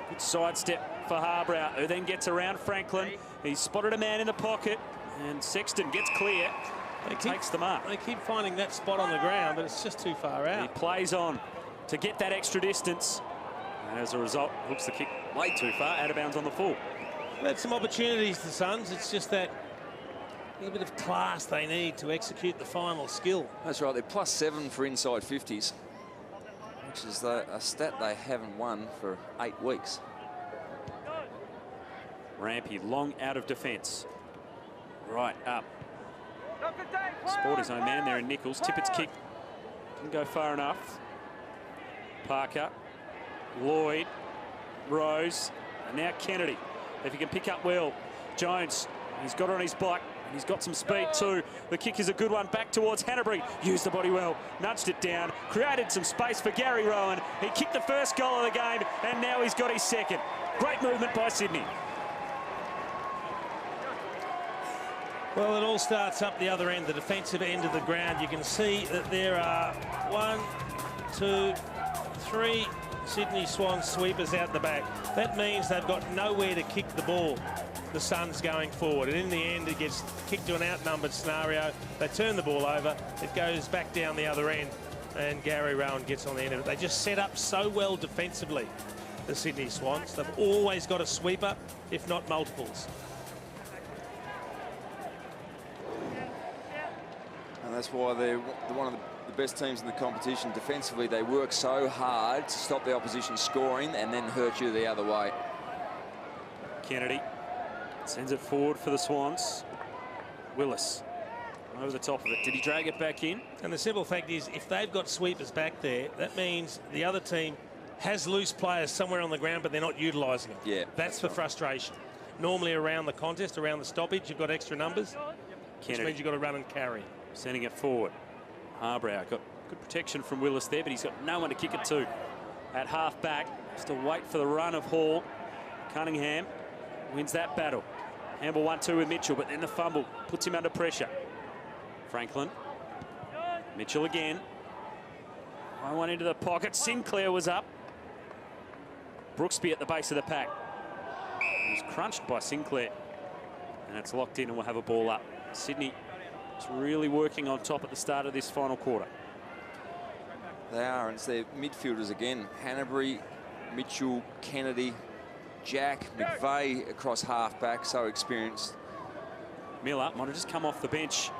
Good sidestep for Harbrow, who then gets around Franklin. He's spotted a man in the pocket, and Sexton gets clear. takes the mark. They keep finding that spot on the ground, but it's just too far out. He plays on to get that extra distance. And as a result, hooks the kick way too far, out of bounds on the full. They've had some opportunities, the Suns. It's just that little bit of class they need to execute the final skill. That's right. They're +7 for inside 50s, which is a stat they haven't won for 8 weeks. Rampy long out of defence. Right up. Sport his own man there in Nichols. Tippett's kick didn't go far enough. Parker, Lloyd, Rose, and now Kennedy. If he can pick up well, Jones, he's got it on his bike. He's got some speed too. The kick is a good one back towards Hanbury. Used the body well, nudged it down, created some space for Gary Rowan. He kicked the first goal of the game, and now he's got his second. Great movement by Sydney. Well, it all starts up the other end, the defensive end of the ground. You can see that there are 1, 2, 3 Sydney Swans sweepers out the back. That means they've got nowhere to kick the ball, the Suns going forward. And in the end, it gets kicked to an outnumbered scenario. They turn the ball over. It goes back down the other end, and Gary Rowan gets on the end of it. They just set up so well defensively, the Sydney Swans. They've always got a sweeper, if not multiples. And that's why they're one of the best teams in the competition defensively. They work so hard to stop the opposition scoring and then hurt you the other way. Kennedy sends it forward for the Swans. Willis over the top of it. Did he drag it back in? And the simple fact is, if they've got sweepers back there, that means the other team has loose players somewhere on the ground, but they're not utilising them. Yeah, that's the frustration. Normally around the contest, around the stoppage, you've got extra numbers, which means you've got to run and carry. Sending it forward. Harbrow got good protection from Willis there, but he's got no one to kick it to. At half back, just to wait for the run of Hall. Cunningham wins that battle. Handball 1-2 with Mitchell, but then the fumble puts him under pressure. Franklin. Mitchell again. One into the pocket. Sinclair was up. Brooksby at the base of the pack. He was crunched by Sinclair. And it's locked in, and we'll have a ball up. Sydney is really working on top at the start of this final quarter. They are, and it's their midfielders again. Hanbury, Mitchell, Kennedy, Jack, McVeigh across half-back, so experienced. Miller might have just come off the bench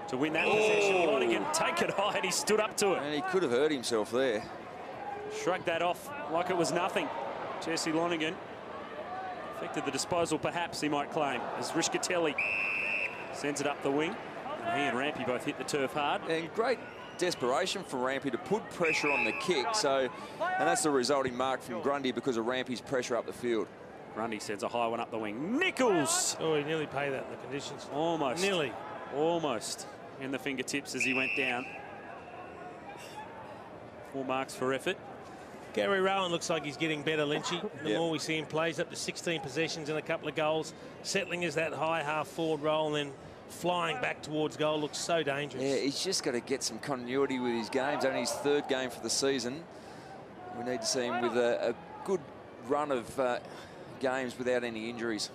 to win that possession. Lonigan take it high, and he stood up to it. And he could have hurt himself there. Shrugged that off like it was nothing. Jesse Lonigan affected the disposal, perhaps, he might claim, as Rishkatelli sends it up the wing. And he and Rampy both hit the turf hard. And great desperation for Rampy to put pressure on the kick. And that's the resulting mark from Grundy because of Rampy's pressure up the field. Grundy sends a high one up the wing. Nichols! Oh, he nearly paid that in the conditions. Almost. Nearly. Almost in the fingertips as he went down. 4 marks for effort. Gary Rowan looks like he's getting better, Lynchy. The more we see him, plays up to 16 possessions and a couple of goals. Settling as that high half-forward role and then flying back towards goal looks so dangerous. Yeah, he's just got to get some continuity with his games. Only his 3rd game for the season. We need to see him with a good run of games without any injuries.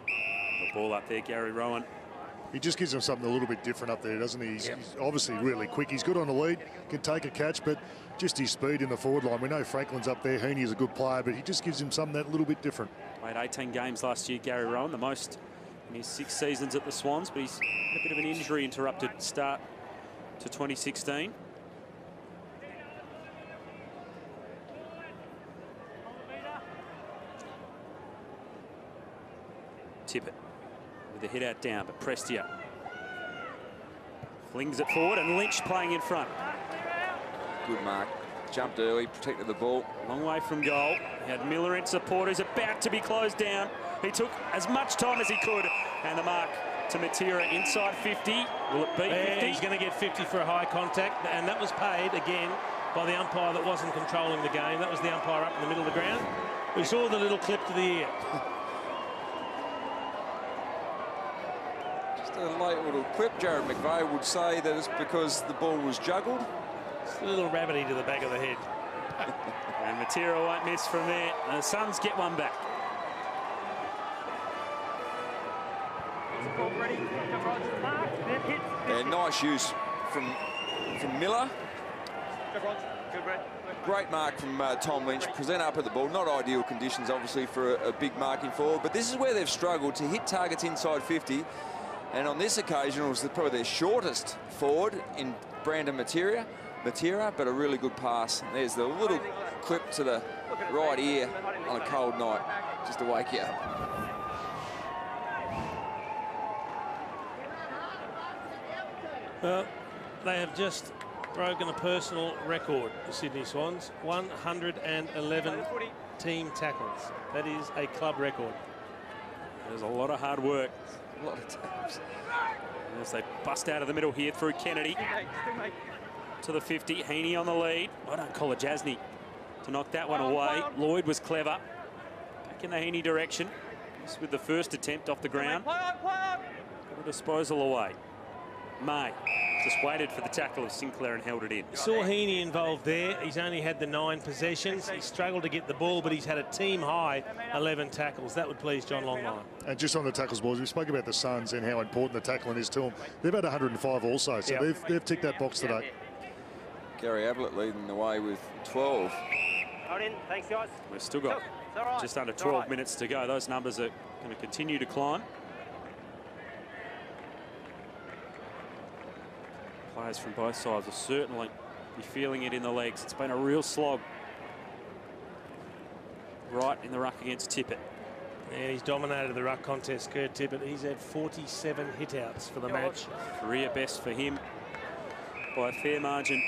The ball up there, Gary Rowan. He just gives him something a little bit different up there, doesn't he? He's obviously really quick. He's good on the lead, can take a catch, but just his speed in the forward line. We know Franklin's up there. Heaney is a good player, but he just gives him something that little bit different. Played 18 games last year, Gary Rowan, the most in his 6 seasons at the Swans, but he's had a bit of an injury-interrupted start to 2016. Tippett with the hit out down, but Prestia flings it forward, and Lynch playing in front. Good mark. Jumped early, protected the ball. Long way from goal. He had Miller in support, who's about to be closed down. He took as much time as he could, and the mark to Matera inside 50. Will it be 50? He's going to get 50 for a high contact, and that was paid again by the umpire that wasn't controlling the game. That was the umpire up in the middle of the ground. We saw the little clip to the ear. Just a late little clip. Jared McVeigh would say that it's because the ball was juggled. It's a little rabbity to the back of the head. And Matera won't miss from there. The Suns get one back. And nice use from Miller. Great mark from Tom Lynch. Present up at the ball. Not ideal conditions, obviously, for a big marking forward. But this is where they've struggled to hit targets inside 50. And on this occasion, it was probably their shortest forward in Brandon Matera, but a really good pass. And there's the little clip to the right ear on a cold night, just to wake you up. Well, they have just broken a personal record, the Sydney Swans. 111 team tackles. That is a club record. There's a lot of hard work. A lot of tackles. As they bust out of the middle here through Kennedy. To the 50, Heaney on the lead. I don't call it Jasny to knock that one away. Lloyd was clever. Back in the Heaney direction. Just with the first attempt off the ground. Got a disposal away. May just waited for the tackle of Sinclair and held it in. Saw Heaney involved there. He's only had the 9 possessions. He struggled to get the ball, but he's had a team high 11 tackles. That would please John Longline. And just on the tackles, boys, we spoke about the Suns and how important the tackling is to them. They've had 105 also, so they've ticked that box today. Gary Ablett leading the way with 12. Hold in. Thanks, guys. We've still got just under 12 minutes to go. Those numbers are going to continue to climb. Players from both sides will certainly be feeling it in the legs. It's been a real slog. Right in the ruck against Tippett. And he's dominated the ruck contest, Kurt Tippett. He's had 47 hit-outs for the match. Career best for him by a fair margin.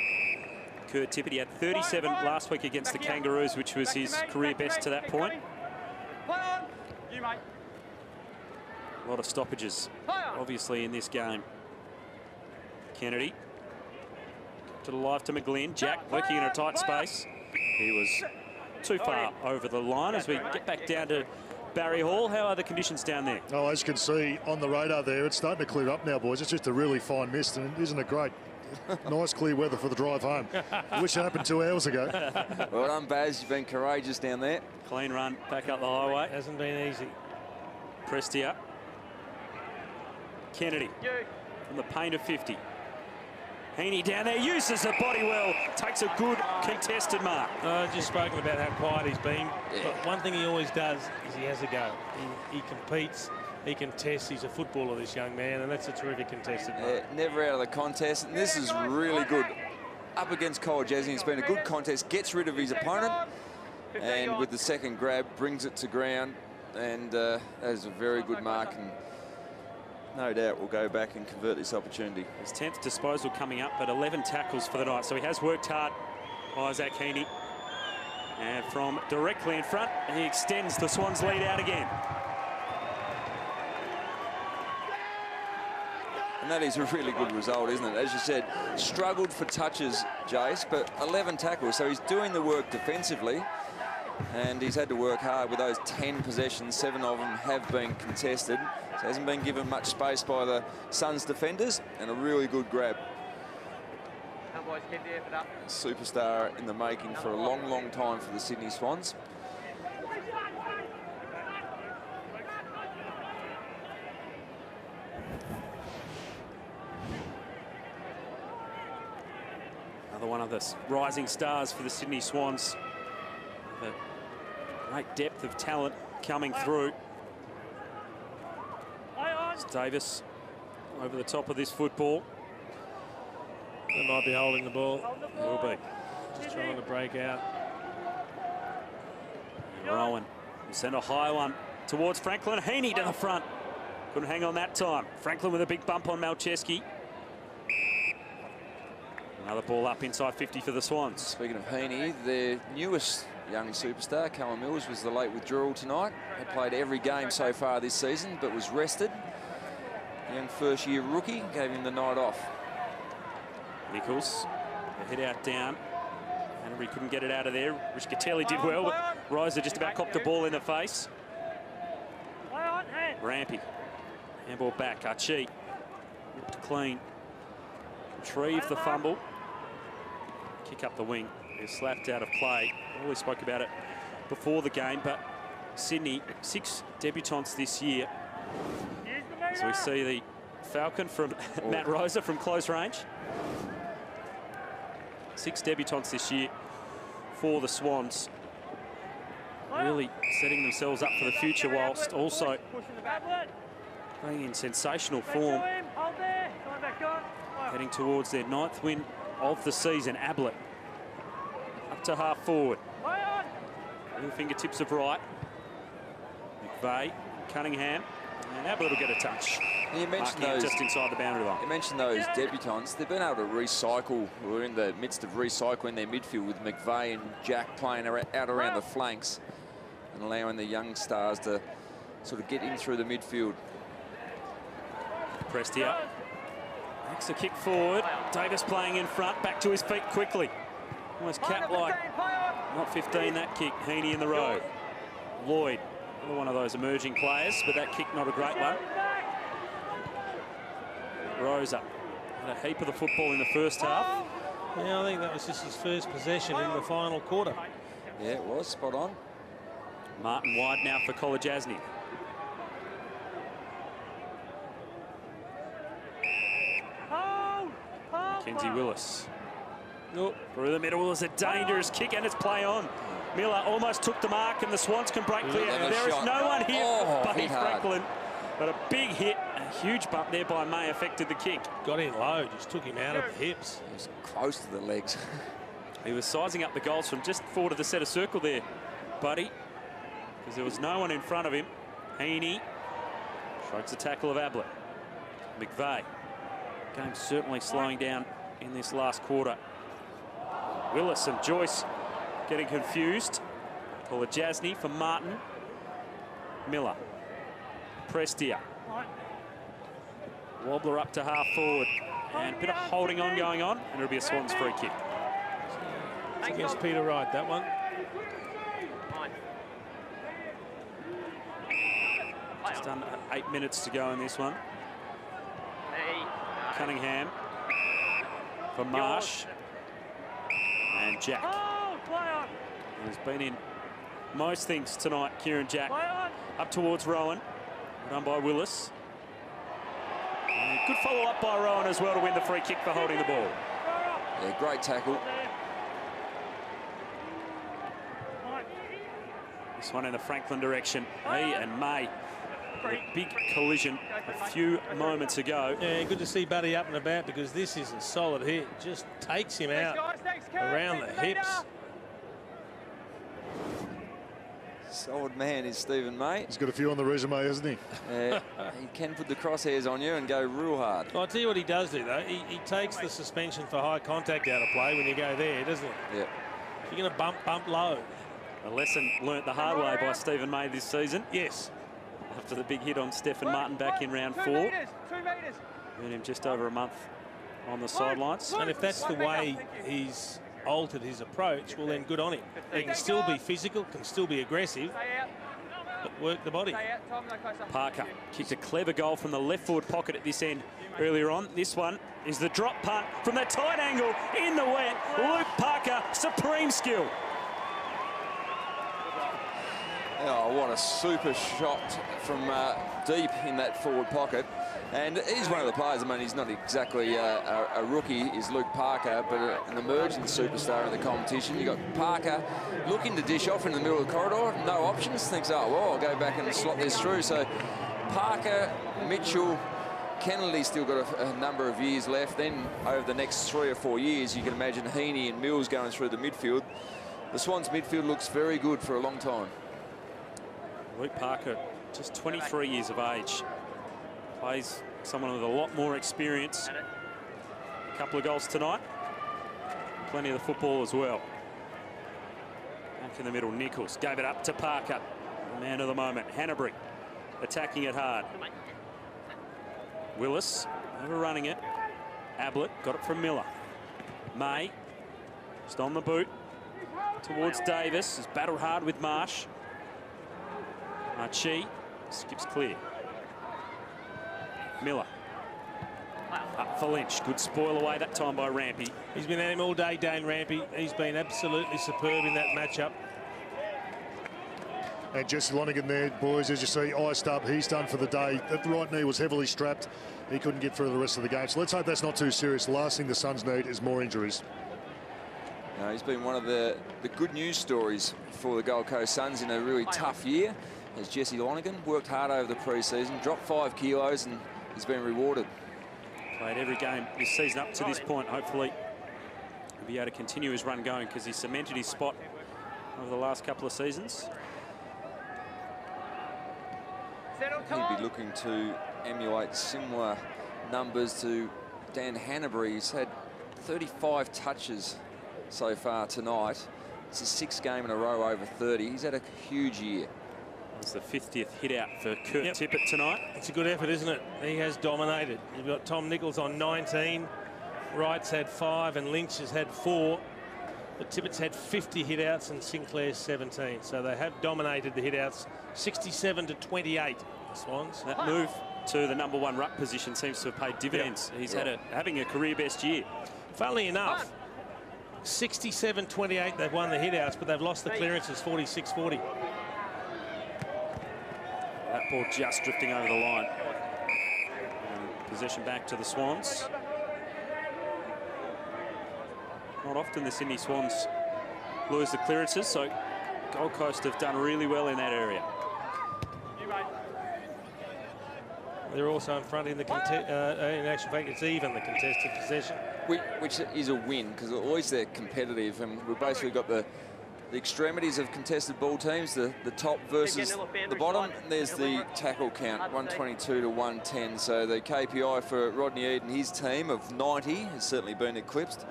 Kurt Tippett, he had 37 last week against the Kangaroos, which was his career best to that point. A lot of stoppages, obviously, in this game. Kennedy to the live to McGlynn. Jack working in a tight space. He was too far over the line. As we get back down to Barry Hall, how are the conditions down there? Oh, as you can see on the radar there, it's starting to clear up now, boys. It's just a really fine mist, and isn't it great? Nice clear weather for the drive home. I wish it happened 2 hours ago. Well done, Baz. You've been courageous down there. Clean run back up the highway. Hasn't been easy. Prestia. Kennedy from the paint of 50. Heaney down there, uses the body well, takes a good contested mark. I've just spoken about how quiet he's been. But one thing he always does is he has a go. He competes, he contests. He's a footballer, this young man, and that's a terrific contested mark. Never out of the contest. And this is really good. Up against Kyle Jasny, it's been a good contest, gets rid of his opponent, and with the second grab, brings it to ground. And that is a very good mark. And no doubt we'll go back and convert this opportunity. His 10th disposal coming up, but 11 tackles for the night. So he has worked hard, Isaac Heaney. And from directly in front, he extends the Swans' lead out again. And that is a really good result, isn't it? As you said, struggled for touches, Jace, but 11 tackles. So he's doing the work defensively. And he's had to work hard with those 10 possessions. 7 of them have been contested. So he hasn't been given much space by the Suns defenders, and a really good grab. Superstar in the making for a long, long time for the Sydney Swans. Another one of the rising stars for the Sydney Swans. The great depth of talent coming through. It's Davis over the top of this football. They might be holding the ball. Will be. Just trying to break out. And Rowan will send a high one towards Franklin. Heaney to the front. Couldn't hang on that time. Franklin with a big bump on Malcheski. Another ball up inside 50 for the Swans. Speaking of Heaney, their newest young superstar, Callum Mills, was the late withdrawal tonight. Had played every game so far this season, but was rested. Young first-year rookie, gave him the night off. Nichols, a head out down. Henry couldn't get it out of there. Riscatelli did well, but Reiser just about copped the ball in the face. Rampy, handball back, Archie, looked clean. Retrieve the fumble. Kick up the wing. Is slapped out of play. We spoke about it before the game, but Sydney, 6 debutants this year. As we see the Falcon from Matt Rosa from close range. 6 debutants this year for the Swans. Really setting themselves up for the future whilst also playing in sensational form. Heading towards their 9th win of the season. Ablett up to half forward. At the fingertips of Wright. McVeigh, Cunningham, and Ablett will get a touch. And you mentioned those just inside the boundary line. You mentioned those debutants. They've been able to recycle. We're in the midst of recycling their midfield with McVeigh and Jack playing out around the flanks and allowing the young stars to sort of get in through the midfield. Prestia makes a kick forward. Davis playing in front, back to his feet quickly. Almost cat-like. Not 15, that kick. Heaney in the row. Lloyd, another one of those emerging players, but that kick not a great one. Rosa had a heap of the football in the first half. Yeah, I think that was just his first possession in the final quarter. Yeah, it was. Spot on. Martin wide now for College Asney. Mackenzie Willis. Oh, through the middle is a dangerous kick, and it's play on. Miller almost took the mark, and the Swans can break clear. There is no one here for Buddy Franklin. But a big hit, a huge bump there by May affected the kick. Got in low, just took him out of the hips. He was close to the legs. He was sizing up the goals from just forward of the centre circle there, Buddy, because there was no one in front of him. Heaney strikes the tackle of Ablett. McVeigh. Game certainly slowing down in this last quarter. Willis and Joyce getting confused. Kolajasny for Martin. Miller. Prestia. Wobbler up to half forward. And a bit of holding on going on. And it'll be a Swans free kick. It's against Peter Wright, that one. Just under 8 minutes to go in this one. Cunningham for Marsh. And Jack. He's been in most things tonight, Kieran Jack. Up towards Rowan. Done by Willis. And good follow-up by Rowan as well to win the free kick for holding the ball. Yeah, great tackle. This one in the Franklin direction. He and May. A big collision a few moments ago. Yeah, good to see Buddy up and about, because this is a solid hit. Just takes him out around the hips. Solid man is Stephen May. He's got a few on the resume, hasn't he? He can put the crosshairs on you and go real hard. Well, I'll tell you what he does do, though. He takes the suspension for high contact out of play when you go there, doesn't he? Yeah. You're going to bump low. A lesson learnt the hard way by Stephen May this season. Yes. After the big hit on Stephen Martin back in round 4. 2 metres. Earned him just over a month on the sidelines. And if that's the way he's altered his approach, well then good on him. He can still be physical, can still be aggressive, but work the body. Parker kicked a clever goal from the left forward pocket at this end earlier on. This one is the drop punt from that tight angle in the wet. Luke Parker, supreme skill. Oh, what a super shot from deep in that forward pocket. And he's one of the players, I mean, he's not exactly a rookie, is Luke Parker, but an emerging superstar in the competition. You've got Parker looking to dish off in the middle of the corridor, no options, thinks, oh, well, I'll go back and slot this through. So Parker, Mitchell, Kennedy still got a number of years left. Then over the next 3 or 4 years, you can imagine Heaney and Mills going through the midfield. The Swans midfield looks very good for a long time. Luke Parker, just 23 years of age. Plays someone with a lot more experience. A couple of goals tonight. Plenty of the football as well. Back in the middle, Nichols gave it up to Parker. The man of the moment, Hanbury, attacking it hard. Willis, overrunning it. Ablett got it from Miller. May, just on the boot. Towards Davis, has battled hard with Marsh. Archie skips clear. Miller. Up for Lynch. Good spoil away that time by Rampy. He's been at him all day, Dane Rampy. He's been absolutely superb in that matchup. And Jesse Lonergan there, boys, as you see, iced up. He's done for the day. That right knee was heavily strapped. He couldn't get through the rest of the game. So let's hope that's not too serious. The last thing the Suns need is more injuries. He's been one of the good news stories for the Gold Coast Suns in a really tough year. As Jesse Lonergan worked hard over the pre-season, dropped 5 kilos, and he's been rewarded. Played every game this season up to this point. Hopefully he'll be able to continue his run going, because he cemented his spot over the last couple of seasons. He'd be looking to emulate similar numbers to Dan Hanbury. He's had 35 touches so far tonight. It's his 6th game in a row over 30. He's had a huge year. It's the 50th hit out for Kurt Tippett tonight. It's a good effort, isn't it? He has dominated. You've got Tom Nichols on 19. Wright's had 5 and Lynch has had 4. But Tippett's had 50 hit-outs and Sinclair's 17. So they have dominated the hit-outs, 67-28, the Swans. That move to the #1 ruck position seems to have paid dividends. He's having a career-best year. Funnily enough, 67-28, they've won the hit-outs, but they've lost the clearances, 46-40. That ball just drifting over the line. And possession back to the Swans. Not often the Sydney Swans lose the clearances, so Gold Coast have done really well in that area. They're also in front in the in actual fact, it's even the contested possession. Which is a win, because at least they're competitive, and we've basically got the extremities of contested ball teams, the top versus the bottom. There's the tackle count, 122-110. So the KPI for Rodney Eade and his team of 90 has certainly been eclipsed.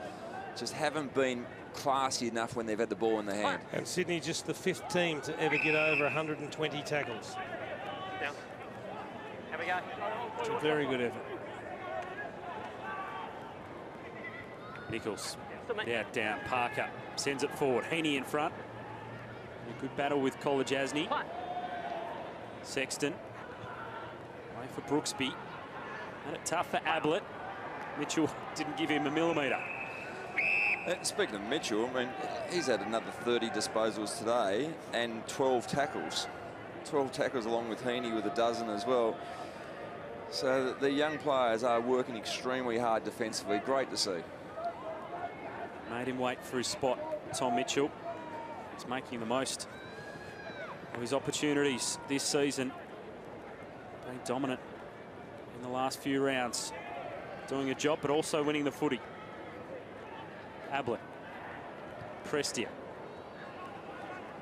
Just haven't been classy enough when they've had the ball in their hand. And Sydney just the 5th team to ever get over 120 tackles. Down. Have we go. It's a very good effort. Nichols, down, Parker sends it forward. Heaney in front. A good battle with Kolajasny. Sexton. Way for Brooksby. Had it tough for Ablett. Mitchell didn't give him a millimetre. Speaking of Mitchell, I mean, he's had another 30 disposals today and 12 tackles. 12 tackles along with Heaney with a dozen as well. So the young players are working extremely hard defensively. Great to see. Made him wait for his spot, Tom Mitchell. He's making the most of his opportunities this season. Being dominant in the last few rounds. Doing a job, but also winning the footy. Ablett. Prestia.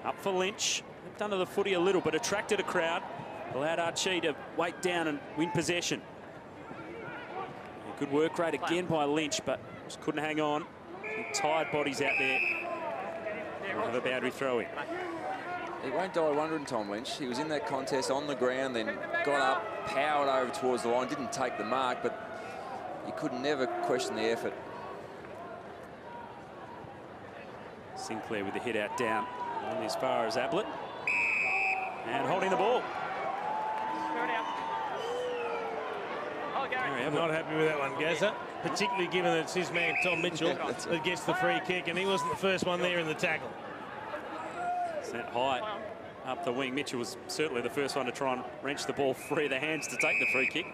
Up for Lynch. Looked under the footy a little, but attracted a crowd. Allowed Archie to wait down and win possession. A good work rate again by Lynch, but just couldn't hang on. Some tired bodies out there. We'll have a boundary throw in. He won't die wondering, Tom Lynch. He was in that contest on the ground, then got up, powered over towards the line, didn't take the mark, but you could never question the effort. Sinclair with the hit out down, only as far as Ablett. And holding the ball. I'm not happy with that one, Gazza, particularly given that it's his man, Tom Mitchell, that gets the free kick, and he wasn't the first one there in the tackle. Sent high up the wing. Mitchell was certainly the first one to try and wrench the ball free of the hands to take the free kick.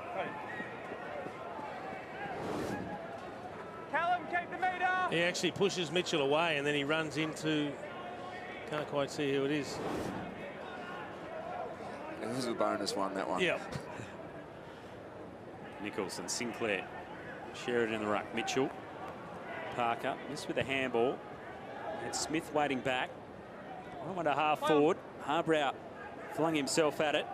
Callum, keep the meter. He actually pushes Mitchell away, and then he runs into, can't quite see who it is. It was a bonus one, that one. Yeah. Nichols and Sinclair share it in the ruck. Mitchell, Parker, missed with the handball. And Smith waiting back. I went a half forward. Harbrow flung himself at it.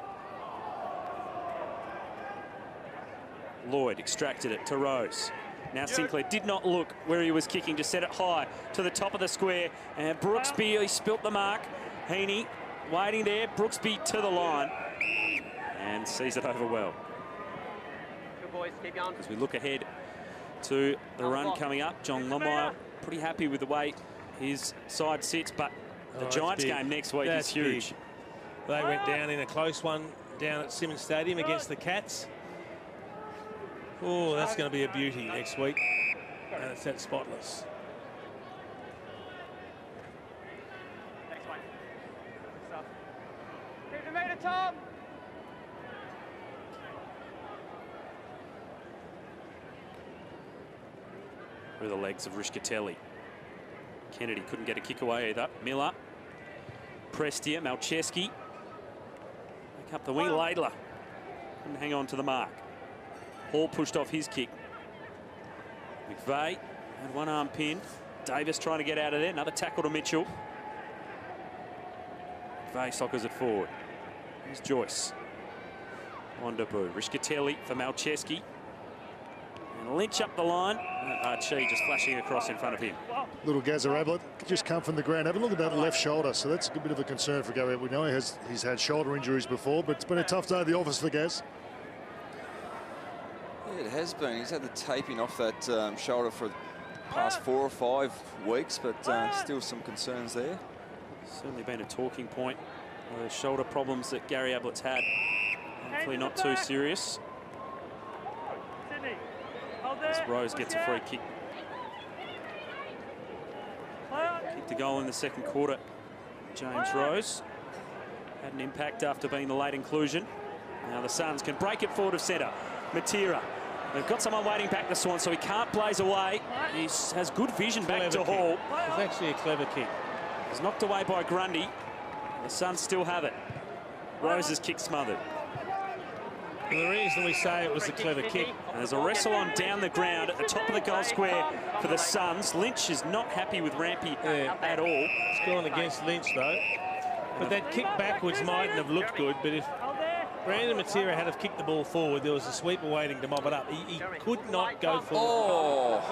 Lloyd extracted it to Rose. Now Sinclair did not look where he was kicking to set it high to the top of the square. And Brooksby, he spilt the mark. Heaney waiting there. Brooksby to the line. And sees it over well. Boys, keep going. As we look ahead to the run coming up, John Longmire pretty happy with the way his side sits, but the Giants game next week is huge. Big. They went down in a close one down at Simmons Stadium against the Cats. Oh, that's going to be a beauty next week. And it's that spotless. through the legs of Rischkatelli. Kennedy couldn't get a kick away either. Miller pressed here. Malcheski back up the wing. Laidler couldn't hang on to the mark. Hall pushed off his kick. McVeigh had one arm pinned. Davis trying to get out of there. Another tackle to Mitchell. McVeigh soccers it forward. Here's Joyce. On debut. Rischkatelli for Malcheski. And Lynch up the line. Archie just flashing across in front of him. Little Gazza Ablett just come from the ground. Have a look at that left shoulder. So that's a bit of a concern for Gary. We know he's had shoulder injuries before, but it's been a tough day at the office for Gaz. Yeah, it has been. He's had the taping off that shoulder for the past 4 or 5 weeks, but still some concerns there. Certainly been a talking point. The shoulder problems that Gary Ablett's had. Hopefully not too serious. As Rose gets a free kick. Kicked a goal in the second quarter. James Rose had an impact after being the late inclusion. Now the Suns can break it forward of centre. Matera. They've got someone waiting back the Swan, so he can't blaze away. He has good vision back to Hall. It's actually a clever kick. He's knocked away by Grundy. The Suns still have it. Rose's kick smothered. And the reason we say it was a clever kick. And there's a wrestle on down the ground at the top of the goal square for the Suns. Lynch is not happy with Rampy at all. It's gone against Lynch though. But that kick backwards mightn't have looked good, but if Brandon Matera had have kicked the ball forward, there was a sweeper waiting to mop it up. He could not go forward.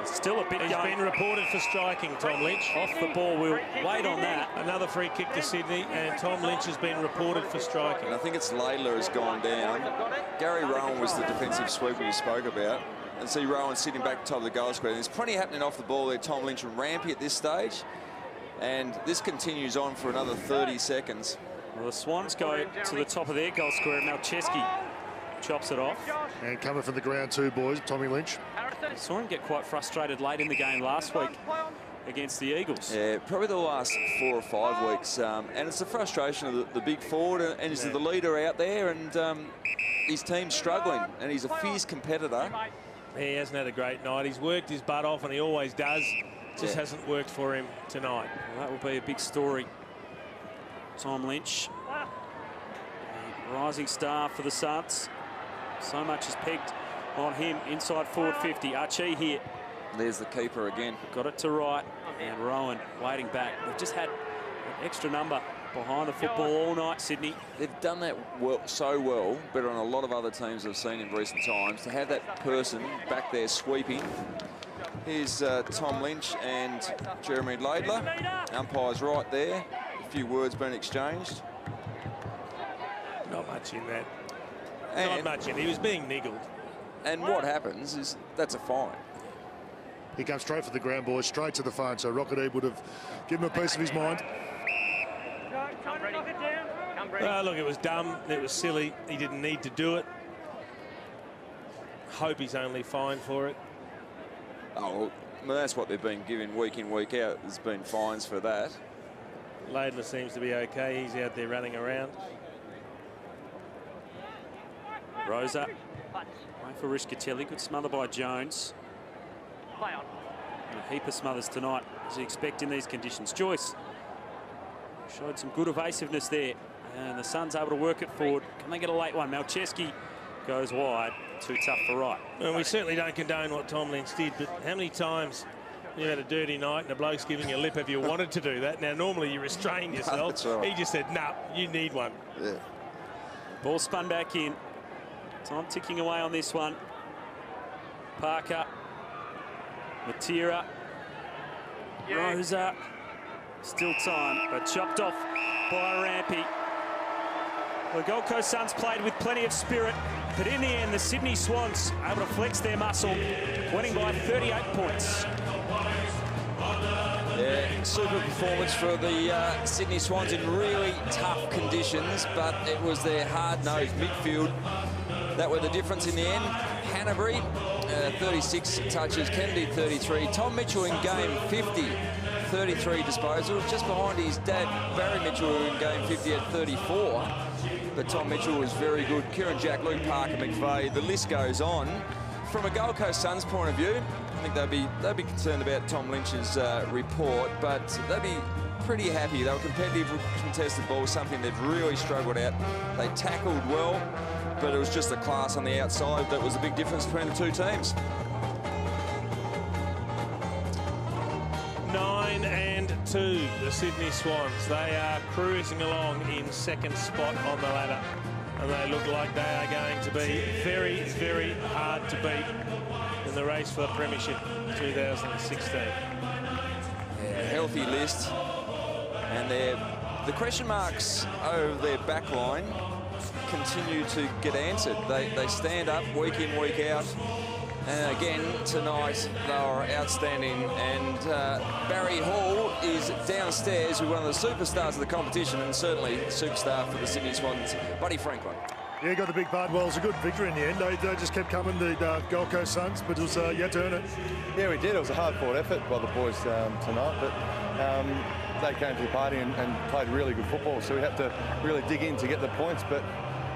Still a bit He's been reported for striking, Tom Lynch. Off the ball, we'll wait on that. Another free kick to Sydney, and Tom Lynch has been reported for striking. And I think it's Laidler has gone down. Gary Rowan was the defensive sweeper you spoke about. And see Rowan sitting back top of the goal square. There's plenty happening off the ball there, Tom Lynch and Rampy at this stage. And this continues on for another 30 seconds. Well, the Swans go to the top of their goal square, and Malcheski chops it off. And coming from the ground too, boys, Tommy Lynch. I saw him get quite frustrated late in the game last week against the Eagles. Yeah, probably the last 4 or 5 weeks. And it's the frustration of the big forward, and he's the leader out there, and his team's struggling, and he's a fierce competitor. He hasn't had a great night. He's worked his butt off, and he always does. Just hasn't worked for him tonight. Well, that will be a big story. Tom Lynch, rising star for the Suns. So much is pegged on him inside forward 50. Archie here. There's the keeper again. Got it to right, and Rowan waiting back. They've just had an extra number behind the football all night, Sydney. They've done that so well, better than a lot of other teams I've seen in recent times, to have that person back there sweeping. Here's Tom Lynch and Jeremy Laidler. Umpire's right there. A few words been exchanged. Not much in that. Not much in. He was being niggled. And what happens is that's a fine. He comes straight for the ground, boys, straight to the phone. So Rocket would have given him a piece of his mind. Look, it was dumb. It was silly. He didn't need to do it. Hope he's only fined for it. Oh, well, that's what they've been given week in, week out. There's been fines for that. Laidler seems to be okay. He's out there running around. Rosa, wait for Rischkatelli. Good smother by Jones. And a heap of smothers tonight, as you expect in these conditions. Joyce showed some good evasiveness there, and the Suns able to work it forward. Can they get a late one? Malcheski goes wide. Too tough for right. Well, we certainly don't condone what Tom Lynch did, but how many times you had a dirty night and a bloke's giving you a lip if you wanted to do that? Now, normally you restrain yourself. That's right. He just said, nah, you need one. Yeah. Ball spun back in. Time ticking away on this one. Parker. Matera. Rosa. Still time, but chopped off by Rampy. The Gold Coast Suns played with plenty of spirit, but in the end, the Sydney Swans able to flex their muscle, winning by 38 points. Yeah, super performance for the Sydney Swans in really tough conditions, but it was their hard-nosed midfield that were the difference in the end. Hanbury, 36 touches, Kennedy 33, Tom Mitchell in game 50, 33 disposals, just behind his dad, Barry Mitchell, who in game 50 had 34. But Tom Mitchell was very good. Kieran Jack, Luke Parker, McVeigh, the list goes on. From a Gold Coast Suns point of view, think they'd be concerned about Tom Lynch's report, but they'd be pretty happy. They were competitive with contested ball, something they've really struggled at. They tackled well, but it was just the class on the outside that was the big difference between the two teams. 9-2, the Sydney Swans. They are cruising along in second spot on the ladder, and they look like they are going to be very, very hard to beat in the race for the Premiership 2016. Yeah, healthy list, and the question marks over their back line continue to get answered. They stand up week in, week out. And again, tonight, they were outstanding. And Barry Hall is downstairs with one of the superstars of the competition, and certainly superstar for the Sydney Swans, Buddy Franklin. Yeah, got the big part. Well, it was a good victory in the end. They just kept coming, the Gold Coast Suns, but it was yet to earn it. Yeah, we did. It was a hard-fought effort by the boys tonight, but they came to the party and played really good football, so we had to really dig in to get the points, but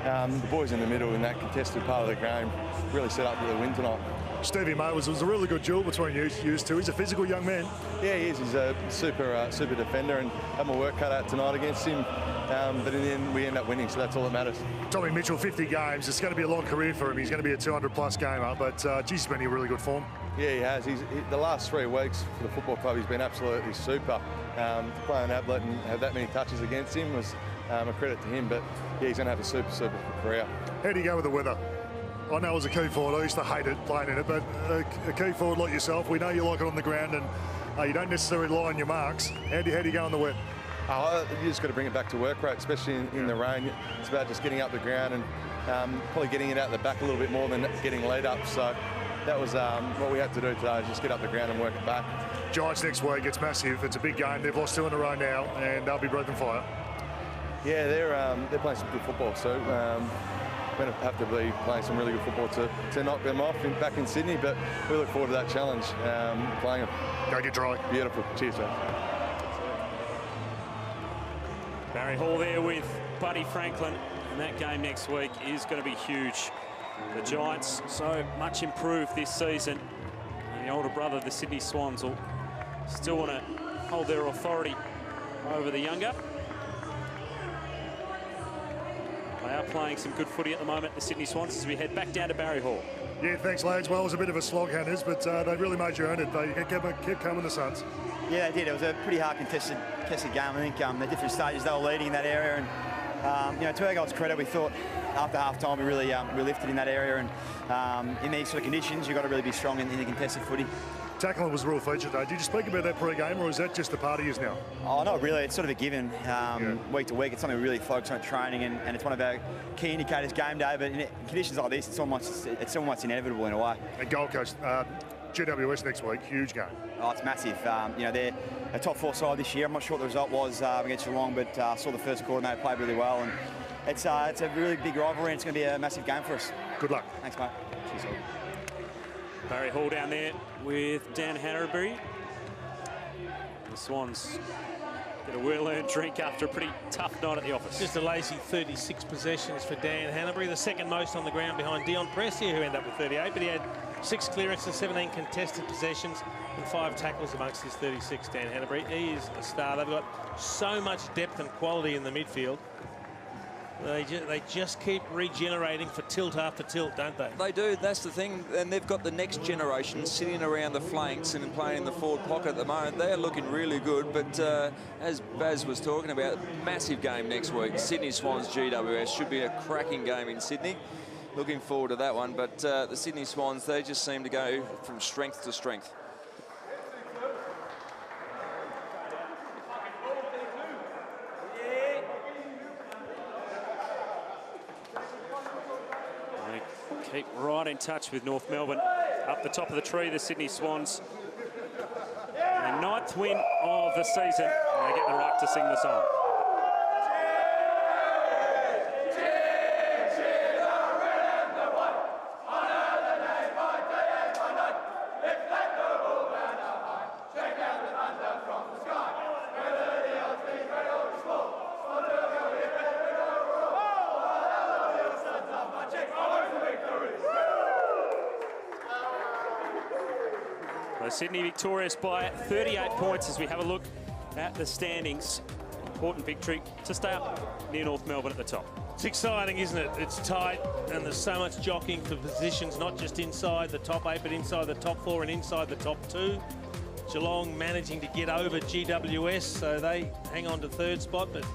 the boys in the middle in that contested part of the game really set up for the win tonight. Stevie May was a really good duel between you two. He's a physical young man. Yeah, he is. He's a super defender, and had my work cut out tonight against him. But in the end, we end up winning, so that's all that matters. Tommy Mitchell, 50 games. It's going to be a long career for him. He's going to be a 200-plus gamer, but geez, he's been in really good form. Yeah, he has. The last 3 weeks for the football club, he's been absolutely super. To play an Ablett and have that many touches against him was a credit to him, but yeah, he's going to have a super career. How do you go with the weather? I know as a key forward, I used to hate it playing in it, but a key forward like yourself, we know you like it on the ground, and you don't necessarily rely on your marks. How do you go in the wet? You just got to bring it back to work rate, especially in the rain. It's about just getting up the ground and probably getting it out the back a little bit more than getting laid up. So that was what we had to do today, is just get up the ground and work it back. Giants next week, it's massive. It's a big game. They've lost 2 in a row now, and they'll be breathing fire. Yeah, they're playing some good football, so we're going to have to be playing some really good football to knock them off back in Sydney, but we look forward to that challenge, playing them. Go get dry. Beautiful. Cheers, mate. Barry Hall there with Buddy Franklin, and that game next week is going to be huge. The Giants so much improved this season, and the older brother, the Sydney Swans, will still want to hold their authority over the younger. They are playing some good footy at the moment, the Sydney Swans, as we head back down to Barry Hall. Yeah, thanks, lads. Well, it was a bit of a slog, Hannahs, but they really made you earn it. They kept coming, the Suns. Yeah, they did. It was a pretty hard contested game. I think the different stages they were leading in that area, and to our guys' credit, we thought after half-time we really lifted in that area, and in these sort of conditions, you've got to really be strong in the contested footy. Tackling was a real feature, though. Did you speak about that pre-game, or is that just a part of yours now? Oh, not really. It's sort of a given week to week. It's something we really focus on training, and it's one of our key indicators game day. But in conditions like this, it's almost inevitable in a way. And Gold Coast, GWS next week, huge game. Oh, it's massive. They're a top 4 side this year. I'm not sure what the result was against Geelong, but saw the first quarter and they played really well. And it's a really big rivalry, and it's going to be a massive game for us. Good luck. Thanks, mate. Cheers. Barry Hall down there with Dan Hanbury. The Swans get a well-earned drink after a pretty tough night at the office. Just a lazy 36 possessions for Dan Hanbury, the second most on the ground behind Dion Prestia, who ended up with 38, but he had 6 clearances, 17 contested possessions, and 5 tackles amongst his 36, Dan Hanbury. He is a star. They've got so much depth and quality in the midfield. They just keep regenerating for tilt after tilt, don't they? They do, that's the thing. And they've got the next generation sitting around the flanks and playing in the forward pocket at the moment. They're looking really good, but as Baz was talking about, massive game next week. Sydney Swans GWS should be a cracking game in Sydney. Looking forward to that one, but the Sydney Swans, they just seem to go from strength to strength. Keep right in touch with North Melbourne. Up the top of the tree, the Sydney Swans. Their 9th win of the season. And they get the right to sing the song. So Sydney victorious by 38 points as we have a look at the standings. Important victory to stay up near North Melbourne at the top. It's exciting, isn't it? It's tight, and there's so much jockeying for positions, not just inside the top 8, but inside the top 4 and inside the top 2. Geelong managing to get over GWS, so they hang on to 3rd spot. But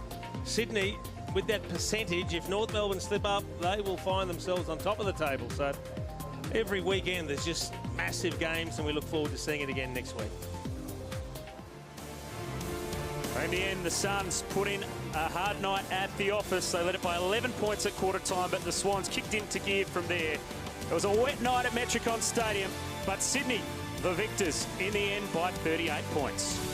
Sydney, with that percentage, if North Melbourne slip up, they will find themselves on top of the table. So every weekend there's just massive games, and we look forward to seeing it again next week. In the end, the Suns put in a hard night at the office. They led it by 11 points at quarter time, but the Swans kicked into gear from there. It was a wet night at Metricon Stadium, but Sydney, the victors, in the end by 38 points.